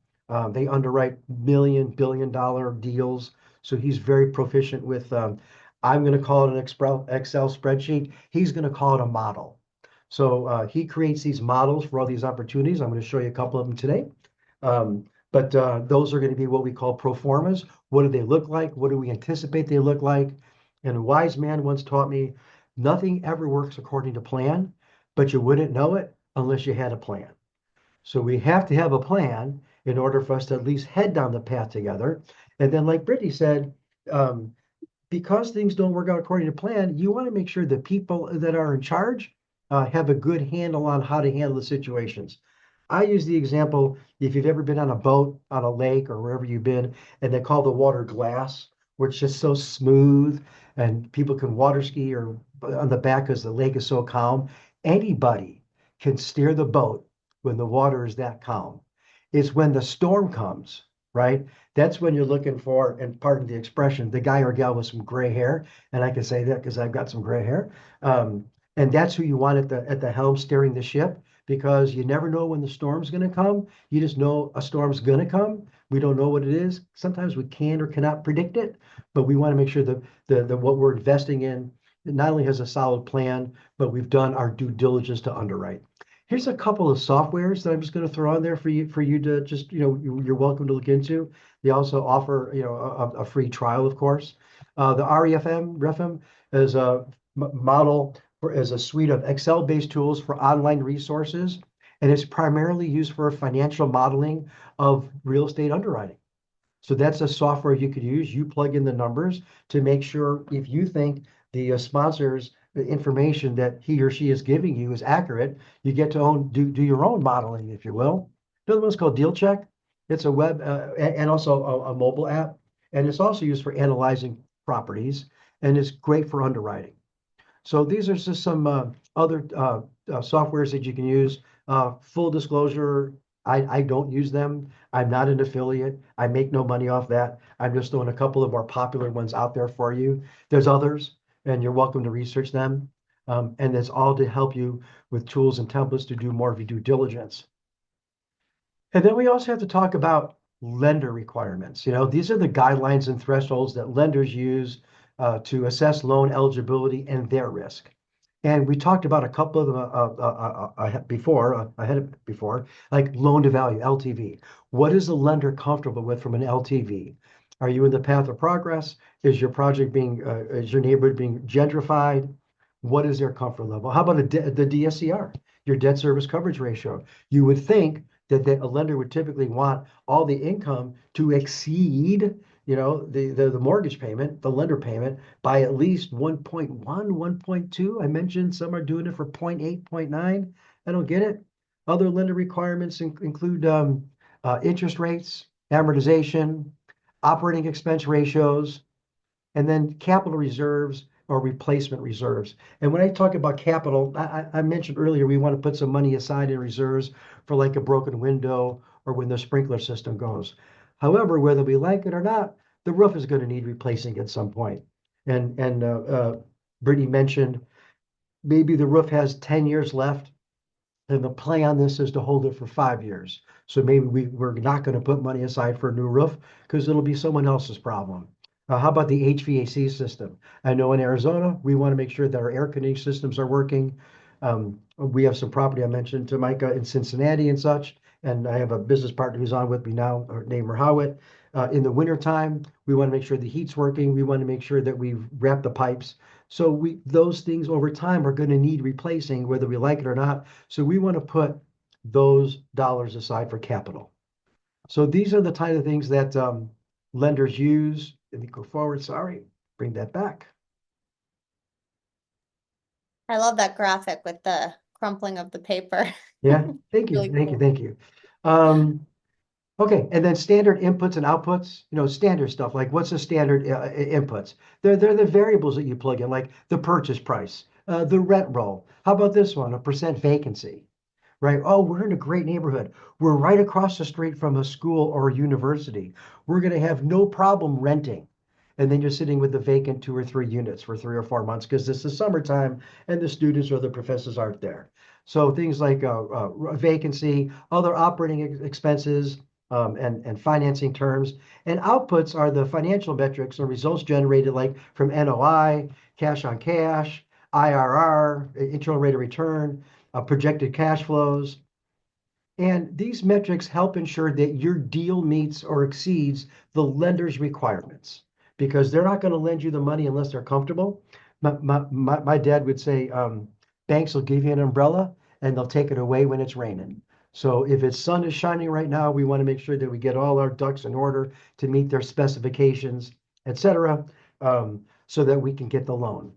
They underwrite billion-dollar deals. So he's very proficient with. I'm going to call it an Excel spreadsheet. He's going to call it a model. So he creates these models for all these opportunities. I'm going to show you a couple of them today. But those are going to be what we call pro formas. What do they look like? What do we anticipate they look like? And a wise man once taught me, nothing ever works according to plan, but you wouldn't know it unless you had a plan. So we have to have a plan in order for us to at least head down the path together. And then, like Brittany said, because things don't work out according to plan, you want to make sure the people that are in charge have a good handle on how to handle the situations. I use the example, if you've ever been on a boat on a lake or wherever you've been, and they call the water glass, where it's just so smooth and people can water ski or on the back because the lake is so calm. Anybody can steer the boat when the water is that calm. It's when the storm comes, right? That's when you're looking for, and pardon the expression, the guy or gal with some gray hair. And I can say that because I've got some gray hair. And that's who you want at the helm steering the ship, because you never know when the storm's going to come. You just know a storm's going to come. We don't know what it is. Sometimes we can or cannot predict it, but we want to make sure that what we're investing in not only has a solid plan, but we've done our due diligence to underwrite. Here's a couple of softwares that I'm just going to throw on there for you to just, you're welcome to look into. They also offer, a free trial, of course. The REFM is a model as a suite of Excel-based tools for online resources, and it's primarily used for financial modeling of real estate underwriting. So that's a software you could use. You plug in the numbers to make sure if you think the sponsor's information that he or she is giving you is accurate, you get to do your own modeling, if you will. Another one's called DealCheck. It's a web and also a mobile app, and it's also used for analyzing properties, and it's great for underwriting. So these are just some other softwares that you can use. Full disclosure, I don't use them. I'm not an affiliate. I make no money off that. I'm just throwing a couple of more popular ones out there for you. There's others, and you're welcome to research them. And it's all to help you with tools and templates to do more of your due diligence. And then we also have to talk about lender requirements. These are the guidelines and thresholds that lenders use to assess loan eligibility and their risk. And we talked about a couple of them before, like loan to value, LTV. What is the lender comfortable with from an LTV? Are you in the path of progress? Is your project is your neighborhood being gentrified? What is their comfort level? How about the DSCR, your debt service coverage ratio? You would think that a lender would typically want all the income to exceed, the mortgage payment, the lender payment by at least 1.1, 1.2. I mentioned some are doing it for 0.8, 0.9. I don't get it. Other lender requirements include interest rates, amortization, operating expense ratios, and then capital reserves or replacement reserves. And when I talk about capital, I mentioned earlier we want to put some money aside in reserves for like a broken window or when the sprinkler system goes. However, whether we like it or not, the roof is going to need replacing at some point. And Brittany mentioned maybe the roof has 10 years left, and the play on this is to hold it for 5 years. So maybe we're not going to put money aside for a new roof because it'll be someone else's problem. How about the HVAC system? I know in Arizona, we want to make sure that our air conditioning systems are working. We have some property I mentioned to Micah in Cincinnati and such, and I have a business partner who's on with me now, named Howitt. In the wintertime, we want to make sure the heat's working. We want to make sure that we've wrapped the pipes. So those things over time are going to need replacing, whether we like it or not. So we want to put those dollars aside for capital. So these are the kind of things that lenders use. Let me go forward. Sorry, bring that back. I love that graphic with the crumpling of the paper. Yeah, thank you, Really thank you, cool. thank you. Okay, and then standard inputs and outputs, standard stuff, like what's the standard inputs? They're the variables that you plug in, like the purchase price, the rent roll. How about this one, a percent vacancy, right? Oh, we're in a great neighborhood. We're right across the street from a school or a university. We're going to have no problem renting. And then you're sitting with the vacant 2 or 3 units for 3 or 4 months because this is summertime and the students or the professors aren't there. So things like vacancy, other operating expenses, and financing terms. And outputs are the financial metrics or results generated like from NOI, cash on cash, IRR, internal rate of return, projected cash flows. And these metrics help ensure that your deal meets or exceeds the lender's requirements because they're not going to lend you the money unless they're comfortable. My dad would say, banks will give you an umbrella and they'll take it away when it's raining. So if its sun is shining right now, we want to make sure that we get all our ducks in order to meet their specifications, et cetera, so that we can get the loan.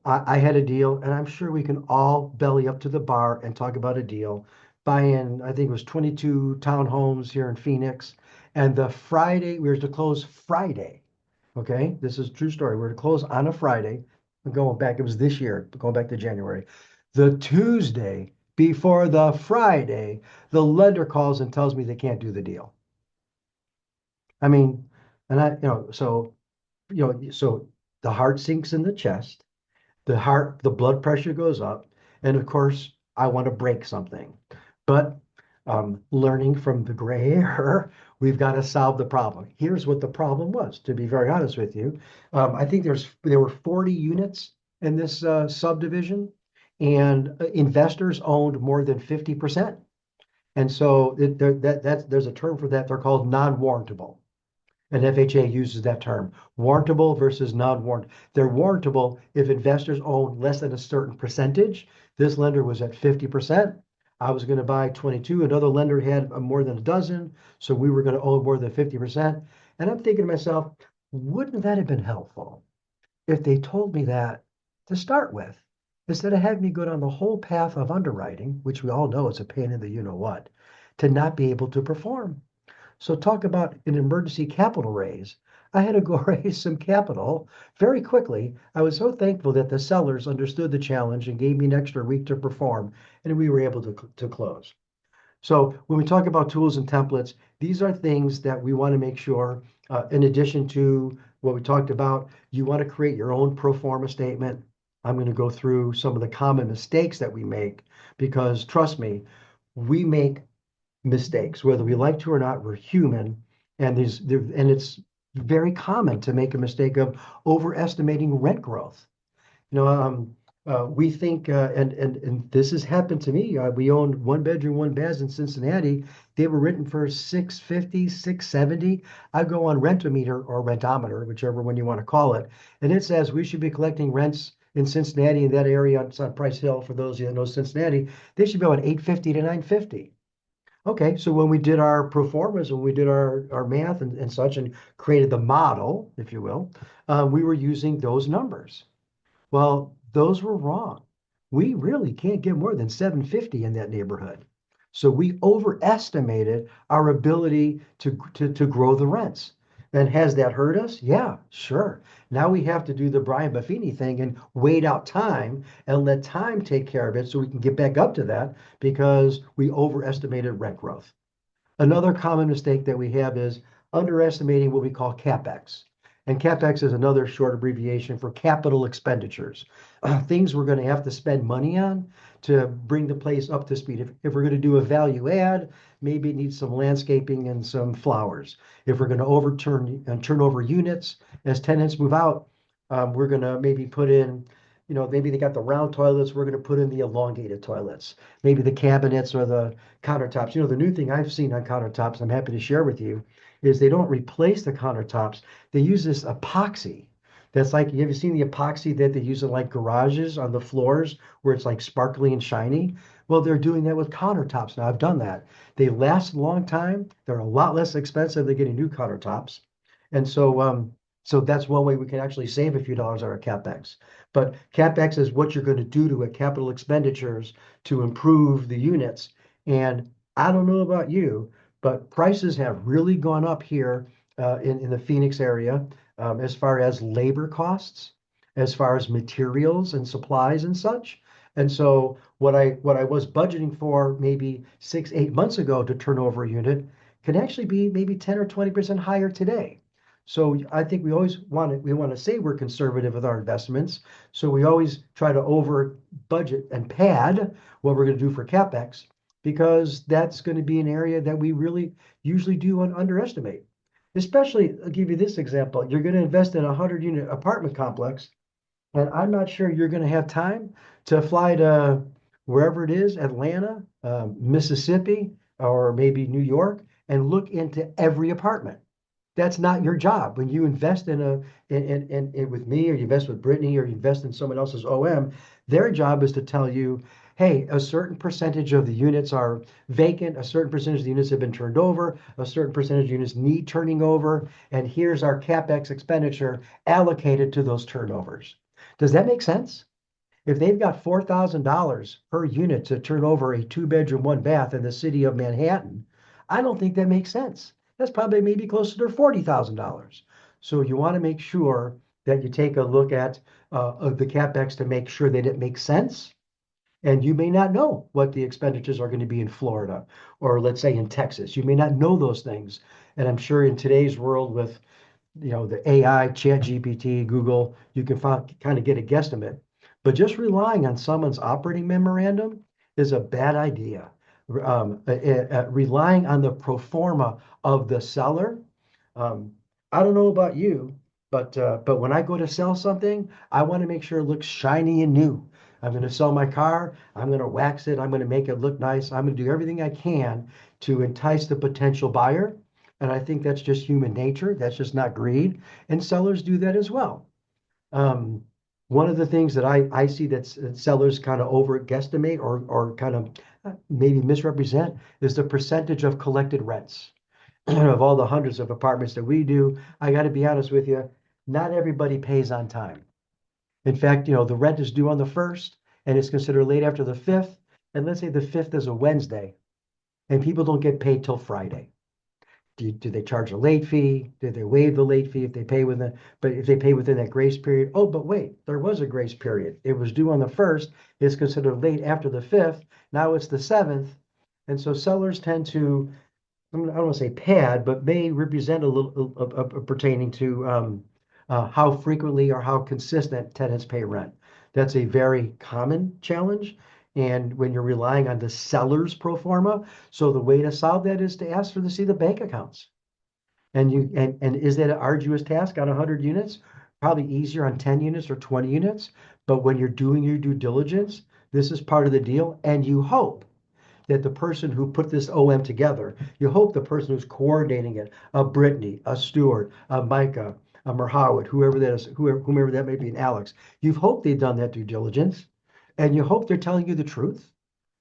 I had a deal, and I'm sure we can all belly up to the bar and talk about a deal. Buying, I think it was 22 townhomes here in Phoenix. And the Friday, we were to close Friday. Okay, this is a true story. We were to close on a Friday. I'm going back, it was this year, going back to January. The Tuesday before the Friday, the lender calls and tells me they can't do the deal. I mean, and so the heart sinks in the chest, the blood pressure goes up, and of course, I want to break something. But learning from the gray hair, we've got to solve the problem. Here's what the problem was, to be very honest with you. I think there were 40 units in this subdivision, and investors owned more than 50%. And so there's a term for that. They're called non-warrantable. And FHA uses that term, warrantable versus non-warrant. They're warrantable if investors own less than a certain percentage. This lender was at 50%. I was going to buy 22. Another lender had more than a dozen. So we were going to own more than 50%. And I'm thinking to myself, wouldn't that have been helpful if they told me that to start with, instead of having me go down the whole path of underwriting, which we all know is a pain in the you-know-what, to not be able to perform. So talk about an emergency capital raise. I had to go raise some capital very quickly. I was so thankful that the sellers understood the challenge and gave me an extra week to perform, and we were able to close. So when we talk about tools and templates, these are things that we want to make sure, in addition to what we talked about, you want to create your own pro forma statement. I'm going to go through some of the common mistakes that we make because trust me, we make mistakes, whether we like to or not. We're human, and it's very common to make a mistake of overestimating rent growth. We think, and this has happened to me. We owned 1 bedroom, 1 bath in Cincinnati. They were written for 650, 670. I go on Rentometer or Rentometer, whichever one you want to call it, and it says we should be collecting rents in Cincinnati, in that area on Price Hill, for those of you that know Cincinnati, they should be about 850 to 950. Okay, so when we did our pro formas and we did our math and such and created the model, if you will, we were using those numbers. Well, those were wrong. We really can't get more than 750 in that neighborhood. So we overestimated our ability to grow the rents. And has that hurt us? Yeah, sure. Now we have to do the Brian Buffini thing and wait out time and let time take care of it so we can get back up to that because we overestimated rent growth. Another common mistake that we have is underestimating what we call CapEx. And CapEx is another short abbreviation for capital expenditures. Things we're going to have to spend money on to bring the place up to speed. If we're going to do a value add, maybe it needs some landscaping and some flowers. If we're going to overturn and turn over units as tenants move out, we're going to maybe put in, maybe they got the round toilets, we're going to put in the elongated toilets. Maybe the cabinets or the countertops. The new thing I've seen on countertops, I'm happy to share with you, is they don't replace the countertops. They use this epoxy. That's like, you ever seen the epoxy that they use in like garages on the floors where it's like sparkly and shiny? Well, they're doing that with countertops now. I've done that. They last a long time. They're a lot less expensive than getting new countertops. And so that's one way we can actually save a few dollars on our CapEx. But CapEx is what you're going to do to a capital expenditures to improve the units. And I don't know about you, but prices have really gone up here in the Phoenix area as far as labor costs, as far as materials and supplies and such. And so what I was budgeting for maybe 6, 8 months ago to turn over a unit can actually be maybe 10 or 20% higher today. So I think we want to say we're conservative with our investments. So we always try to over budget and pad what we're going to do for CapEx because that's going to be an area that we really usually do underestimate. Especially, I'll give you this example. You're going to invest in a 100-unit apartment complex, and I'm not sure you're going to have time to fly to wherever it is, Atlanta, Mississippi, or maybe New York, and look into every apartment. That's not your job. When you invest in with me, or you invest with Brittany, or you invest in someone else's OM, their job is to tell you, hey, a certain percentage of the units are vacant, a certain percentage of the units have been turned over, a certain percentage of units need turning over, and here's our CapEx expenditure allocated to those turnovers. Does that make sense? If they've got $4,000 per unit to turn over a 2-bedroom, 1-bath in the city of Manhattan, I don't think that makes sense. That's probably maybe closer to $40,000. So you want to make sure that you take a look at the CapEx to make sure that it makes sense. And you may not know what the expenditures are going to be in Florida or let's say in Texas. You may not know those things. And I'm sure in today's world with the AI, ChatGPT, Google, you can kind of get a guesstimate. But just relying on someone's operating memorandum is a bad idea. Relying on the pro forma of the seller. I don't know about you, but when I go to sell something, I want to make sure it looks shiny and new. I'm going to sell my car. I'm going to wax it. I'm going to make it look nice. I'm going to do everything I can to entice the potential buyer. And I think that's just human nature. That's just not greed. And sellers do that as well. One of the things that I see that sellers kind of over guesstimate or kind of maybe misrepresent is the percentage of collected rents. Of all the hundreds of apartments that we do, I got to be honest with you, not everybody pays on time. In fact, the rent is due on the 1st and it's considered late after the 5th. And let's say the 5th is a Wednesday and people don't get paid till Friday. Do they charge a late fee? Do they waive the late fee if they pay if they pay within that grace period? Oh, but wait, there was a grace period. It was due on the 1st. It's considered late after the 5th. Now it's the 7th. And so sellers tend to, I don't want to say pad, but may represent a little pertaining to how frequently or how consistent tenants pay rent. That's a very common challenge. And when you're relying on the seller's pro forma, so the way to solve that is to ask to see the bank accounts. And is that an arduous task on 100 units? Probably easier on 10 units or 20 units. But when you're doing your due diligence, this is part of the deal. And you hope that the person who put this OM together, you hope the person who's coordinating it, a Brittany, a Stuart, a Micah, Howard, whoever that is, whomever that may be, and Alex. You've hoped they've done that due diligence, and you hope they're telling you the truth.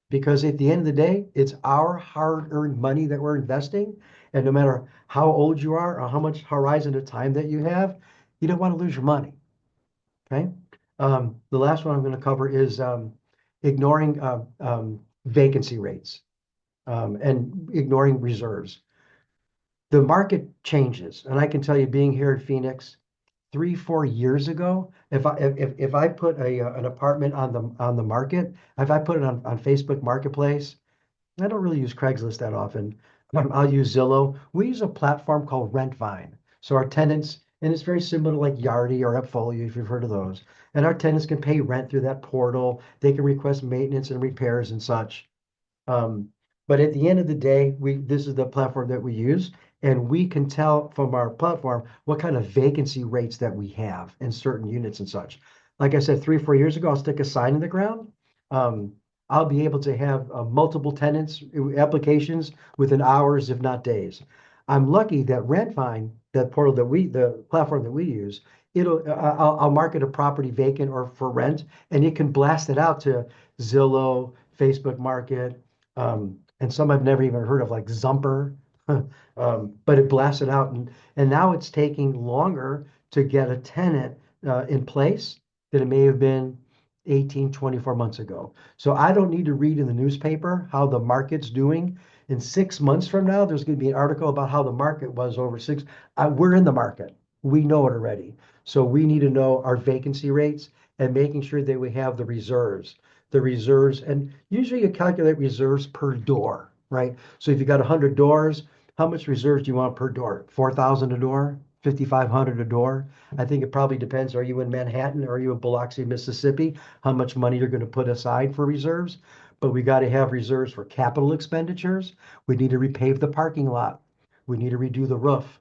Because at the end of the day, it's our hard-earned money that we're investing. And no matter how old you are or how much horizon of time that you have, you don't want to lose your money. Okay. The last one I'm going to cover is ignoring vacancy rates and ignoring reserves. The market changes, and I can tell you, being here in Phoenix, 3, 4 years ago, if I put an apartment on the market, if I put it on Facebook Marketplace, I don't really use Craigslist that often. I'll use Zillow. We use a platform called Rentvine. So our tenants, and it's very similar to like Yardi or AppFolio, if you've heard of those. And our tenants can pay rent through that portal. They can request maintenance and repairs and such. Um, but at the end of the day, this is the platform that we use, and we can tell from our platform what kind of vacancy rates that we have in certain units and such. Like I said, 3, 4 years ago, I'll stick a sign in the ground. Um, I'll be able to have multiple tenants applications within hours, if not days. I'm lucky that Rentvine, that portal that the platform that we use, I'll market a property vacant or for rent, and it can blast it out to Zillow, Facebook Market, and some I've never even heard of, like Zumper. But it blasted out, and now it's taking longer to get a tenant in place than it may have been 18, 24 months ago. So I don't need to read in the newspaper how the market's doing. In 6 months from now, there's going to be an article about how the market was over six. We're in the market. We know it already. So we need to know our vacancy rates and making sure that we have the reserves. The reserves, and usually you calculate reserves per door, right? So if you got 100 doors, how much reserves do you want per door? 4,000 a door? 5,500 a door? I think it probably depends. Are you in Manhattan or are you in Biloxi, Mississippi? How much money you're going to put aside for reserves? But we got to have reserves for capital expenditures. We need to repave the parking lot. We need to redo the roof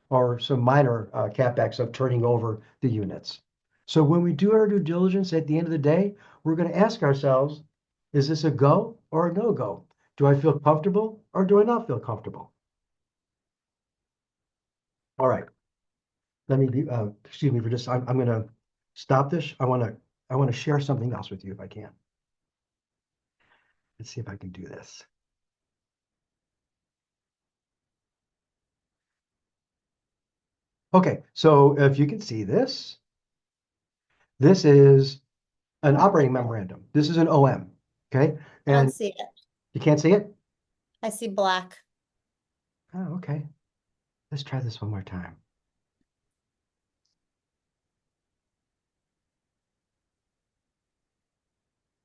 or some minor capex of turning over the units. So when we do our due diligence at the end of the day, we're going to ask ourselves, is this a go or a no-go? Do I feel comfortable or do I not feel comfortable? All right. Let me be, excuse me for just, I'm going to stop this. I want to share something else with you if I can. Let's see if I can do this. Okay, so if you can see this, this is an operating memorandum. This is an OM, okay? I don't And see it. you can't see it? I see black. Oh, okay. Let's try this one more time.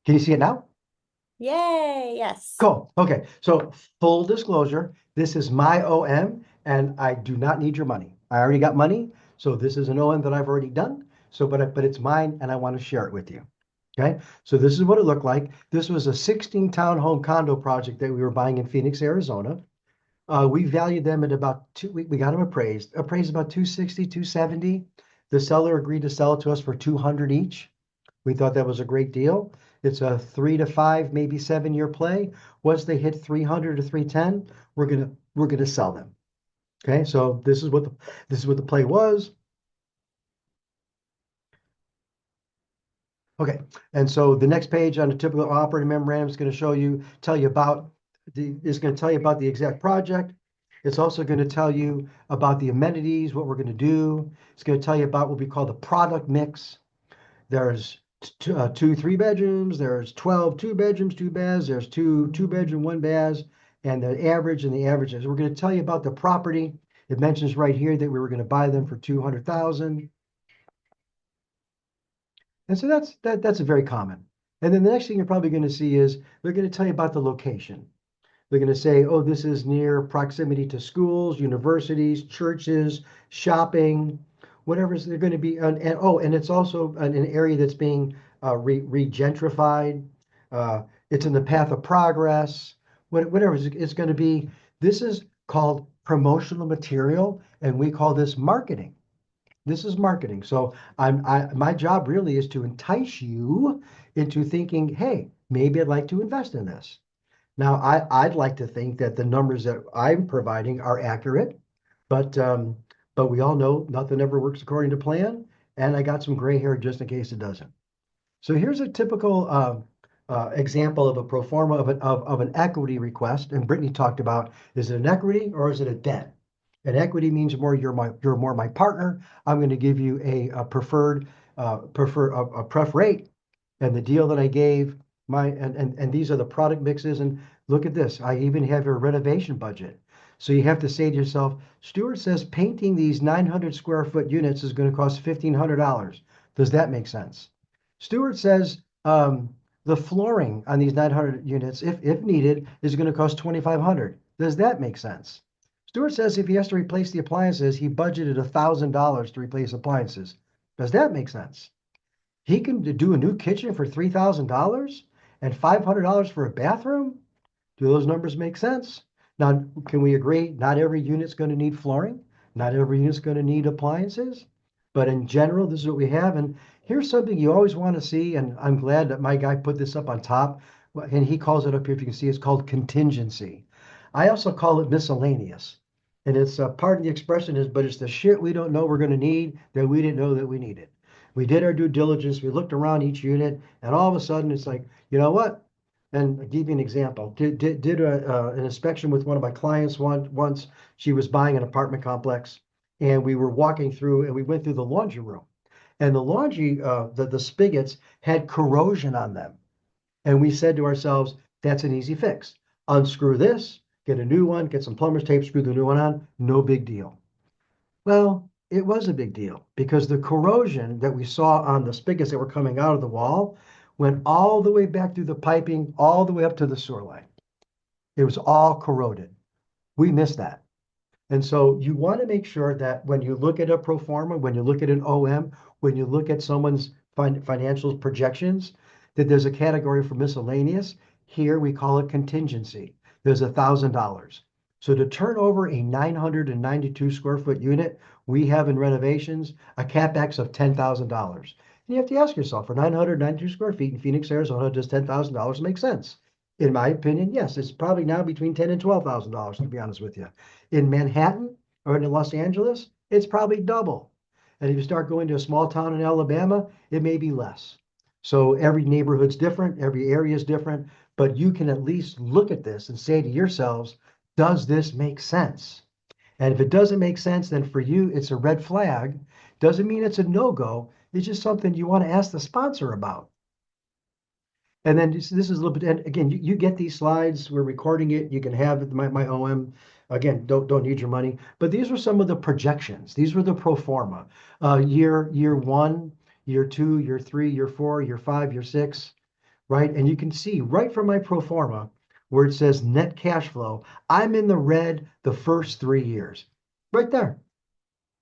Can you see it now? Yay, yes. Cool. Okay. So full disclosure, this is my OM and I do not need your money. I already got money. So this is an OM that I've already done. So, but it's mine and I want to share it with you. Okay. So this is what it looked like. This was a 16 townhome condo project that we were buying in Phoenix, Arizona. We valued them at about we got them appraised about 260, 270. The seller agreed to sell it to us for 200 each. We thought that was a great deal. It's a 3 to 5, maybe 7 year play. Once they hit 300 to 310, we're gonna sell them. Okay, so this is what the play was. Okay, and so the next page on the typical operating memorandum is going to tell you about the exact project. It's also going to tell you about the amenities, what we're going to do. It's going to tell you about what we call the product mix. There's 2 3 bedrooms. There's 12 2 bedrooms, 2 baths. There's 2 2 bedroom, 1 bath, and the averages. We're going to tell you about the property. It mentions right here that we were going to buy them for 200,000. And so that's a very common. And then the next thing you're probably going to see is they're going to tell you about the location. They're going to say, oh, this is near proximity to schools, universities, churches, shopping, whatever they're going to be. And it's also an area that's being regentrified. It's in the path of progress, whatever it's going to be. This is called promotional material, and we call this marketing. This is marketing. So my job really is to entice you into thinking, hey, maybe I'd like to invest in this. Now, I'd like to think that the numbers that I'm providing are accurate, but but we all know nothing ever works according to plan. And I got some gray hair just in case it doesn't. So here's a typical example of a pro forma of an equity request. And Brittany talked about, is it an equity or is it a debt? An equity means more you're more my partner. I'm going to give you a pref rate, and the deal that I gave and these are the product mixes. And look at this, I even have your renovation budget. So you have to say to yourself, Stuart says painting these 900 square foot units is going to cost $1,500. Does that make sense? Stuart says the flooring on these 900 units, if needed, is going to cost $2,500. Does that make sense? Stuart says if he has to replace the appliances, he budgeted $1,000 to replace appliances. Does that make sense? He can do a new kitchen for $3,000 and $500 for a bathroom. Do those numbers make sense? Now, can we agree not every unit's going to need flooring? Not every unit's going to need appliances? But in general, this is what we have. And here's something you always want to see. And I'm glad that my guy put this up on top. And he calls it up here, if you can see, it's called contingency. I also call it miscellaneous. And it's pardon the expression is, but it's the shit we don't know we're going to need that we didn't know that we needed. We did our due diligence. We looked around each unit, and all of a sudden it's like, you know what? And I'll give you an example. Did an inspection with one of my clients once. She was buying an apartment complex, and we were walking through, and we went through the laundry room, and the laundry, the spigots had corrosion on them, and we said to ourselves, that's an easy fix. Unscrew this, get a new one, get some plumber's tape, screw the new one on, no big deal. Well, it was a big deal because the corrosion that we saw on the spigots that were coming out of the wall went all the way back through the piping, all the way up to the sewer line. It was all corroded. We missed that. And so you want to make sure that when you look at a pro forma, when you look at an OM, when you look at someone's financial projections, that there's a category for miscellaneous. Here we call it contingency. There's $1,000. So to turn over a 992 square foot unit, we have in renovations a capex of $10,000. And you have to ask yourself, for 992 square feet in Phoenix, Arizona, does $10,000 make sense? In my opinion, yes. It's probably now between $10,000 and $12,000, to be honest with you. In Manhattan or in Los Angeles, it's probably double. And if you start going to a small town in Alabama, it may be less. So every neighborhood's different, every area is different, but you can at least look at this and say to yourselves, does this make sense? And if it doesn't make sense, then for you, it's a red flag. Doesn't mean it's a no-go. It's just something you want to ask the sponsor about. And then this is a little bit, and again, you get these slides, we're recording it, you can have my OM. Again, don't need your money. But these were some of the projections. These were the pro forma. Year 1, year 2, year 3, year 4, year 5, year 6, right? And you can see right from my pro forma where it says net cash flow, I'm in the red the first 3 years, right there.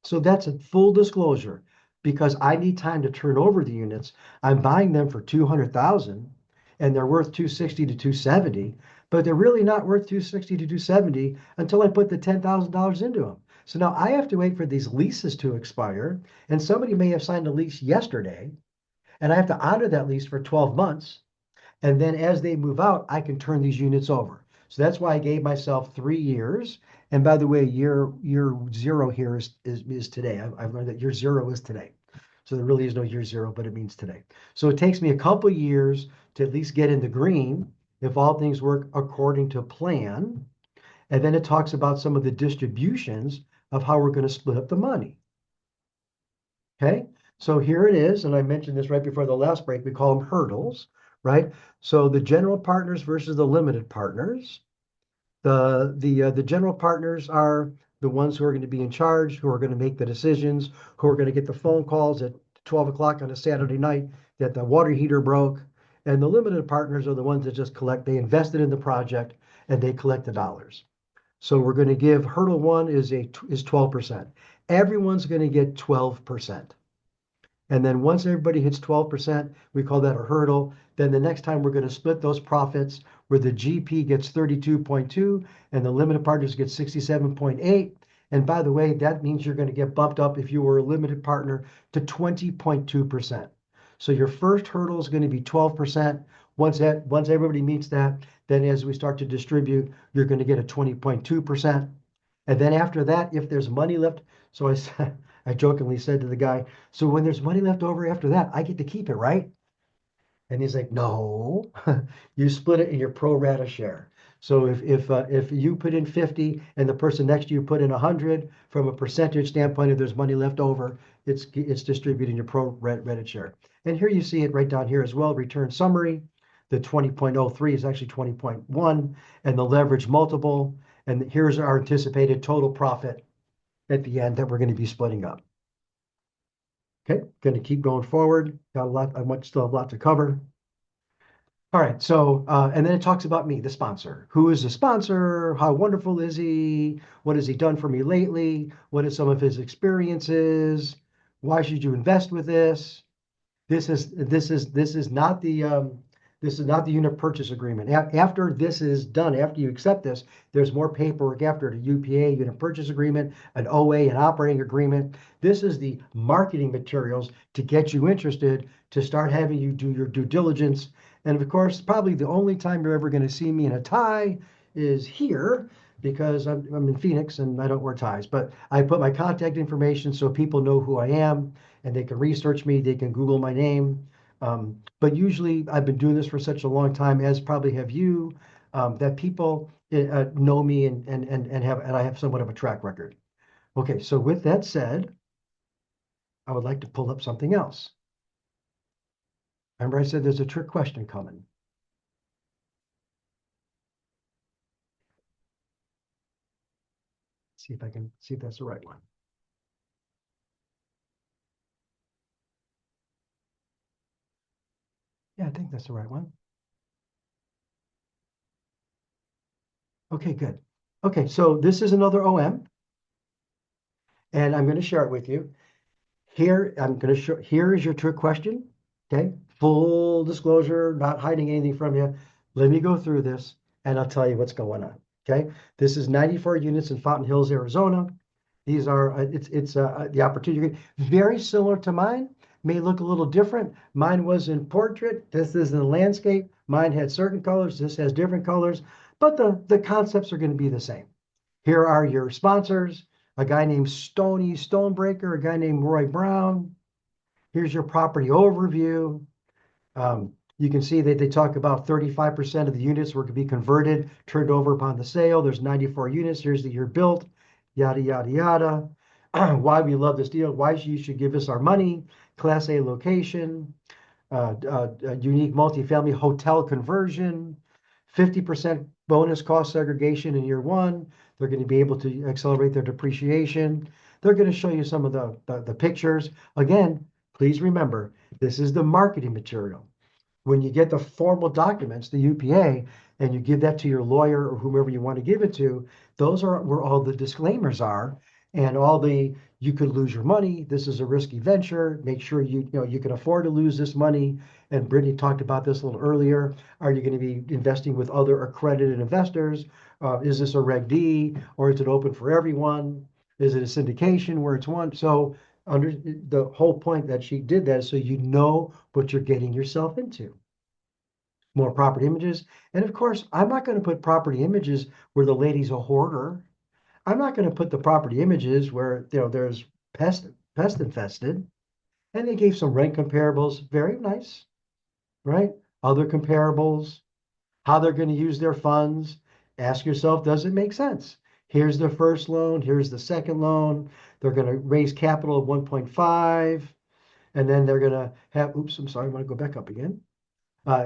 So that's a full disclosure because I need time to turn over the units. I'm buying them for 200,000 and they're worth 260 to 270, but they're really not worth 260 to 270 until I put the $10,000 into them. So now I have to wait for these leases to expire, and somebody may have signed a lease yesterday, and I have to honor that lease for 12 months. And then as they move out, I can turn these units over. So that's why I gave myself 3 years. And by the way, year 0 here is today. I've learned that year 0 is today. So there really is no year 0, but it means today. So it takes me a couple years to at least get in the green if all things work according to plan. And then it talks about some of the distributions of how we're going to split up the money. Okay, so here it is. And I mentioned this right before the last break. We call them hurdles, right? So the general partners versus the limited partners. The general partners are the ones who are going to be in charge, who are going to make the decisions, who are going to get the phone calls at 12 o'clock on a Saturday night that the water heater broke. And the limited partners are the ones that just collect. They invested in the project and they collect the dollars. So we're going to give hurdle 1 is 12%. Everyone's going to get 12%. And then once everybody hits 12%, we call that a hurdle. Then the next time we're going to split those profits where the GP gets 32.2 and the limited partners get 67.8. And by the way, that means you're going to get bumped up if you were a limited partner to 20.2%. So your first hurdle is going to be 12%. Once everybody meets that, then as we start to distribute, you're going to get a 20.2%. And then after that, if there's money left, so I jokingly said to the guy, so when there's money left over after that, I get to keep it, right? And he's like, no, you split it in your pro rata share. So if you put in 50 and the person next to you put in 100, from a percentage standpoint, if there's money left over, it's distributed in your pro rata share. And here you see it right down here as well. Return summary. The 20.03 is actually 20.1, and the leverage multiple. And here's our anticipated total profit at the end that we're going to be splitting up. Okay, going to keep going forward. Got a lot. Still have a lot to cover. All right, so and then it talks about me, the sponsor. Who is the sponsor? How wonderful is he? What has he done for me lately? What are some of his experiences? Why should you invest with this? This is not the unit purchase agreement. After this is done, after you accept this, there's more paperwork after the UPA, unit purchase agreement, an OA, an operating agreement. This is the marketing materials to get you interested, to start having you do your due diligence. And of course, probably the only time you're ever going to see me in a tie is here, because I'm in Phoenix and I don't wear ties. But I put my contact information so people know who I am and they can research me, they can Google my name. But usually I've been doing this for such a long time, as probably have you, that people know me and I have somewhat of a track record. Okay, so with that said, I would like to pull up something else. Remember I said there's a trick question coming. See if I can see if that's the right one. Yeah, I think that's the right one. Okay, good. Okay, so this is another OM, and I'm going to share it with you. Here, I'm going to show, here is your trick question. Okay, full disclosure, not hiding anything from you. Let me go through this and I'll tell you what's going on. Okay, this is 94 units in Fountain Hills, Arizona. These are, it's the opportunity, very similar to mine, may look a little different. Mine was in portrait, this is in landscape. Mine had certain colors, this has different colors, but the concepts are going to be the same. Here are your sponsors, a guy named Stony Stonebreaker, a guy named Roy Brown. Here's your property overview. You can see that they talk about 35% of the units were to be converted, turned over upon the sale. There's 94 units. Here's the year built, yada, yada, yada. Why we love this deal, why you should give us our money, Class A location, unique multifamily hotel conversion, 50% bonus cost segregation in year one. They're going to be able to accelerate their depreciation. They're going to show you some of the pictures. Again, please remember, this is the marketing material. When you get the formal documents, the UPA, and you give that to your lawyer or whomever you want to give it to, those are where all the disclaimers are, and all the, you could lose your money. This is a risky venture. Make sure you know you can afford to lose this money. And Brittany talked about this a little earlier. Are you going to be investing with other accredited investors? Is this a Reg D, or is it open for everyone? Is it a syndication where it's one? So under the whole point that she did that is so you know what you're getting yourself into. More property images. And of course, I'm not going to put property images where the lady's a hoarder. I'm not going to put the property images where there's pest infested. And they gave some rent comparables, very nice, right? Other comparables, how they're going to use their funds. Ask yourself, does it make sense? Here's the first loan, here's the second loan. They're going to raise capital of 1.5, and then they're going to have, oops, I'm sorry, I want to go back up again.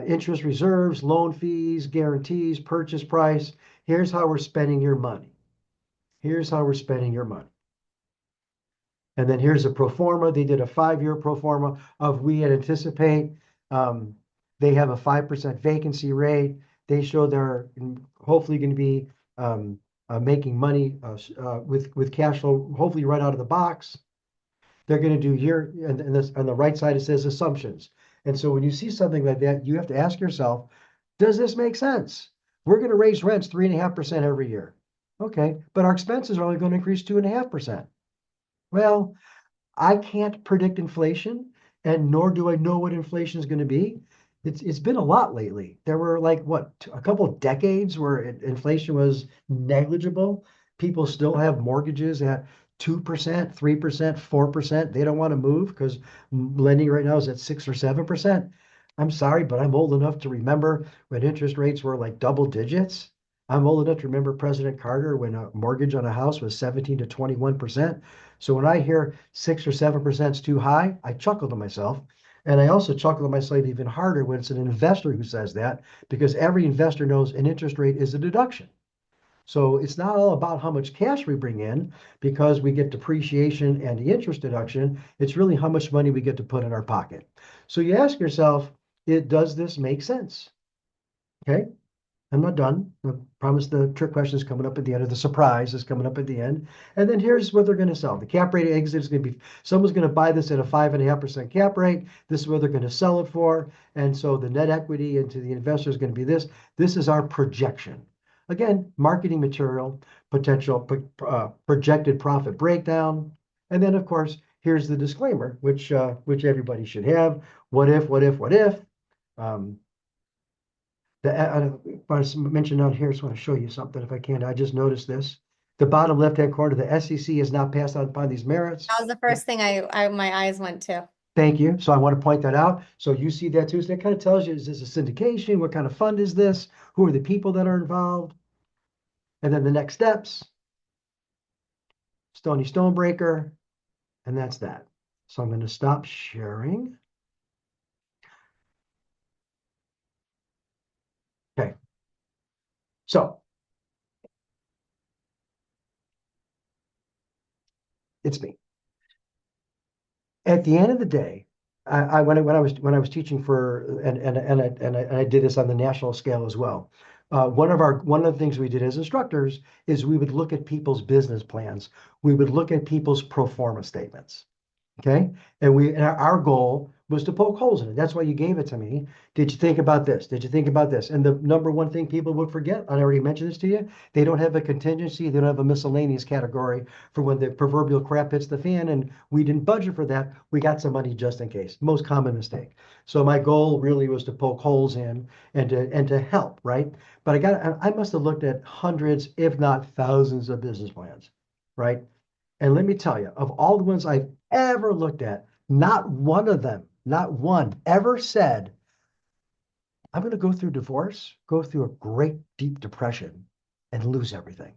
Interest reserves, loan fees, guarantees, purchase price. Here's how we're spending your money. Here's how we're spending your money. And then here's a pro forma. They did a 5-year pro forma of we had anticipate. They have a 5% vacancy rate. They show they're hopefully going to be making money with cash flow, hopefully right out of the box. They're going to do year, and this on the right side it says assumptions. And so when you see something like that, you have to ask yourself, does this make sense? We're going to raise rents 3.5% every year. Okay, but our expenses are only going to increase 2.5%. Well, I can't predict inflation, and nor do I know what inflation is going to be. It's been a lot lately. There were like a couple of decades where inflation was negligible, people still have mortgages at 2%, 3%, 4%. They don't want to move because lending right now is at 6 or 7%. I'm sorry, but I'm old enough to remember when interest rates were like double digits. I'm old enough to remember President Carter when a mortgage on a house was 17 to 21%. So when I hear 6 or 7% is too high, I chuckle to myself. And I also chuckle to myself even harder when it's an investor who says that, because every investor knows an interest rate is a deduction. So it's not all about how much cash we bring in because we get depreciation and the interest deduction. It's really how much money we get to put in our pocket. So you ask yourself, does this make sense? Okay, I'm not done. I promise the trick question is coming up at the end, or the surprise is coming up at the end. And then here's what they're going to sell. The cap rate exit is going to be, someone's going to buy this at a 5.5% cap rate. This is what they're going to sell it for. And so the net equity into the investor is going to be this. This is our projection. Again, marketing material, potential projected profit breakdown. And then, of course, here's the disclaimer, which everybody should have. What if, what if, what if? I mentioned on here, I just want to show you something if I can. I just noticed this. The bottom left-hand corner, the SEC has not passed on upon these merits. That was the first thing my eyes went to. Thank you. So I want to point that out. So you see that too. So that kind of tells you, is this a syndication? What kind of fund is this? Who are the people that are involved? And then the next steps, Stony Stonebreaker, and that's that. So I'm going to stop sharing. Okay. So it's me. At the end of the day, when I was teaching for and I did this on the national scale as well. One of the things we did as instructors is we would look at people's business plans. We would look at people's pro forma statements. Okay. And our goal was to poke holes in it. That's why you gave it to me. Did you think about this? Did you think about this? And the number one thing people would forget, I already mentioned this to you, they don't have a contingency, they don't have a miscellaneous category for when the proverbial crap hits the fan, and we didn't budget for that. We got some money just in case. Most common mistake. So my goal really was to poke holes in and to help, right? But I must have looked at hundreds, if not thousands of business plans, right? And let me tell you, of all the ones I've ever looked at, not one of them, not one ever said, I'm going to go through divorce, go through a great deep depression, and lose everything.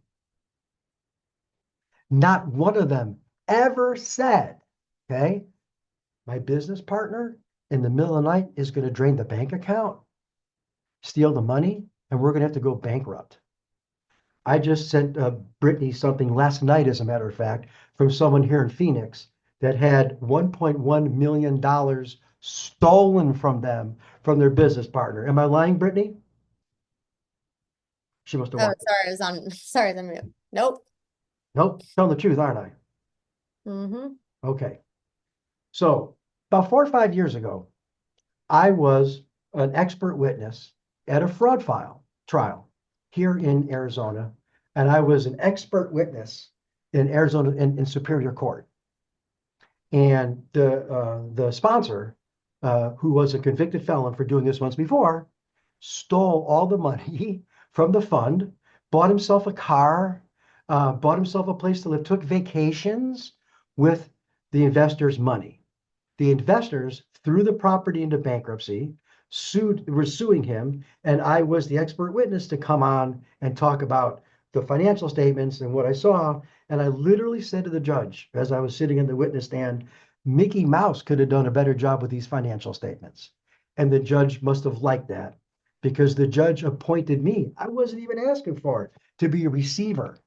Not one of them ever said, okay, my business partner in the middle of the night is going to drain the bank account, steal the money, and we're going to have to go bankrupt. I just sent Brittany something last night, as a matter of fact, from someone here in Phoenix that had $1.1 million stolen from them, from their business partner. Am I lying, Brittany? She must have Oh, walked. sorry, I was on. Sorry, the mute. Nope. Nope, telling the truth, aren't I? Mm-hmm. Okay. So about 4 or 5 years ago, I was an expert witness at a fraud trial here in Arizona, and I was an expert witness in Arizona in Superior Court. And the sponsor, who was a convicted felon for doing this once before, stole all the money from the fund, bought himself a car, bought himself a place to live, took vacations with the investors' money. The investors threw the property into bankruptcy, were suing him, and I was the expert witness to come on and talk about the financial statements and what I saw. And I literally said to the judge, as I was sitting in the witness stand, Mickey Mouse could have done a better job with these financial statements. And the judge must have liked that, because the judge appointed me. I wasn't even asking for it, to be a receiver.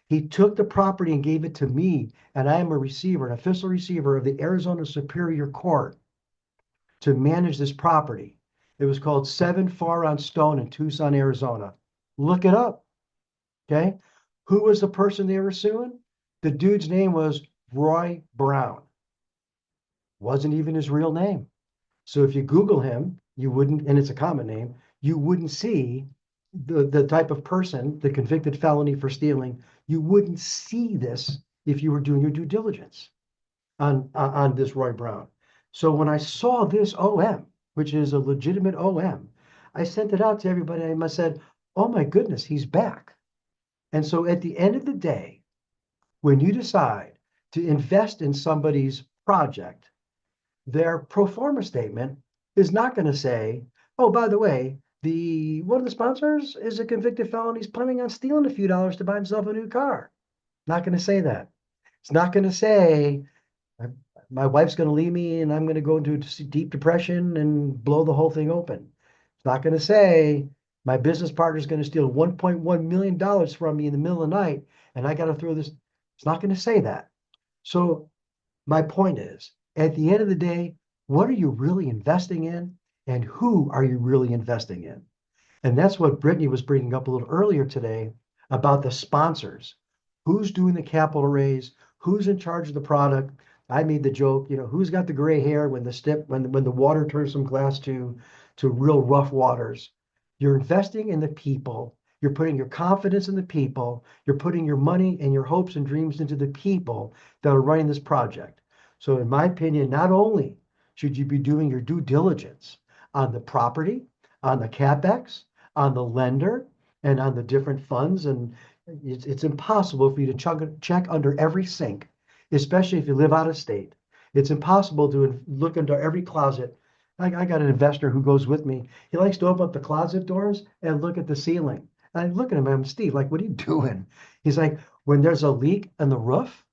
He took the property and gave it to me, and I am a receiver, an official receiver of the Arizona Superior Court, to manage this property. It was called 7 Far on Stone in Tucson, Arizona. Look it up. Okay. Who was the person they were suing? The dude's name was Roy Brown. Wasn't even his real name. So if you Google him, you wouldn't, and it's a common name, you wouldn't see the type of person, the convicted felony for stealing. You wouldn't see this if you were doing your due diligence on this Roy Brown. So when I saw this OM, which is a legitimate OM, I sent it out to everybody. I said, oh my goodness, he's back. And so at the end of the day, when you decide to invest in somebody's project, their pro forma statement is not going to say, oh, by the way, the one of the sponsors is a convicted felon. He's planning on stealing a few dollars to buy himself a new car. Not going to say that. It's not going to say, my wife's going to leave me and I'm going to go into deep depression and blow the whole thing open. It's not going to say, my business partner is going to steal $1.1 million from me in the middle of the night and I got to throw this. It's not going to say that. So my point is, at the end of the day, what are you really investing in and who are you really investing in? And that's what Brittany was bringing up a little earlier today about the sponsors. Who's doing the capital raise? Who's in charge of the product? I made the joke, who's got the gray hair when the water turns from glass to real rough waters. You're investing in the people. You're putting your confidence in the people. You're putting your money and your hopes and dreams into the people that are running this project. So in my opinion, not only should you be doing your due diligence on the property, on the CapEx, on the lender, and on the different funds, and it's impossible for you to check under every sink, especially if you live out of state. It's impossible to look into every closet. I got an investor who goes with me. He likes to open up the closet doors and look at the ceiling. And I look at him, I'm Steve, like, what are you doing? He's like, when there's a leak in the roof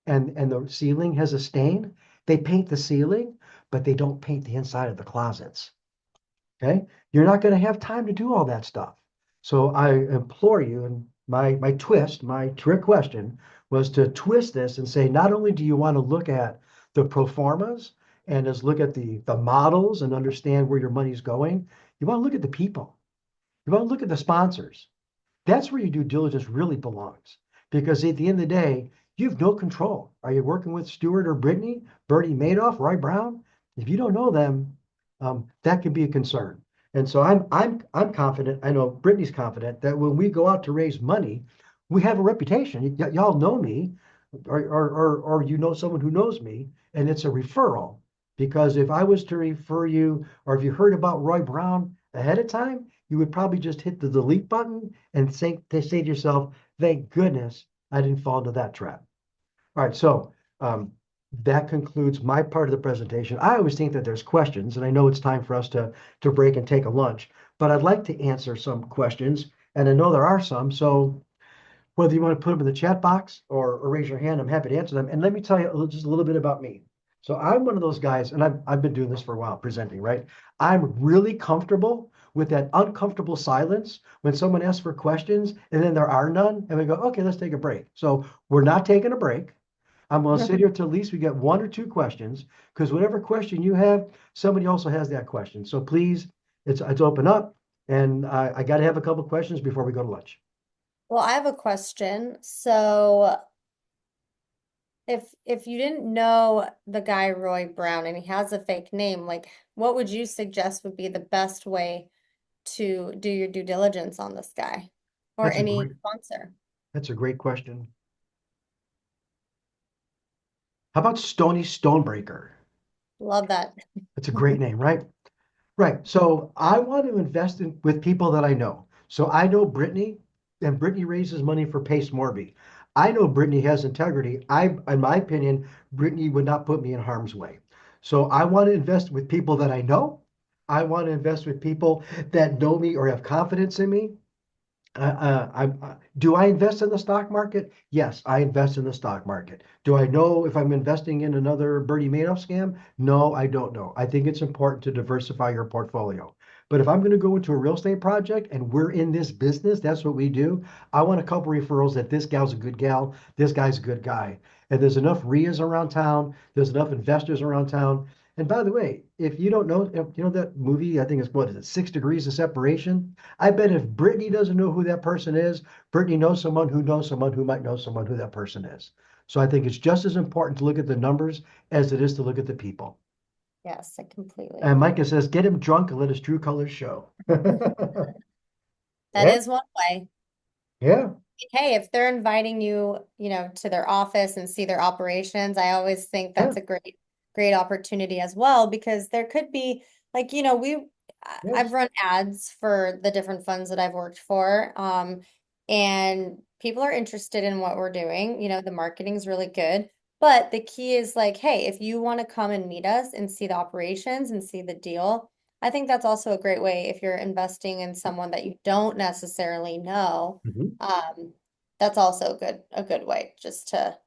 and the ceiling has a stain, they paint the ceiling, but they don't paint the inside of the closets. Okay, you're not going to have time to do all that stuff. So I implore you, and my trick question was to twist this and say, not only do you want to look at the pro formas and just look at the models and understand where your money's going, you want to look at the people. You want to look at the sponsors. That's where your due diligence really belongs. Because at the end of the day, you have no control. Are you working with Stuart or Brittany, Bernie Madoff, Roy Brown? If you don't know them, that could be a concern. And so I'm confident. I know Brittany's confident that when we go out to raise money, we have a reputation. Y'all know me, or you know someone who knows me, and it's a referral. Because if I was to refer you, or if you heard about Roy Brown ahead of time, you would probably just hit the delete button and say to yourself, "Thank goodness I didn't fall into that trap." All right, so that concludes my part of the presentation. I always think that there's questions, and I know it's time for us to break and take a lunch, but I'd like to answer some questions, and I know there are some. So whether you want to put them in the chat box or raise your hand, I'm happy to answer them. And let me tell you just a little bit about me. So I'm one of those guys, and I've been doing this for a while, presenting, right? I'm really comfortable with that uncomfortable silence when someone asks for questions and then there are none, and we go, okay, let's take a break. So we're not taking a break. I'm going to sit here till at least we get one or two questions, because whatever question you have, somebody also has that question. So please, it's open up, and I got to have a couple questions before we go to lunch. Well, I have a question. So if you didn't know the guy Roy Brown and he has a fake name, like what would you suggest would be the best way to do your due diligence on this guy or any sponsor? That's a great question. How about Stony Stonebreaker? Love that. It's a great name, right? Right. So I want to invest with people that I know. So I know Brittany, and Brittany raises money for Pace Morby. I know Brittany has integrity. In my opinion, Brittany would not put me in harm's way. So I want to invest with people that I know. I want to invest with people that know me or have confidence in me. Do I invest in the stock market? Yes, I invest in the stock market. Do I know if I'm investing in another Bernie Madoff scam? No, I don't know. I think it's important to diversify your portfolio. But if I'm going to go into a real estate project and we're in this business, that's what we do. I want a couple referrals that this gal's a good gal, this guy's a good guy. And there's enough RIAs around town, there's enough investors around town. And by the way, if you don't know, that movie, I think it's what is it, 6 Degrees of Separation? I bet if Brittany doesn't know who that person is, Brittany knows someone who might know someone who that person is. So I think it's just as important to look at the numbers as it is to look at the people. Yes, I completely And agree. Micah says, get him drunk and let his true colors show. That Yeah. is one way. Yeah. Hey, if they're inviting you, to their office and see their operations, I always think that's a great opportunity as well, because there could be like, Yes. I've run ads for the different funds that I've worked for. and people are interested in what we're doing. You know, the marketing's really good. But the key is like, hey, if you want to come and meet us and see the operations and see the deal, I think that's also a great way if you're investing in someone that you don't necessarily know. Mhm. That's also a good way just to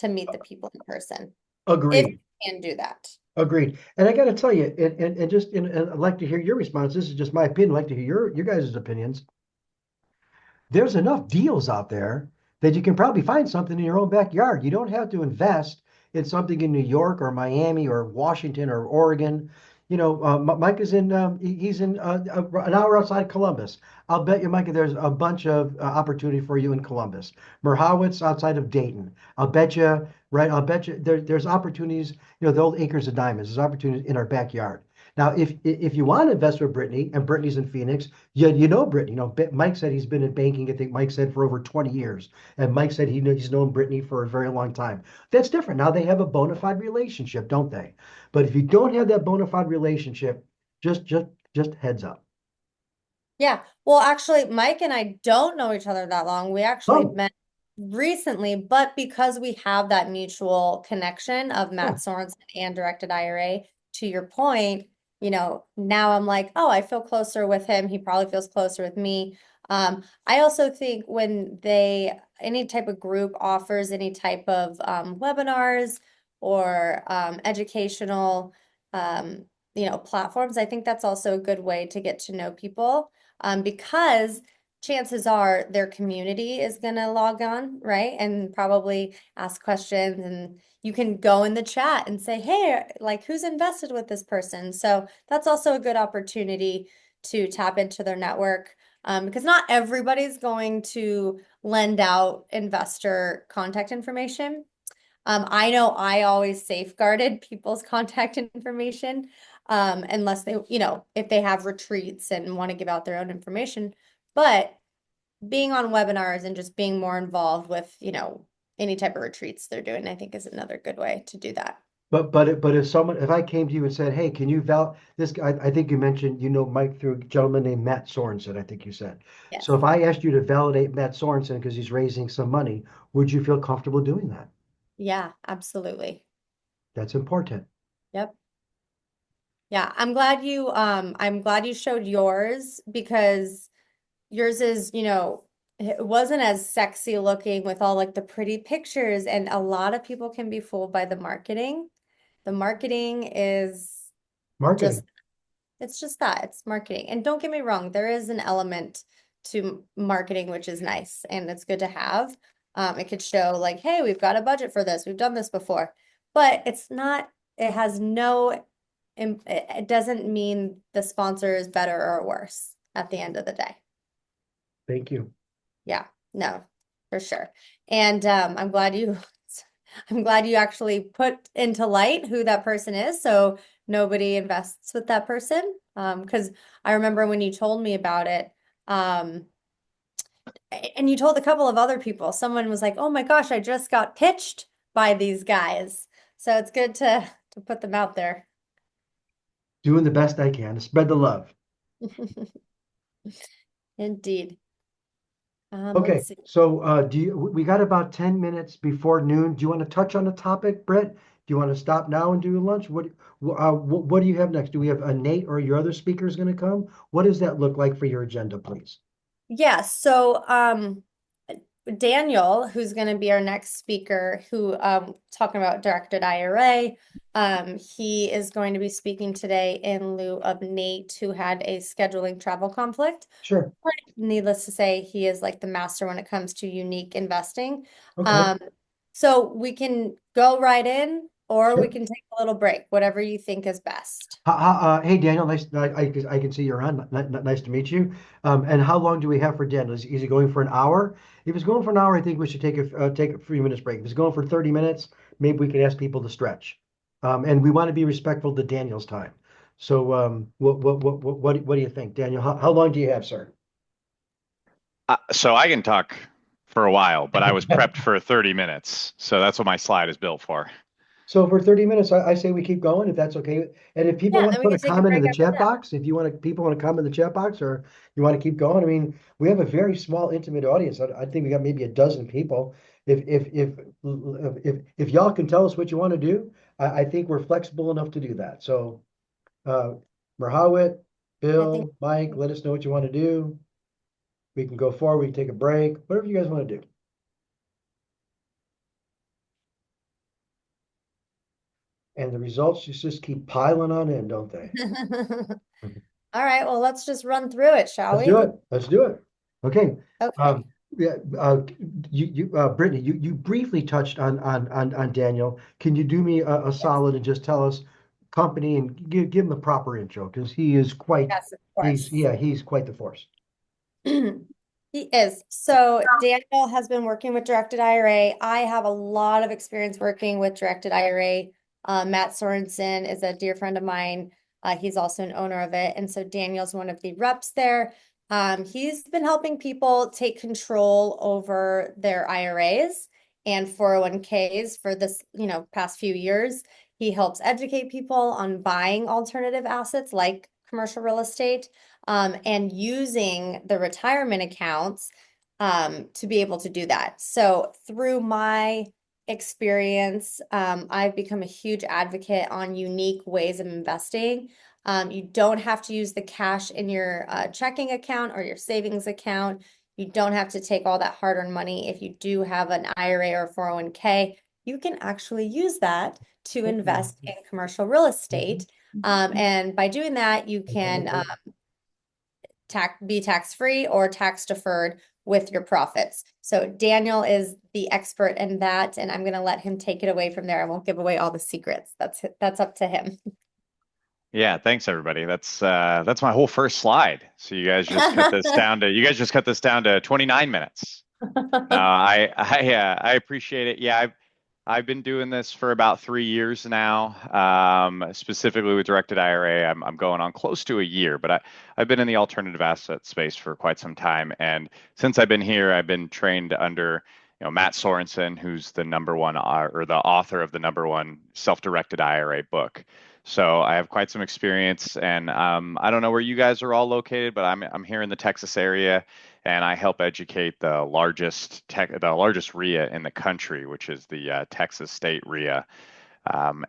meet the people in person if Agreed. you can do that. Agreed. And I got to tell you, and I'd like to hear your response. This is just my opinion. I'd like to hear your guys' opinions. There's enough deals out there that you can probably find something in your own backyard. You don't have to invest in something in New York or Miami or Washington or Oregon. Mike is in, he's in an hour outside Columbus. I'll bet you, Mike, there's a bunch of opportunity for you in Columbus. Merhowitz outside of Dayton. I'll bet you, right? I'll bet you there's opportunities, the old Acres of Diamonds, there's opportunities in our backyard. Now, if you want to invest with Brittany, and Brittany's in Phoenix, you know Brittany. Mike said he's been in banking, I think Mike said, for over 20 years. And Mike said he's known Brittany for a very long time. That's different. Now they have a bona fide relationship, don't they? But if you don't have that bona fide relationship, just heads up. Yeah. Well, actually, Mike and I don't know each other that long. We actually Oh, met recently, but because we have that mutual connection of Matt yeah. Sorensen and Directed IRA, to your point, now I'm like, oh, I feel closer with him. He probably feels closer with me. I also think when any type of group offers any type of webinars or educational, platforms, I think that's also a good way to get to know people because chances are their community is going to log on, right? And probably ask questions. And you can go in the chat and say, hey, like who's invested with this person? So that's also a good opportunity to tap into their network because not everybody's going to lend out investor contact information. I know I always safeguarded people's contact information, unless if they have retreats and want to give out their own information. But being on webinars and just being more involved with, any type of retreats they're doing, I think is another good way to do that. But if I came to you and said, hey, can you this guy? I think you mentioned Mike through a gentleman named Matt Sorensen, I think you said. Yes. So if I asked you to validate Matt Sorensen because he's raising some money, would you feel comfortable doing that? Yeah, absolutely. That's important. Yep. Yeah, I'm glad you showed yours because yours is, it wasn't as sexy looking with all like the pretty pictures, and a lot of people can be fooled by the marketing. The marketing is just, Marketing. it's just that, it's marketing. And don't get me wrong, there is an element to marketing which is nice and it's good to have. It could show like, hey, we've got a budget for this, we've done this before, but it has no, it doesn't mean the sponsor is better or worse at the end of the day. Thank you. Yeah, no, for sure. And I'm glad you actually put into light who that person is, so nobody invests with that person. Because I remember when you told me about it, and you told a couple of other people, someone was like, "Oh my gosh, I just got pitched by these guys." So it's good to put them out there. Doing the best I can to spread the love. Indeed. Okay, Let's see. so we got about 10 minutes before noon. Do you want to touch on the topic, Brett? Do you want to stop now and do lunch? What do you have next? Do we have a Nate or your other speakers going to come? What does that look like for your agenda, please? Yeah, so Daniel, who's going to be our next speaker, who talking about directed IRA, he is going to be speaking today in lieu of Nate, who had a scheduling travel conflict. Sure. Needless to say, he is like the master when it comes to unique investing. Okay. So we can go right in, or we Sure. can take a little break, whatever you think is best. Hey, Daniel, nice. I can see you're on. Nice to meet you. And how long do we have for Daniel? Is he going for an hour? If he's going for an hour, I think we should take a 3 minutes break. If he's going for 30 minutes, maybe we can ask people to stretch. And we want to be respectful to Daniel's time. So, what do you think, Daniel? How long do you have, sir? So I can talk for a while, but I was prepped for 30 minutes. So that's what my slide is built for. So for 30 minutes, I say we keep going if that's okay. And if people Yeah, want to then we put a can take a comment in break the after chat that. box, if you want to, people want to comment in the chat box, or you want to keep going. I mean, we have a very small, intimate audience. I think we got maybe a dozen people. If y'all can tell us what you want to do, I think we're flexible enough to do that. So, uh, Merhawit, I think. Bill, Mike, let us know what you want to do. We can go forward. We can take a break. Whatever you guys want to do. And the results just keep piling on in, don't they? All right, well, let's just run through it, shall Let's do we? it. Let's do it. Okay. Okay. Yeah. Brittany, you briefly touched on Daniel. Can you do me a Yes, solid and just tell us company and give him a proper intro because he is quite yes, of course. he's quite the force. He is. So Daniel has been working with Directed IRA. I have a lot of experience working with Directed IRA. Matt Sorensen is a dear friend of mine. He's also an owner of it. And so Daniel's one of the reps there. He's been helping people take control over their IRAs and 401ks for this, past few years. He helps educate people on buying alternative assets like commercial real estate, and using the retirement accounts to be able to do that. So through my experience, I've become a huge advocate on unique ways of investing. You don't have to use the cash in your checking account or your savings account. You don't have to take all that hard-earned money. If you do have an IRA or 401k, you can actually use that to invest in commercial real estate. And by doing that, you can be tax free or tax deferred with your profits. So Daniel is the expert in that, and I'm going to let him take it away from there. I won't give away all the secrets. That's up to him. Yeah, thanks everybody. That's my whole first slide. So you guys just cut this down to 29 minutes. No, I appreciate it. Yeah, I've been doing this for about 3 years now. Specifically with directed IRA, I'm going on close to a year, but I've been in the alternative asset space for quite some time. And since I've been here, I've been trained under, Matt Sorensen, who's the number one or the author of the number one self-directed IRA book. So I have quite some experience, and I don't know where you guys are all located, but I'm here in the Texas area, and I help educate the largest RIA in the country, which is the Texas State RIA.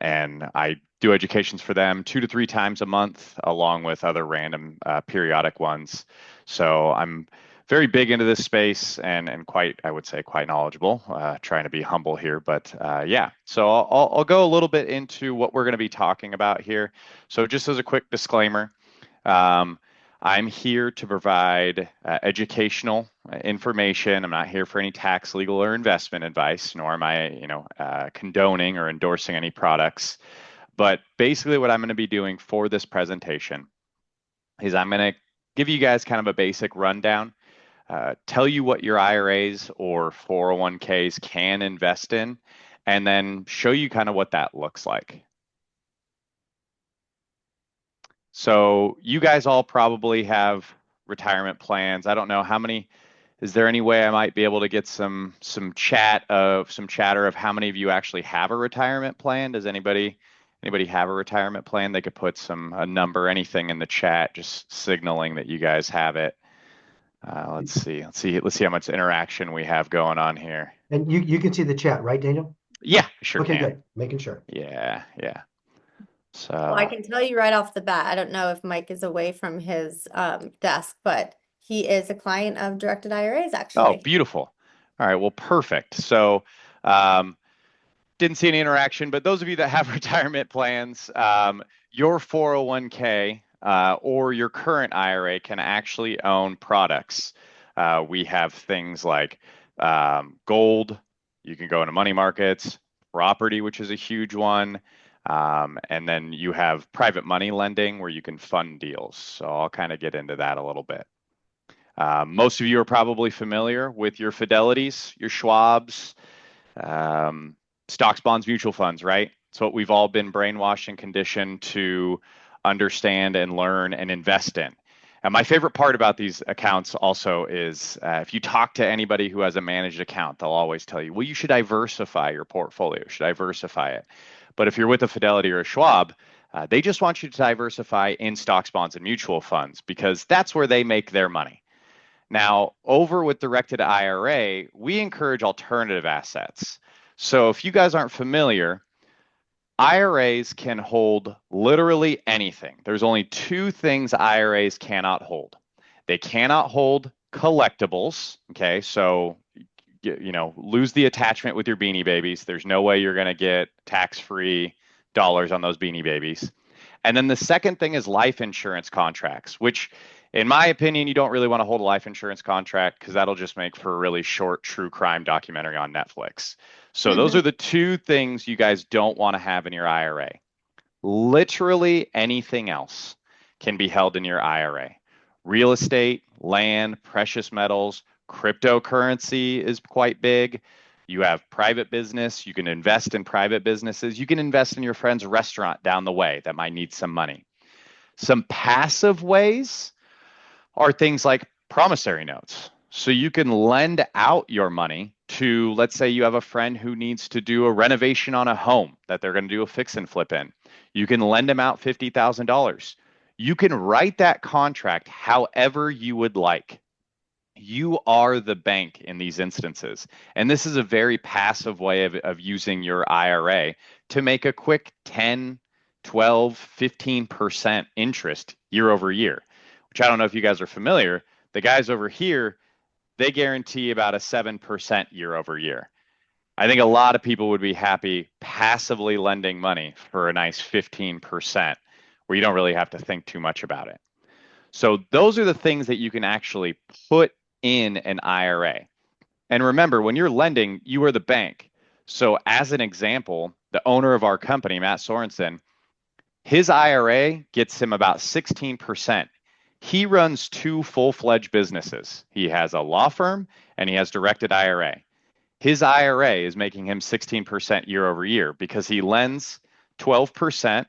And I do educations for them 2 to 3 times a month, along with other random periodic ones. So I'm very big into this space and quite, I would say, quite knowledgeable. Trying to be humble here, but yeah. So I'll go a little bit into what we're going to be talking about here. So just as a quick disclaimer. I'm here to provide educational information. I'm not here for any tax, legal, or investment advice, nor am I, condoning or endorsing any products. But basically, what I'm going to be doing for this presentation is I'm going to give you guys kind of a basic rundown, tell you what your IRAs or 401ks can invest in, and then show you kind of what that looks like. So you guys all probably have retirement plans. I don't know how many. Is there any way I might be able to get some chatter of how many of you actually have a retirement plan? Does anybody have a retirement plan? They could put a number, anything in the chat, just signaling that you guys have it. Let's see how much interaction we have going on here. And you can see the chat, right, Daniel? Yeah, sure Okay, can. good. Making sure. Yeah. So Well, I can tell you right off the bat, I don't know if Mike is away from his desk, but he is a client of Directed IRAs, oh, actually. beautiful. All right, well, perfect. So didn't see any interaction, but those of you that have retirement plans, your 401k or your current IRA can actually own products. We have things like gold. You can go into money markets, property, which is a huge one. And then you have private money lending where you can fund deals. So I'll kind of get into that a little bit. Most of you are probably familiar with your Fidelities, your Schwabs, stocks, bonds, mutual funds, right? It's what we've all been brainwashed and conditioned to understand and learn and invest in. And my favorite part about these accounts also is if you talk to anybody who has a managed account, they'll always tell you, well, you should diversify your portfolio, you should diversify it. But if you're with a Fidelity or a Schwab, they just want you to diversify in stocks, bonds, and mutual funds because that's where they make their money. Now, over with Directed IRA, we encourage alternative assets. So if you guys aren't familiar, IRAs can hold literally anything. There's only two things IRAs cannot hold. They cannot hold collectibles. Okay, so lose the attachment with your Beanie Babies. There's no way you're going to get tax-free dollars on those Beanie Babies. And then the second thing is life insurance contracts, which in my opinion, you don't really want to hold a life insurance contract because that'll just make for a really short true crime documentary on Netflix. So those are the two things you guys don't want to have in your IRA. Literally anything else can be held in your IRA. Real estate, land, precious metals, cryptocurrency is quite big. You have private business. You can invest in private businesses. You can invest in your friend's restaurant down the way that might need some money. Some passive ways are things like promissory notes. So you can lend out your money to, let's say you have a friend who needs to do a renovation on a home that they're going to do a fix and flip in. You can lend them out $50,000. You can write that contract however you would like. You are the bank in these instances. And this is a very passive way of using your IRA to make a quick 10, 12, 15% interest year over year, which I don't know if you guys are familiar. The guys over here, they guarantee about a 7% year over year. I think a lot of people would be happy passively lending money for a nice 15% where you don't really have to think too much about it. So those are the things that you can actually put in an IRA. And remember, when you're lending, you are the bank. So as an example, the owner of our company, Matt Sorensen, his IRA gets him about 16%. He runs two full-fledged businesses. He has a law firm and he has Directed IRA. His IRA is making him 16% year over year because he lends 12%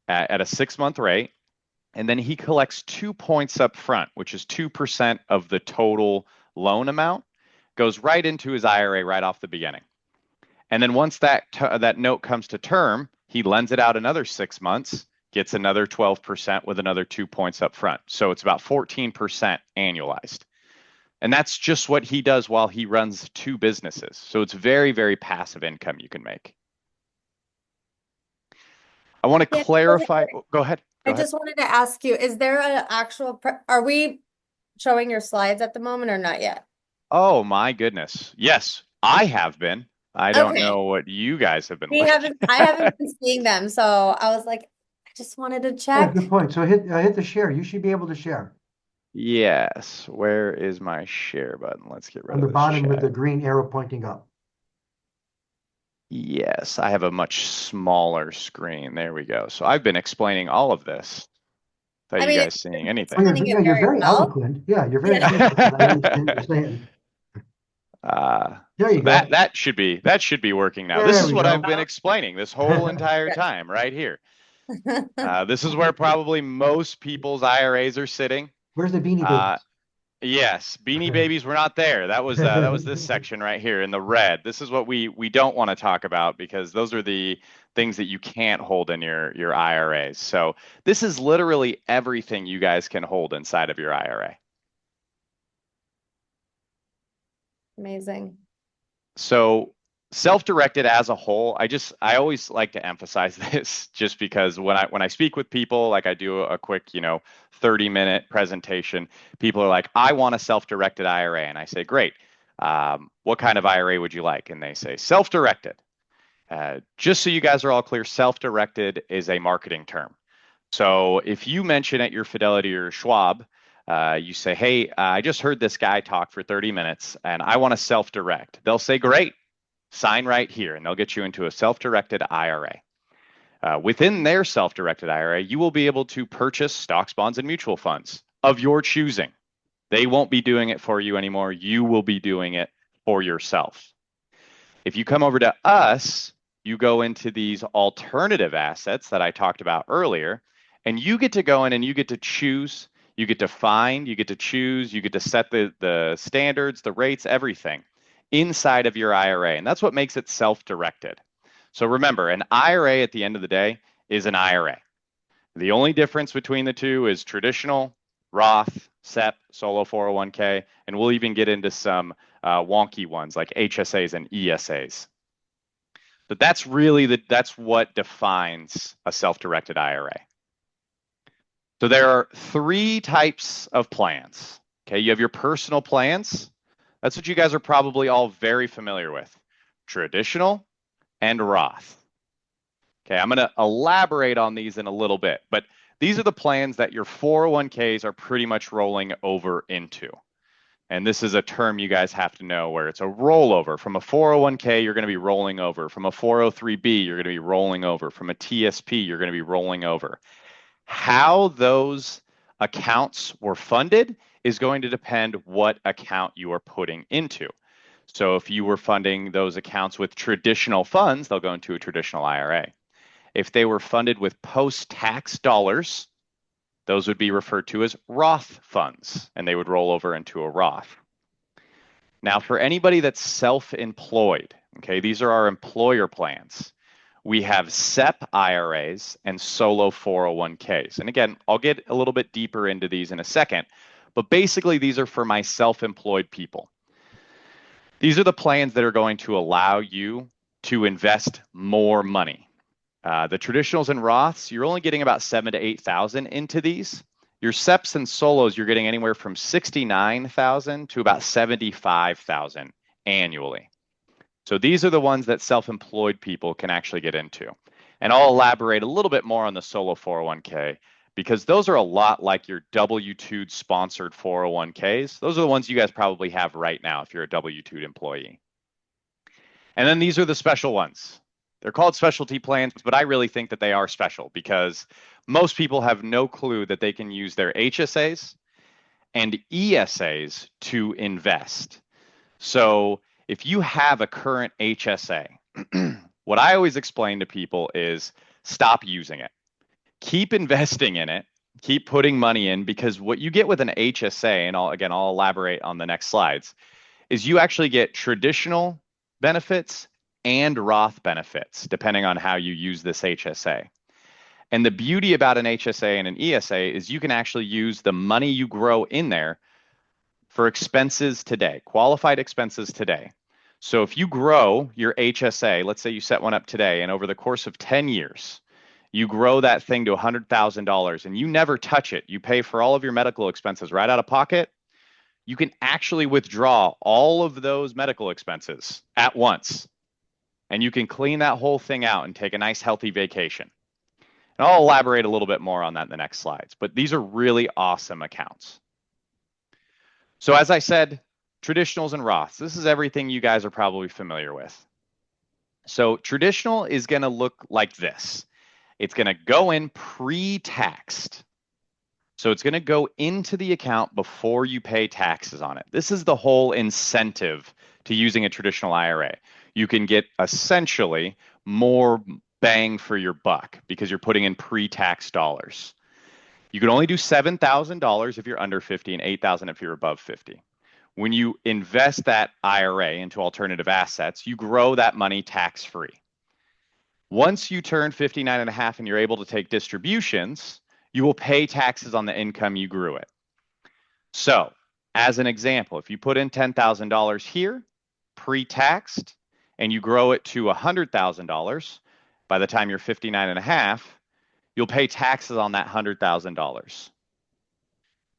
at a 6-month rate. And then he collects 2 points up front, which is 2% of the total loan amount, goes right into his IRA right off the beginning. And then once that note comes to term, he lends it out another 6 months, gets another 12% with another 2 points up front. So it's about 14% annualized. And that's just what he does while he runs two businesses. So it's very, very passive income you can make. I want to clarify. Go ahead. I just wanted to ask you, is there an actual, are we showing your slides at the moment or not yet? Oh my goodness. Yes, I have been. I don't know what you guys have been looking. I haven't been seeing them, so I was like, I just wanted to check. Good point. So hit the share. You should be able to share. Yes. Where is my share button? Let's get rid on of the this bottom with chat. the green arrow pointing up. Yes, I have a much smaller screen. There we go. So I've been explaining all of this. Without you guys seeing anything. You're very eloquent. Yeah, you're very eloquent. I understand what you're saying. There you go. That should be working now. This is what I've been explaining this whole entire time right here. This is where probably most people's IRAs are sitting. Where's the Beanie Babies? Yes, Beanie Babies were not there. That was this section right here in the red. This is what we don't want to talk about because those are the things that you can't hold in your IRAs. So this is literally everything you guys can hold inside of your IRA. Amazing. So self-directed as a whole, I always like to emphasize this just because when I speak with people, like I do a quick 30-minute presentation, people are like, I want a self-directed IRA. And I say, great. What kind of IRA would you like? And they say self-directed. Just so you guys are all clear, self-directed is a marketing term. So if you mention at your Fidelity or Schwab, you say, hey, I just heard this guy talk for 30 minutes and I want to self-direct. They'll say, great, sign right here. And they'll get you into a self-directed IRA. Within their self-directed IRA, you will be able to purchase stocks, bonds, and mutual funds of your choosing. They won't be doing it for you anymore. You will be doing it for yourself. If you come over to us, you go into these alternative assets that I talked about earlier, and you get to go in and you get to choose, you get to find, you get to choose, you get to set the standards, the rates, everything inside of your IRA. And that's what makes it self-directed. So remember, an IRA at the end of the day is an IRA. The only difference between the two is traditional, Roth, SEP, solo 401k, and we'll even get into some wonky ones like HSAs and ESAs. But that's what defines a self-directed IRA. So there are 3 types of plans. Okay, you have your personal plans. That's what you guys are probably all very familiar with. Traditional and Roth. Okay, I'm going to elaborate on these in a little bit, but these are the plans that your 401ks are pretty much rolling over into. And this is a term you guys have to know, where it's a rollover. From a 401k, you're going to be rolling over. From a 403b, you're going to be rolling over. From a TSP, you're going to be rolling over. How those accounts were funded is going to depend what account you are putting into. So if you were funding those accounts with traditional funds, they'll go into a traditional IRA. If they were funded with post-tax dollars, those would be referred to as Roth funds, and they would roll over into a Roth. Now, for anybody that's self-employed, okay, these are our employer plans. We have SEP IRAs and solo 401ks. And again, I'll get a little bit deeper into these in a second, but basically these are for my self-employed people. These are the plans that are going to allow you to invest more money. The traditionals and Roths, you're only getting about 7,000 to 8,000 into these. Your SEPs and solos, you're getting anywhere from 69,000 to about 75,000 annually. So these are the ones that self-employed people can actually get into. And I'll elaborate a little bit more on the solo 401k, because those are a lot like your W-2 sponsored 401ks. Those are the ones you guys probably have right now if you're a W-2 employee. And then these are the special ones. They're called specialty plans, but I really think that they are special because most people have no clue that they can use their HSAs and ESAs to invest. So if you have a current HSA, what I always explain to people is stop using it. Keep investing in it. Keep putting money in, because what you get with an HSA, and I'll elaborate on the next slides, is you actually get traditional benefits and Roth benefits, depending on how you use this HSA. And the beauty about an HSA and an ESA is you can actually use the money you grow in there for expenses today, qualified expenses today. So if you grow your HSA, let's say you set one up today, and over the course of 10 years, you grow that thing to $100,000 and you never touch it, you pay for all of your medical expenses right out of pocket, you can actually withdraw all of those medical expenses at once. And you can clean that whole thing out and take a nice healthy vacation. And I'll elaborate a little bit more on that in the next slides, but these are really awesome accounts. So as I said, traditionals and Roths, this is everything you guys are probably familiar with. So traditional is going to look like this. It's going to go in pre-taxed. So it's going to go into the account before you pay taxes on it. This is the whole incentive to using a traditional IRA. You can get essentially more bang for your buck because you're putting in pre-tax dollars. You can only do $7,000 if you're under 50 and $8,000 if you're above 50. When you invest that IRA into alternative assets, you grow that money tax-free. Once you turn 59 and a half and you're able to take distributions, you will pay taxes on the income you grew it. So, as an example, if you put in $10,000 here, pre-taxed, and you grow it to $100,000, by the time you're 59 and a half, you'll pay taxes on that $100,000.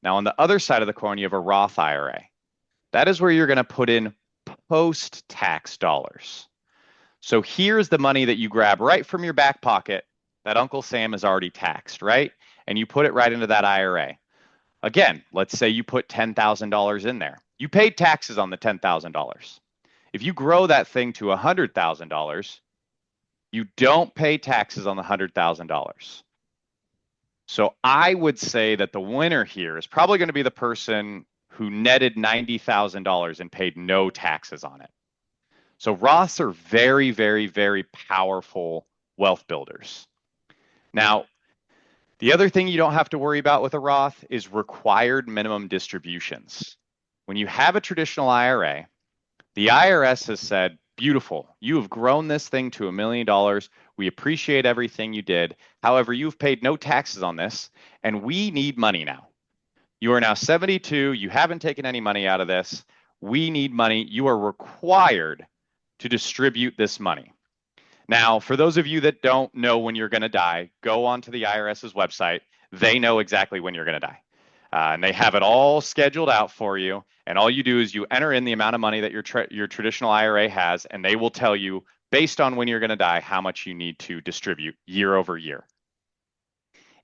Now, on the other side of the coin, you have a Roth IRA. That is where you're going to put in post-tax dollars. So here's the money that you grab right from your back pocket that Uncle Sam has already taxed, right? And you put it right into that IRA. Again, let's say you put $10,000 in there. You paid taxes on the $10,000. If you grow that thing to $100,000, you don't pay taxes on the $100,000. So I would say that the winner here is probably going to be the person who netted $90,000 and paid no taxes on it. So Roths are very, very, very powerful wealth builders. Now, the other thing you don't have to worry about with a Roth is required minimum distributions. When you have a traditional IRA, the IRS has said beautiful. You have grown this thing to $1 million. We appreciate everything you did. However, you've paid no taxes on this, and we need money now. You are now 72. You haven't taken any money out of this. We need money. You are required to distribute this money. Now, for those of you that don't know when you're going to die, go onto the IRS's website. They know exactly when you're going to die. And they have it all scheduled out for you. And all you do is you enter in the amount of money that your traditional IRA has, and they will tell you, based on when you're going to die, how much you need to distribute year over year.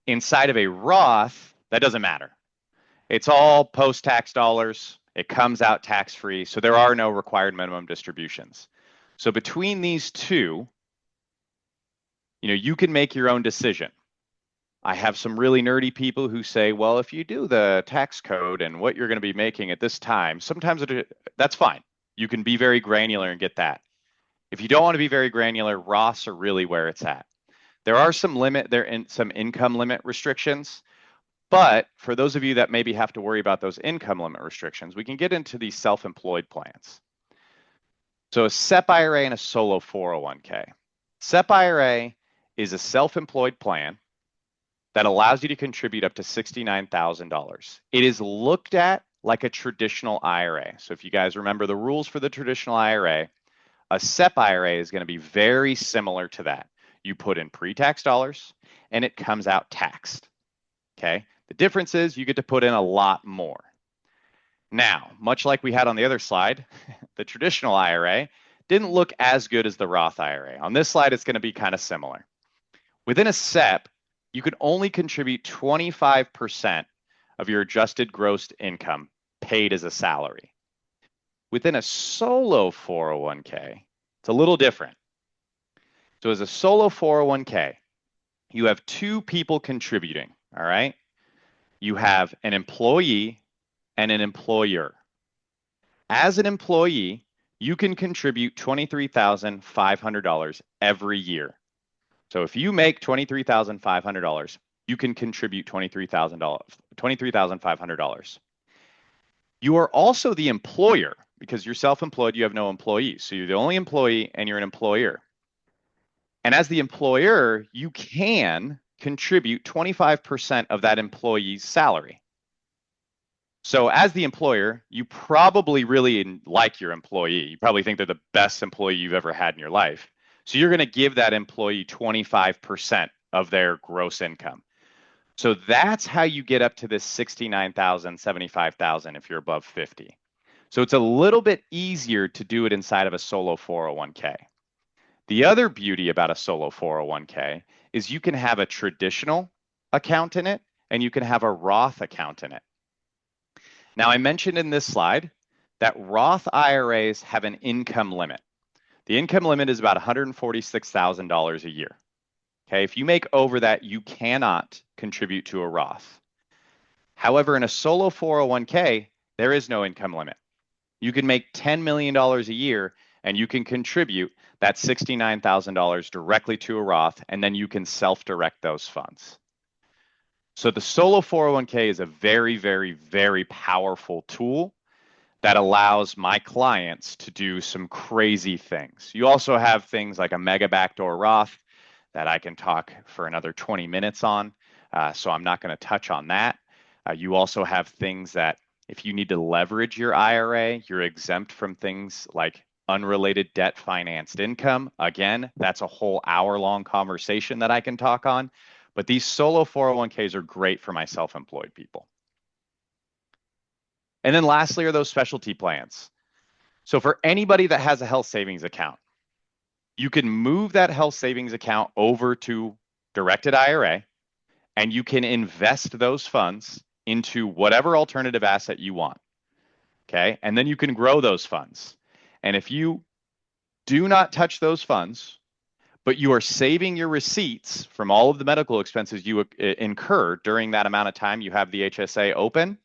Inside of a Roth, that doesn't matter. It's all post-tax dollars. It comes out tax-free, so there are no required minimum distributions. So between these two, you can make your own decision. I have some really nerdy people who say, well, if you do the tax code and what you're going to be making at this time, sometimes that's fine. You can be very granular and get that. If you don't want to be very granular, Roths are really where it's at. There are some income limit restrictions, but for those of you that maybe have to worry about those income limit restrictions, we can get into these self-employed plans. So a SEP IRA and a solo 401k. SEP IRA is a self-employed plan that allows you to contribute up to $69,000. It is looked at like a traditional IRA. So if you guys remember the rules for the traditional IRA, a SEP IRA is going to be very similar to that. You put in pre-tax dollars and it comes out taxed. Okay. The difference is you get to put in a lot more. Now, much like we had on the other slide, the traditional IRA didn't look as good as the Roth IRA. On this slide, it's going to be kind of similar. Within a SEP, you can only contribute 25% of your adjusted gross income paid as a salary. Within a solo 401k, it's a little different. So as a solo 401k, you have two people contributing, all right? You have an employee and an employer. As an employee, you can contribute $23,500 every year. So if you make $23,500, you can contribute $23,500. You are also the employer because you're self-employed, you have no employees. So you're the only employee and you're an employer. And as the employer, you can contribute 25% of that employee's salary. So as the employer, you probably really like your employee. You probably think they're the best employee you've ever had in your life. So you're going to give that employee 25% of their gross income. So that's how you get up to this $69,000, $75,000 if you're above 50. So it's a little bit easier to do it inside of a solo 401k. The other beauty about a solo 401k is you can have a traditional account in it and you can have a Roth account in it. Now, I mentioned in this slide that Roth IRAs have an income limit. The income limit is about $146,000 a year. Okay, if you make over that, you cannot contribute to a Roth. However, in a solo 401k, there is no income limit. You can make $10 million a year and you can contribute that $69,000 directly to a Roth, and then you can self-direct those funds. So the solo 401k is a very, very, very powerful tool that allows my clients to do some crazy things. You also have things like a mega backdoor Roth that I can talk for another 20 minutes on, so I'm not going to touch on that. You also have things that if you need to leverage your IRA, you're exempt from things like unrelated debt financed income. Again, that's a whole hour-long conversation that I can talk on. But these solo 401ks are great for my self-employed people. And then lastly are those specialty plans. So for anybody that has a health savings account, you can move that health savings account over to directed IRA, and you can invest those funds into whatever alternative asset you want. Okay, and then you can grow those funds. And if you do not touch those funds, but you are saving your receipts from all of the medical expenses you incur during that amount of time you have the HSA open,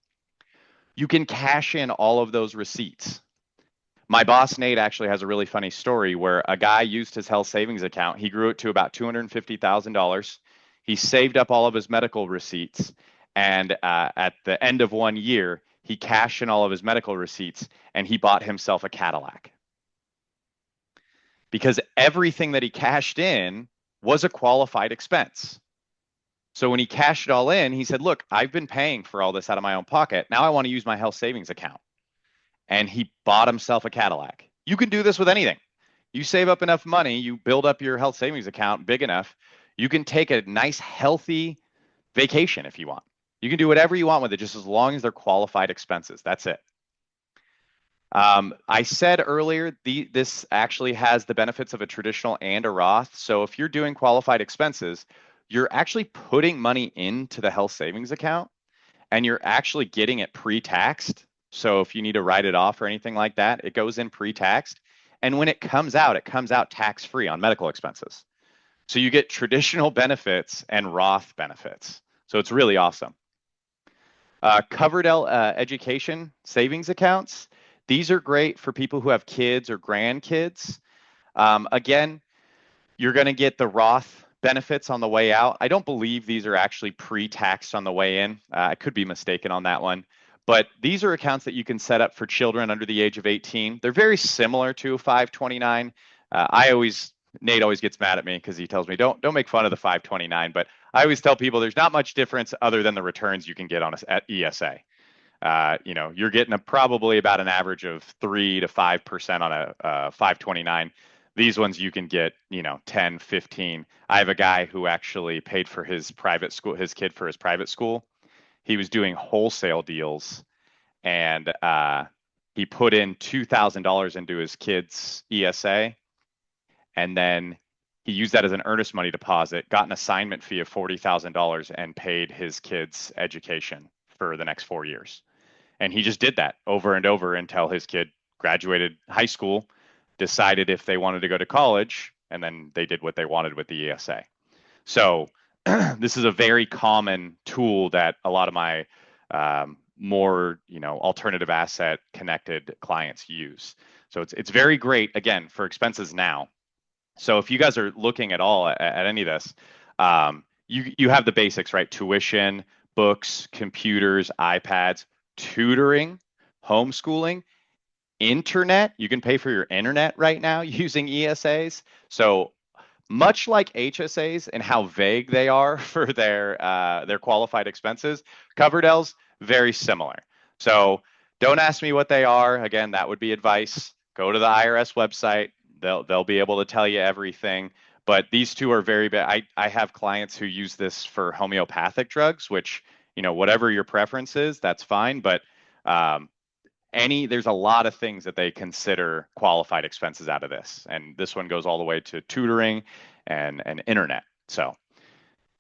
you can cash in all of those receipts. My boss, Nate, actually has a really funny story where a guy used his health savings account. He grew it to about $250,000. He saved up all of his medical receipts. And at the end of 1 year, he cashed in all of his medical receipts and he bought himself a Cadillac. because everything that he cashed in was a qualified expense. So when he cashed it all in, he said, look, I've been paying for all this out of my own pocket. Now I want to use my health savings account. And he bought himself a Cadillac. You can do this with anything. You save up enough money, you build up your health savings account big enough, you can take a nice, healthy vacation if you want. You can do whatever you want with it, just as long as they're qualified expenses. That's it. I said earlier, this actually has the benefits of a traditional and a Roth. So if you're doing qualified expenses, you're actually putting money into the health savings account and you're actually getting it pre-taxed. So if you need to write it off or anything like that, it goes in pre-taxed. And when it comes out tax-free on medical expenses. So you get traditional benefits and Roth benefits. So it's really awesome. Coverdell education savings accounts. These are great for people who have kids or grandkids. Again, you're going to get the Roth benefits on the way out. I don't believe these are actually pre-taxed on the way in. I could be mistaken on that one. But these are accounts that you can set up for children under the age of 18. They're very similar to a 529. Nate always gets mad at me because he tells me, don't make fun of the 529. But I always tell people there's not much difference other than the returns you can get at ESA. You're getting probably about an average of 3 to 5% on a 529. These ones you can get, 10, 15. I have a guy who actually paid for his kid for his private school. He was doing wholesale deals and he put in $2,000 into his kid's ESA. And then he used that as an earnest money deposit, got an assignment fee of $40,000 and paid his kid's education for the next 4 years. And he just did that over and over until his kid graduated high school, decided if they wanted to go to college, and then they did what they wanted with the ESA. So this is a very common tool that a lot of my more, alternative asset connected clients use. So it's very great, again, for expenses now. So if you guys are looking at all at any of this, you have the basics, right? Tuition, books, computers, iPads, tutoring, homeschooling, internet. You can pay for your internet right now using ESAs. So much like HSAs and how vague they are for their qualified expenses, Coverdell's very similar. So don't ask me what they are. Again, that would be advice. Go to the IRS website. They'll be able to tell you everything. But these two are very bad. I have clients who use this for homeopathic drugs, which, whatever your preference is, that's fine. But there's a lot of things that they consider qualified expenses out of this. And this one goes all the way to tutoring and internet. So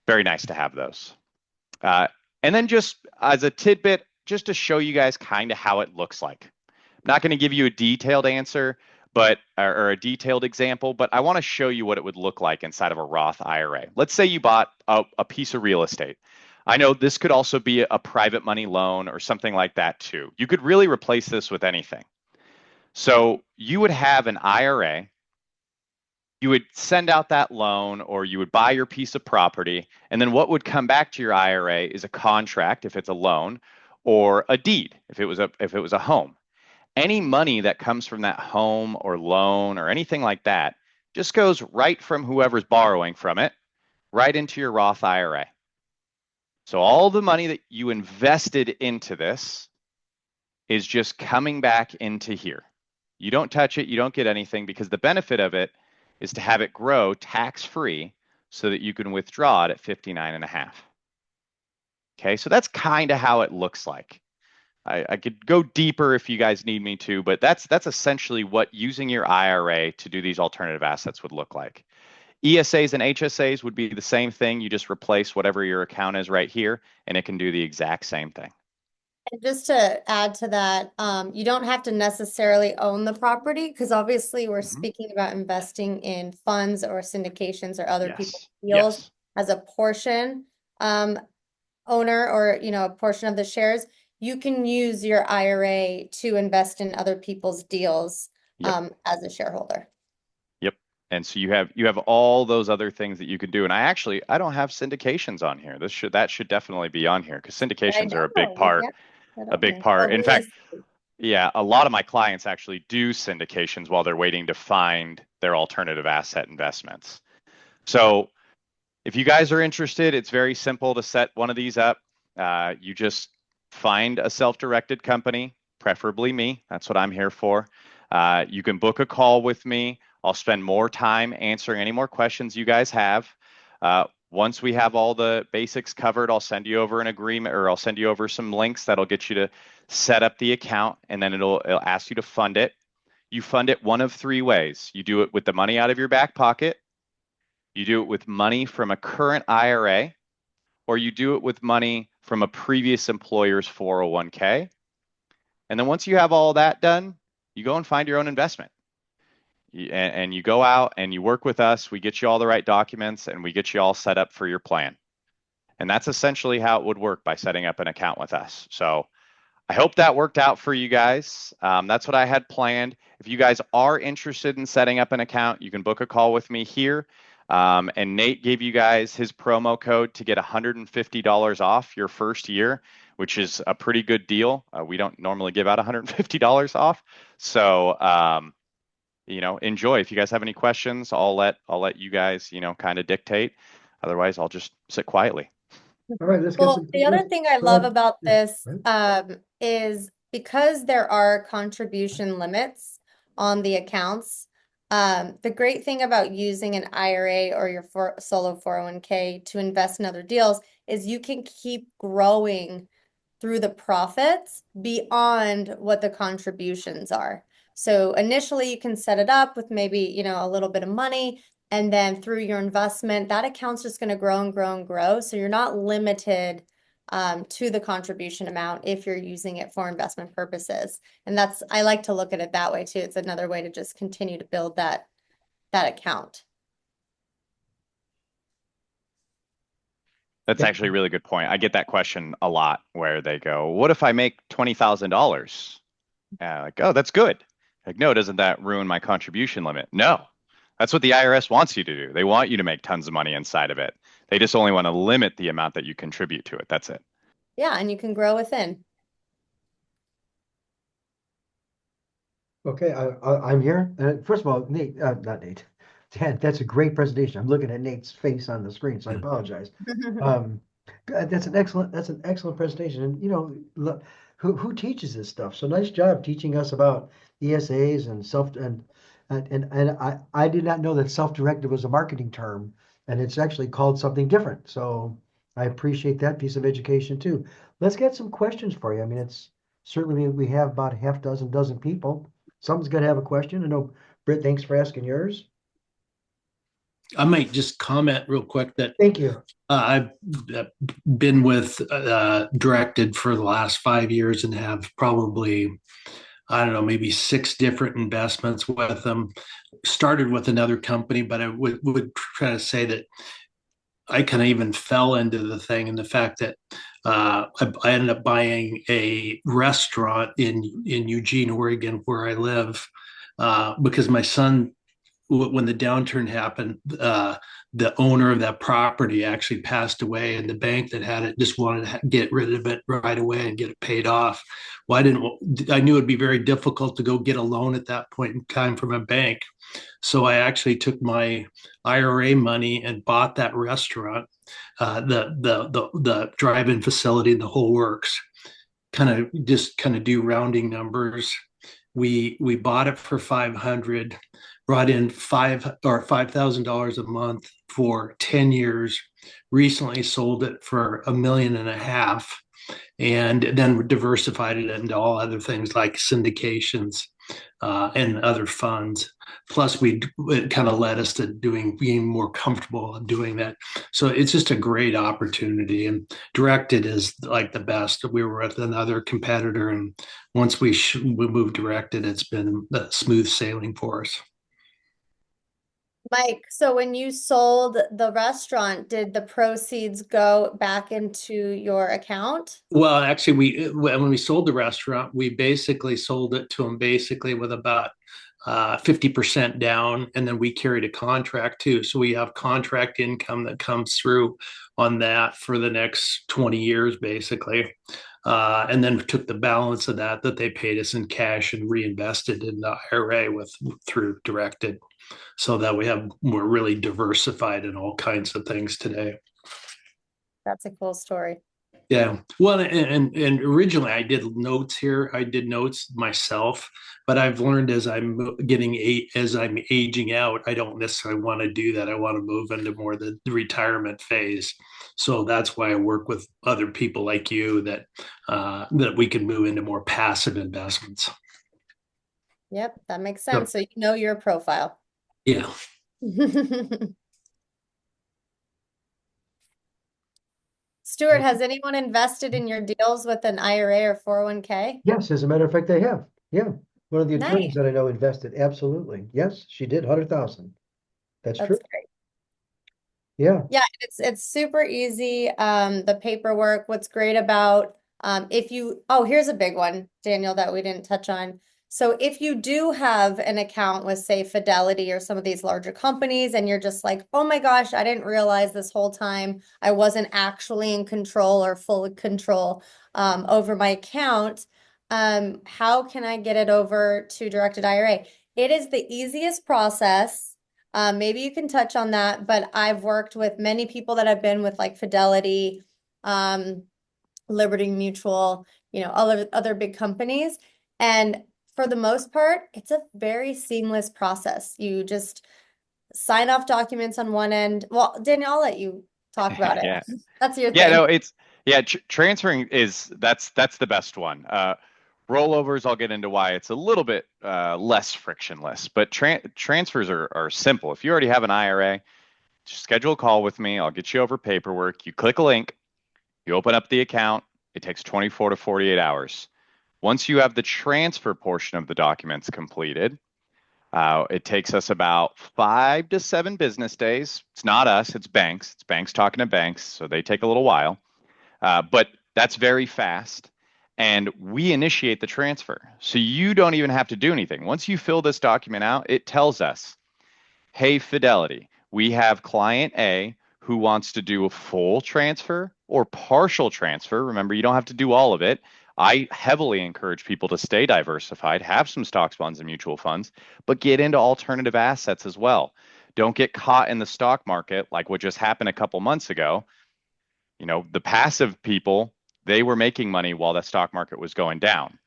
very nice to have those. And then just as a tidbit, just to show you guys kind of how it looks like. I'm not going to give you a detailed answer, or a detailed example, but I want to show you what it would look like inside of a Roth IRA. Let's say you bought a piece of real estate. I know this could also be a private money loan or something like that too. You could really replace this with anything. So you would have an IRA, you would send out that loan or you would buy your piece of property, and then what would come back to your IRA is a contract if it's a loan, or a deed if it was a home. Any money that comes from that home or loan or anything like that just goes right from whoever's borrowing from it right into your Roth IRA. So all the money that you invested into this is just coming back into here. You don't touch it, you don't get anything, because the benefit of it is to have it grow tax-free so that you can withdraw it at 59.5. Okay, so that's kind of how it looks like. I could go deeper if you guys need me to, but that's essentially what using your IRA to do these alternative assets would look like. ESAs and HSAs would be the same thing. You just replace whatever your account is right here, and it can do the exact same thing. And just to add to that, you don't have to necessarily own the property, because obviously we're speaking about investing in funds or syndications or other people's deals as a portion owner, or a portion of the shares. You can use your IRA to invest in other people's deals as a shareholder. Yep. And so you have all those other things that you could do. And I don't have syndications on here. That should definitely be on here, because syndications are a big part. A big part. In fact, a lot of my clients actually do syndications while they're waiting to find their alternative asset investments. So if you guys are interested, it's very simple to set one of these up. You just find a self-directed company, preferably me. That's what I'm here for. You can book a call with me. I'll spend more time answering any more questions you guys have. Once we have all the basics covered, I'll send you over an agreement, or I'll send you over some links that'll get you to set up the account, and then it'll ask you to fund it. You fund it one of three ways. You do it with the money out of your back pocket, you do it with money from a current IRA, or you do it with money from a previous employer's 401k. And then once you have all that done, you go and find your own investment. And you go out and you work with us. We get you all the right documents and we get you all set up for your plan. And that's essentially how it would work by setting up an account with us. So I hope that worked out for you guys. That's what I had planned. If you guys are interested in setting up an account, you can book a call with me here. And Nate gave you guys his promo code to get $150 off your first year, which is a pretty good deal. We don't normally give out $150 off. So, enjoy. If you guys have any questions, I'll let you guys, kind of dictate. Otherwise, I'll just sit quietly. All right, let's get Well, some. the other thing I go love ahead. about Yeah, this right. is because there are contribution limits on the accounts. The great thing about using an IRA or your solo 401k to invest in other deals is you can keep growing through the profits beyond what the contributions are. So initially you can set it up with maybe, a little bit of money, and then through your investment, that account's just going to grow and grow and grow. So you're not limited to the contribution amount if you're using it for investment purposes. And I like to look at it that way too. It's another way to just continue to build that account. That's actually a really good point. I get that question a lot where they go, what if I make $20,000? Like, oh, that's good. Like, no, doesn't that ruin my contribution limit? No, that's what the IRS wants you to do. They want you to make tons of money inside of it. They just only want to limit the amount that you contribute to it. That's it. Yeah, and you can grow within. Okay, I'm here. First of all, Nate, not Nate, Dan, that's a great presentation. I'm looking at Nate's face on the screen, so I apologize. That's an excellent presentation. And look, who teaches this stuff? So nice job teaching us about ESAs and I did not know that self-directed was a marketing term, and it's actually called something different. So I appreciate that piece of education too. Let's get some questions for you. I mean, it's certainly we have about a dozen people. Someone's got to have a question. I know, Britt, thanks for asking yours. I might just comment real quick that Thank you. I've been with Directed for the last 5 years and have probably, I don't know, maybe 6 different investments with them. Started with another company, but I would try to say that I kind of even fell into the thing, and the fact that I ended up buying a restaurant in Eugene, Oregon, where I live, because my son, when the downturn happened, the owner of that property actually passed away, and the bank that had it just wanted to get rid of it right away and get it paid off. Well, I knew it'd be very difficult to go get a loan at that point in time from a bank. So I actually took my IRA money and bought that restaurant, the drive-in facility, and the whole works. Kind of do rounding numbers. We bought it for $500, brought in $5,000 a month for 10 years. Recently sold it for $1.5 million, and then diversified it into all other things like syndications and other funds. Plus, it kind of led us to being more comfortable doing that. So it's just a great opportunity, and Directed is like the best. We were with another competitor, and once we moved Directed, it's been smooth sailing for us. Mike, so when you sold the restaurant, did the proceeds go back into your account? Well, actually, when we sold the restaurant, we basically sold it to them basically with about 50% down, and then we carried a contract too. So we have contract income that comes through on that for the next 20 years, basically. and then took the balance of that they paid us in cash and reinvested in the IRA through Directed, so that we're really diversified in all kinds of things today. That's a cool story. Yeah. Well, and originally I did notes here. I did notes myself, but I've learned as I'm aging out, I don't necessarily want to do that. I want to move into more the retirement phase. So that's why I work with other people like you that we can move into more passive investments. Yep, that makes sense. So you know your profile. Yeah. Stuart, has anyone invested in your deals with an IRA or 401k? Yes, as a matter of fact, they have. Yeah. One of the attorneys Nice. that I know invested. Absolutely. Yes, she did 100,000. That's That's true. great. Yeah. Yeah, it's super easy. The paperwork, what's great about here's a big one, Daniel, that we didn't touch on. So if you do have an account with, say, Fidelity or some of these larger companies, and you're just like, oh my gosh, I didn't realize this whole time I wasn't actually in control or full control over my account, how can I get it over to Directed IRA? It is the easiest process. Maybe you can touch on that, but I've worked with many people that have been with like Fidelity, Liberty Mutual, other big companies. And for the most part, it's a very seamless process. You just sign off documents on one end. Well, Daniel, I'll let you talk about it. Yeah. That's your Yeah, thing. no, transferring that's the best one. Rollovers, I'll get into why it's a little bit less frictionless, but transfers are simple. If you already have an IRA, just schedule a call with me. I'll get you over paperwork. You click a link, you open up the account. It takes 24 to 48 hours. Once you have the transfer portion of the documents completed, it takes us about 5 to 7 business days. It's not us, it's banks. It's banks talking to banks, so they take a little while. But that's very fast. And we initiate the transfer. So you don't even have to do anything. Once you fill this document out, it tells us, hey, Fidelity, we have client A who wants to do a full transfer or partial transfer. Remember, you don't have to do all of it. I heavily encourage people to stay diversified, have some stocks, bonds, and mutual funds, but get into alternative assets as well. Don't get caught in the stock market like what just happened a couple months ago. The passive people, they were making money while the stock market was going down.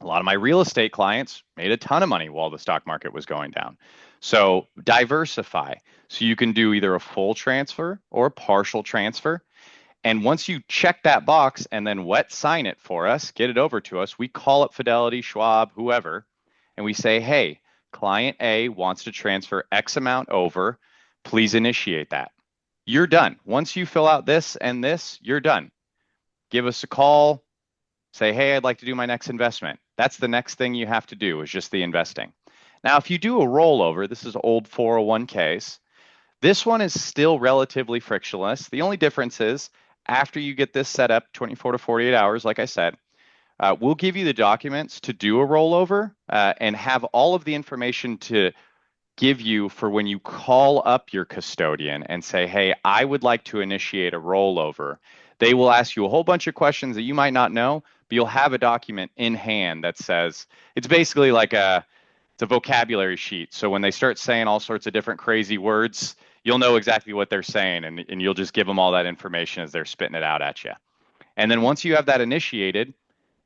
A lot of my real estate clients made a ton of money while the stock market was going down. So diversify. So you can do either a full transfer or a partial transfer. And once you check that box and then wet sign it for us, get it over to us, we call up Fidelity, Schwab, whoever, and we say, hey, client A wants to transfer X amount over. Please initiate that. You're done. Once you fill out this and this, you're done. Give us a call. Say, hey, I'd like to do my next investment. That's the next thing you have to do is just the investing. Now, if you do a rollover, this is old 401ks. This one is still relatively frictionless. The only difference is after you get this set up 24 to 48 hours, like I said, we'll give you the documents to do a rollover and have all of the information to give you for when you call up your custodian and say, hey, I would like to initiate a rollover. They will ask you a whole bunch of questions that you might not know, but you'll have a document in hand that says, it's basically like it's a vocabulary sheet. So when they start saying all sorts of different crazy words, you'll know exactly what they're saying, and you'll just give them all that information as they're spitting it out at you. And then once you have that initiated,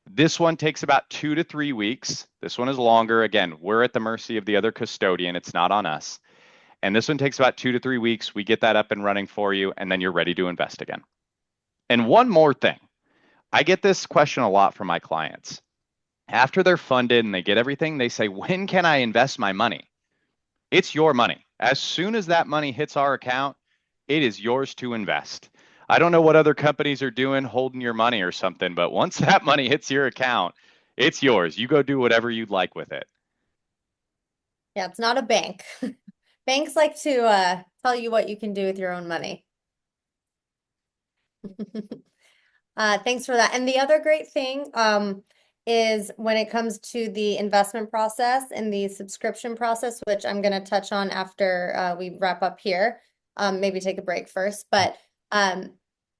this one takes about 2 to 3 weeks. This one is longer. Again, we're at the mercy of the other custodian. It's not on us. And this one takes about 2 to 3 weeks. We get that up and running for you, and then you're ready to invest again. And one more thing. I get this question a lot from my clients. After they're funded and they get everything, they say, when can I invest my money? It's your money. As soon as that money hits our account, it is yours to invest. I don't know what other companies are doing, holding your money or something, but once that money hits your account, it's yours. You go do whatever you'd like with it. Yeah, it's not a bank. Banks like to tell you what you can do with your own money. Thanks for that. And the other great thing is when it comes to the investment process and the subscription process, which I'm going to touch on after we wrap up here, maybe take a break first. But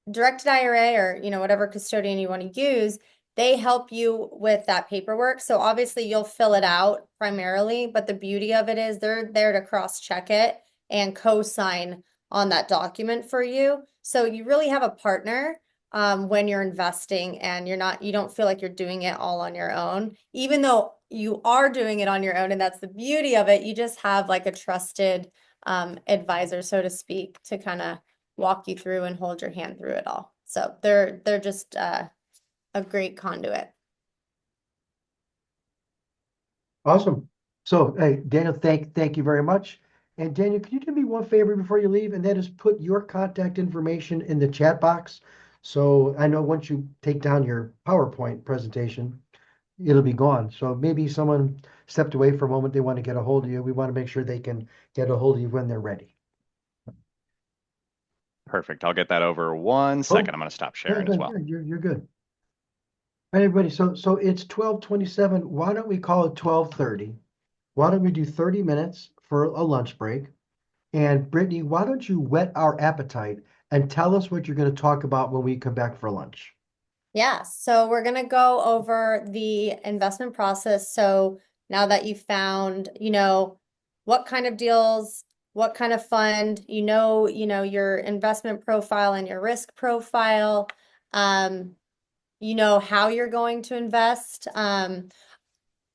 directed IRA or, whatever custodian you want to use, they help you with that paperwork. So obviously you'll fill it out primarily, but the beauty of it is they're there to cross-check it and co-sign on that document for you. So you really have a partner when you're investing, and you don't feel like you're doing it all on your own, even though you are doing it on your own, and that's the beauty of it. You just have like a trusted advisor, so to speak, to kind of walk you through and hold your hand through it all. So they're just a great conduit. Awesome. So, hey, Daniel, thank you very much. And Daniel, can you do me one favor before you leave? And that is put your contact information in the chat box. So I know once you take down your PowerPoint presentation, it'll be gone. So maybe someone stepped away for a moment, they want to get a hold of you. We want to make sure they can get a hold of you when they're ready. Perfect. I'll get that over 1 second. I'm going to stop sharing as well. You're good. All right, everybody. So it's 12:27. Why don't we call it 12:30? Why don't we do 30 minutes for a lunch break? And Brittany, why don't you whet our appetite and tell us what you're going to talk about when we come back for lunch? Yeah, so we're going to go over the investment process. So now that you found, what kind of deals, what kind of fund, your investment profile and your risk profile, how you're going to invest.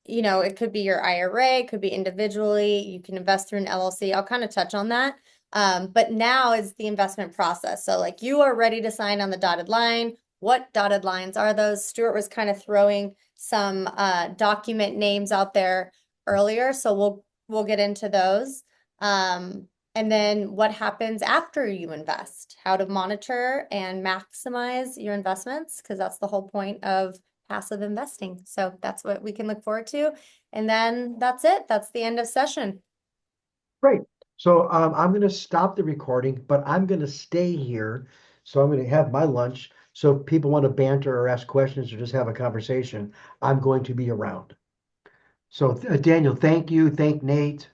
It could be your IRA, it could be individually, you can invest through an LLC. I'll kind of touch on that. But now is the investment process. So like you are ready to sign on the dotted line. What dotted lines are those? Stuart was kind of throwing some document names out there earlier, so we'll get into those. And then what happens after you invest, how to monitor and maximize your investments, because that's the whole point of passive investing. So that's what we can look forward to. And then that's it. That's the end of session. Great. So I'm going to stop the recording, but I'm going to stay here. So I'm going to have my lunch. So if people want to banter or ask questions or just have a conversation, I'm going to be around. So Daniel, thank you. Thank Nate.